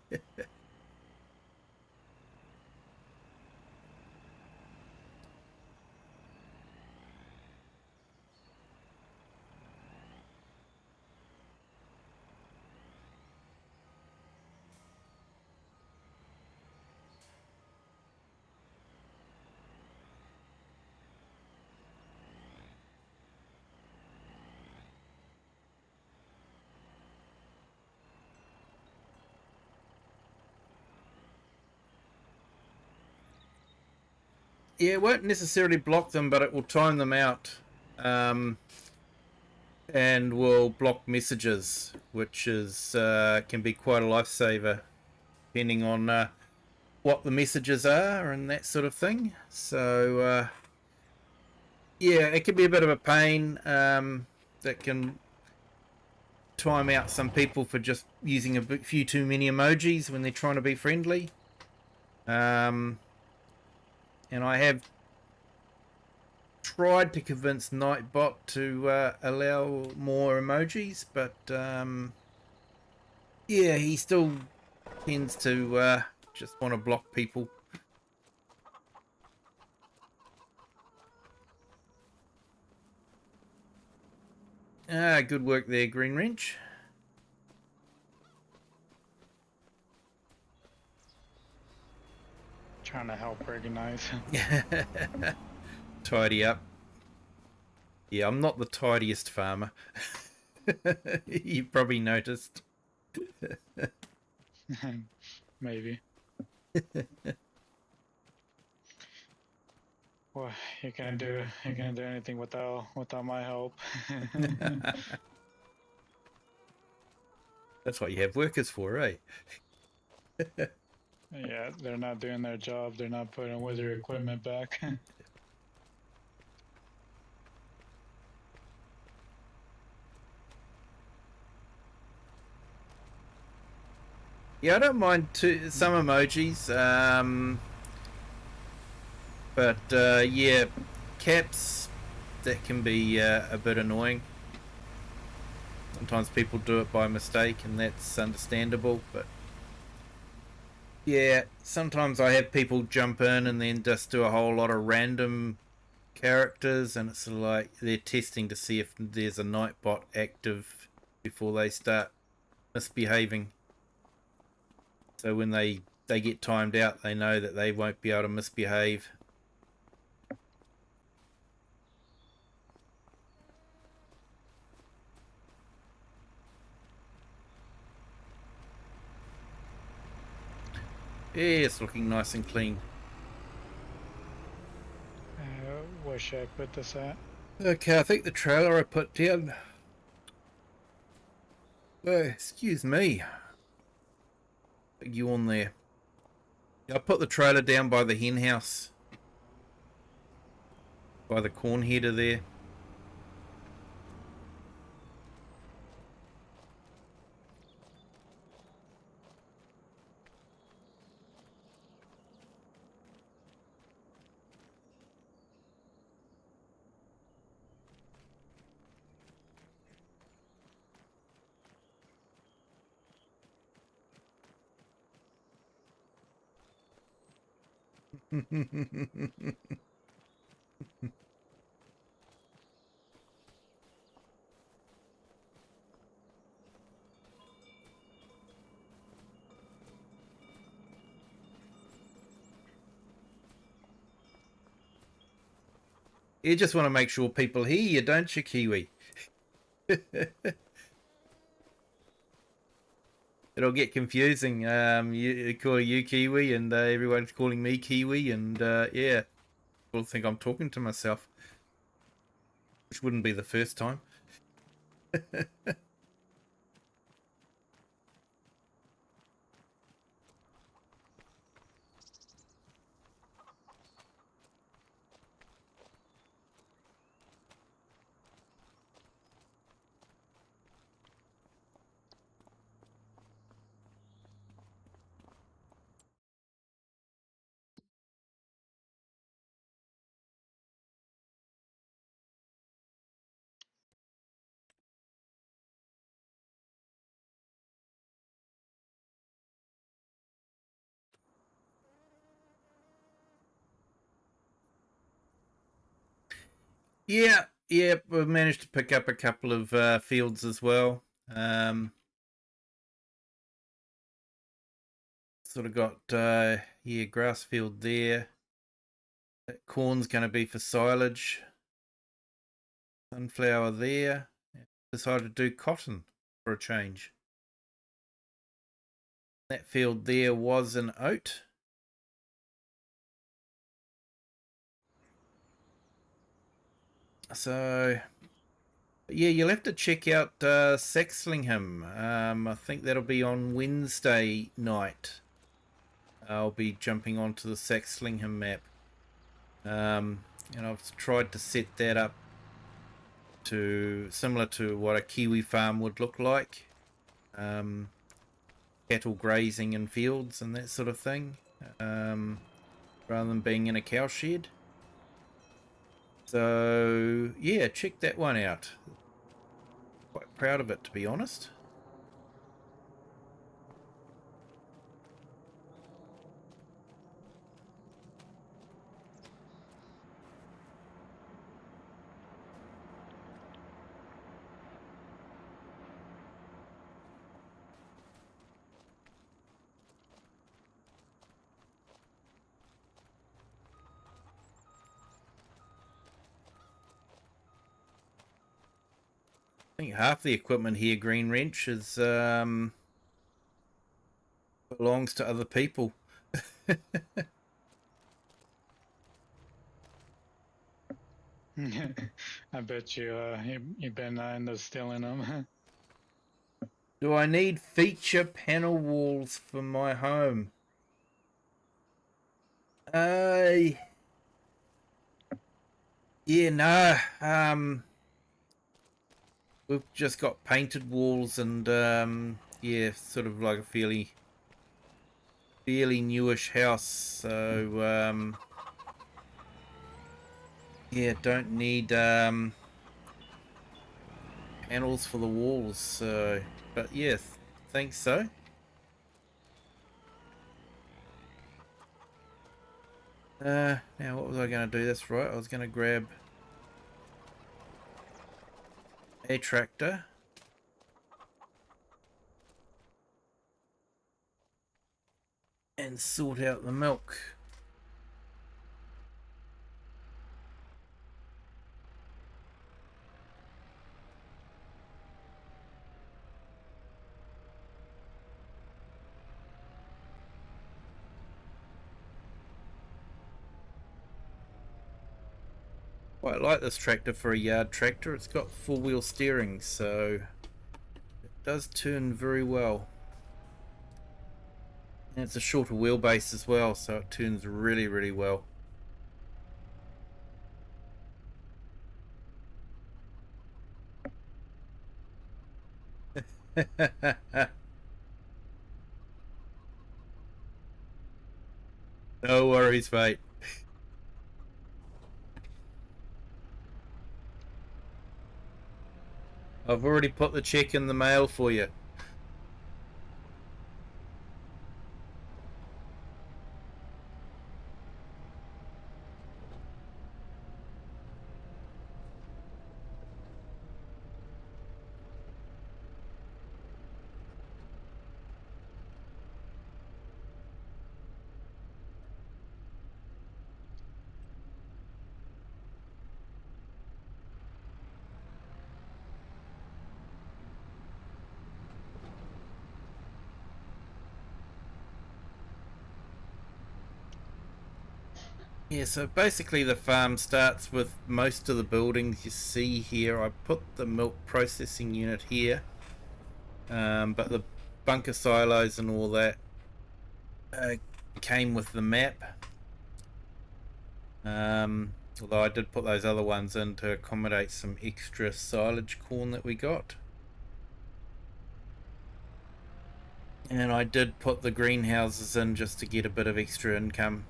Yeah, it won't necessarily block them, but it will time them out, and will block messages, which is can be quite a lifesaver, depending on what the messages are and that sort of thing. So yeah, it can be a bit of a pain. That can time out some people for just using a few too many emojis when they're trying to be friendly. And I have tried to convince Nightbot to allow more emojis, but yeah, he still tends to just want to block people. Good work there, Green Wrench. Trying to help organize. Tidy up. Yeah, I'm not the tidiest farmer. You probably noticed. Maybe. Well, you can't do anything without my help. That's what you have workers for, eh? Yeah, they're not doing their job. They're not putting wizard equipment back. Yeah, I don't mind some emojis, but yeah, caps, that can be a bit annoying. Sometimes people do it by mistake, and that's understandable, but yeah, sometimes I have people jump in and then just do a whole lot of random characters, and it's sort of like they're testing to see if there's a Nightbot active before they start misbehaving. So when they get timed out, they know that they won't be able to misbehave. Yeah, it's looking nice and clean. Where should I put this at? Okay, I think the trailer I put down. Excuse me. You on there? I put the trailer down by the hen house, by the corn header there. You just want to make sure people hear you, don't you, Kiwi? It'll get confusing. You call you Kiwi, and everyone's calling me Kiwi, and yeah, people think I'm talking to myself, which wouldn't be the first time. Yeah, yeah, we've managed to pick up a couple of fields as well. Sort of got yeah, grass field there. That corn's going to be for silage. Sunflower there. Decided to do cotton for a change. That field there was an oat. So yeah, you'll have to check out Saxlingham. I think that'll be on Wednesday night. I'll be jumping onto the Saxlingham map. And I've tried to set that up to similar to what a Kiwi farm would look like. Cattle grazing in fields and that sort of thing, rather than being in a cow shed. So yeah, check that one out. Quite proud of it, to be honest. I think half the equipment here, Green Wrench, is belongs to other people. I bet you've been end up stealing them. Do I need feature panel walls for my home? Yeah, no. We've just got painted walls and yeah, sort of like a fairly newish house. So yeah, don't need panels for the walls. So, but yeah, think so. Now what was I going to do? That's right. I was going to grab a tractor. and sort out the milk. Quite like this tractor for a yard tractor. It's got four-wheel steering, so it does turn very well. And it's a shorter wheelbase as well, so it turns really, really well. No worries, mate. I've already put the check in the mail for you. Yeah, so basically the farm starts with most of the buildings you see here. I put the milk processing unit here, but the bunker silos and all that came with the map. Although I did put those other ones in to accommodate some extra silage corn that we got. And I did put the greenhouses in just to get a bit of extra income.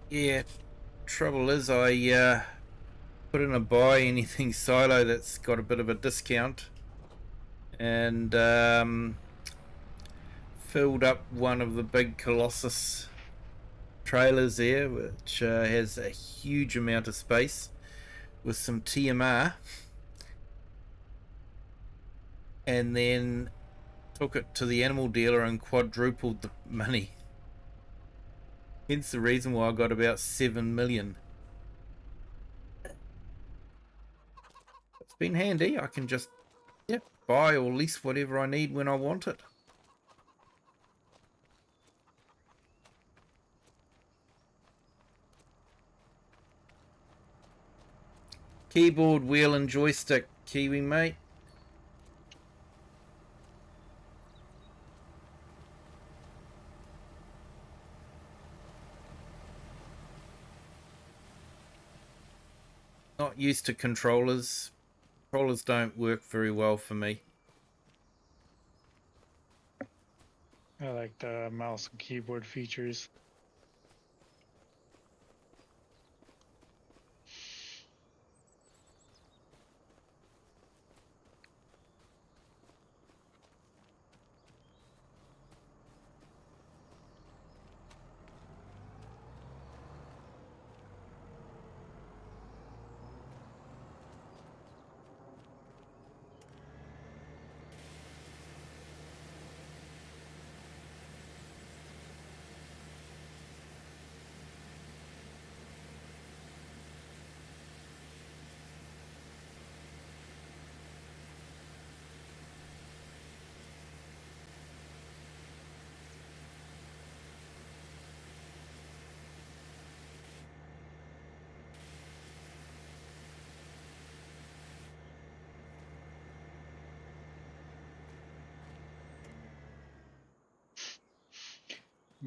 Yeah, trouble is I put in a buy anything silo that's got a bit of a discount, and filled up one of the big Colossus trailers there, which has a huge amount of space, with some TMR, and then took it to the animal dealer and quadrupled the money. Hence the reason why I got about 7 million. It's been handy. I can just buy or lease whatever I need when I want it. Keyboard, wheel and joystick, Kiwi mate. Not used to controllers. Controllers don't work very well for me. I like the mouse and keyboard features.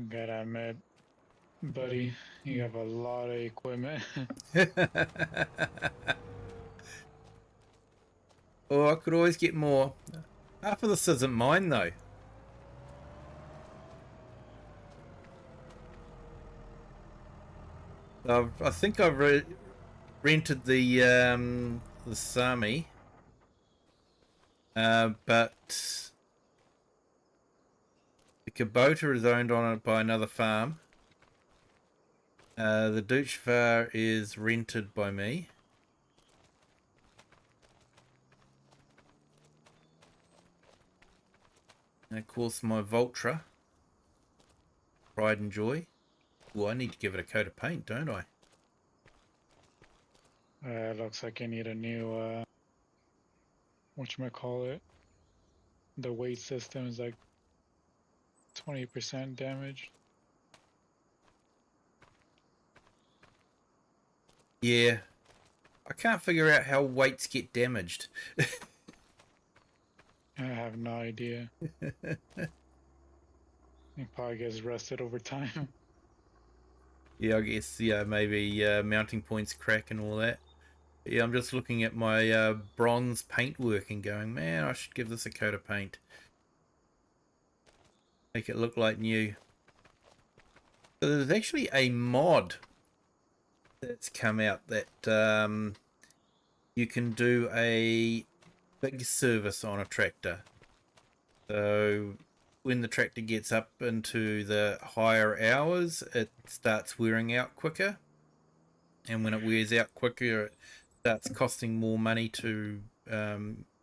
Gotta admit, buddy, you have a lot of equipment. Oh, I could always get more. Half of this isn't mine though. I think I've rented the Sami, but the Kubota is owned on it by another farm. The Deutschfahr is rented by me. And of course my Voltra. Pride and Joy. Well, I need to give it a coat of paint, don't I? Looks like you need a new, whatchamacallit. The weight system is like 20% damaged. Yeah. I can't figure out how weights get damaged. I have no idea. It probably gets rusted over time. Yeah, I guess, yeah, maybe mounting points crack and all that. Yeah, I'm just looking at my bronze paintwork and going, man, I should give this a coat of paint. Make it look like new. So there's actually a mod that's come out that you can do a big service on a tractor. So when the tractor gets up into the higher hours, it starts wearing out quicker. And when it wears out quicker, it starts costing more money to,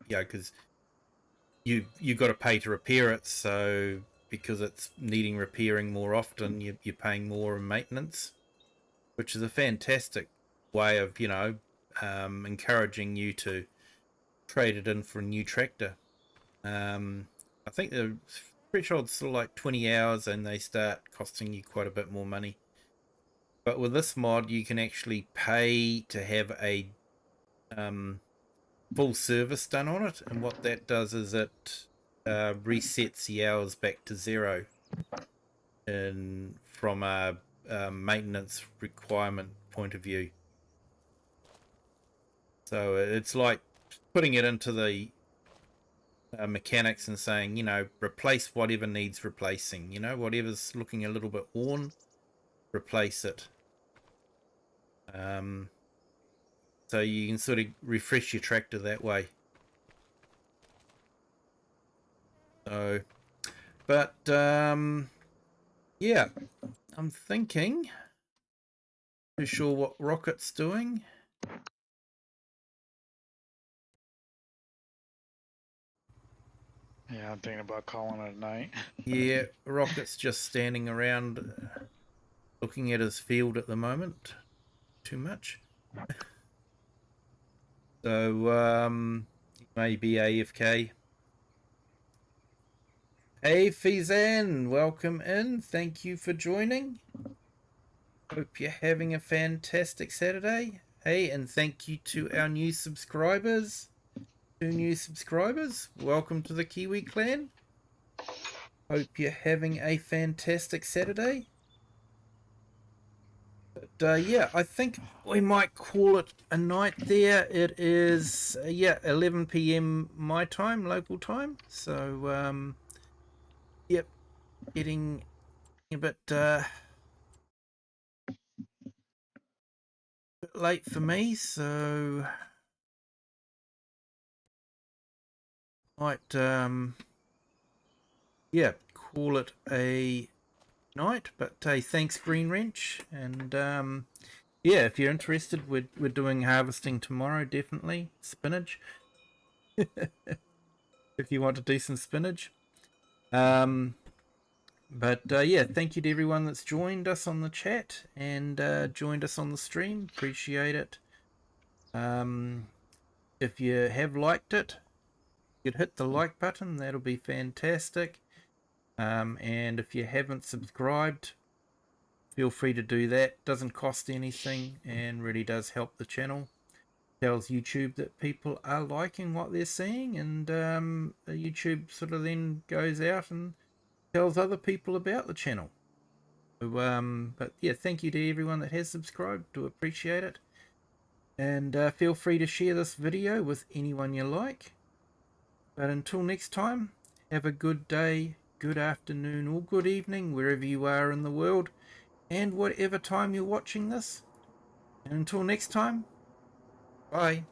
because you got to pay to repair it. So because it's needing repairing more often, you're paying more in maintenance, which is a fantastic way of, encouraging you to trade it in for a new tractor. I think the threshold's still like 20 hours and they start costing you quite a bit more money. But with this mod, you can actually pay to have a full service done on it. And what that does is it resets the hours back to 0 from a maintenance requirement point of view. So it's like putting it into the mechanics and saying, replace whatever needs replacing, whatever's looking a little bit worn, replace it. So you can sort of refresh your tractor that way. So, but yeah, I'm thinking, too sure what Rocket's doing. Yeah, I'm thinking about calling it a night. Yeah, Rocket's just standing around looking at his field at the moment. Too much. So he may be AFK. Hey Fizan, welcome in. Thank you for joining. Hope you're having a fantastic Saturday. Hey, and thank you to our new subscribers. 2 new subscribers. Welcome to the Kiwi clan. Hope you're having a fantastic Saturday. But yeah, I think we might call it a night there. It is 11 p.m. my time, local time. So yep, getting a bit late for me, so might call it a night. But hey, thanks Green Wrench, and yeah, if you're interested, we're doing harvesting tomorrow, definitely spinach. If you want to do some spinach. But yeah, thank you to everyone that's joined us on the chat and joined us on the stream. Appreciate it. If you have liked it, you could hit the like button. That'll be fantastic. And if you haven't subscribed, feel free to do that. Doesn't cost anything and really does help the channel. Tells YouTube that people are liking what they're seeing, and YouTube sort of then goes out and tells other people about the channel. So, but yeah, thank you to everyone that has subscribed. Do appreciate it. And feel free to share this video with anyone you like. But until next time, have a good day, good afternoon, or good evening, wherever you are in the world, and whatever time you're watching this. And until next time, bye.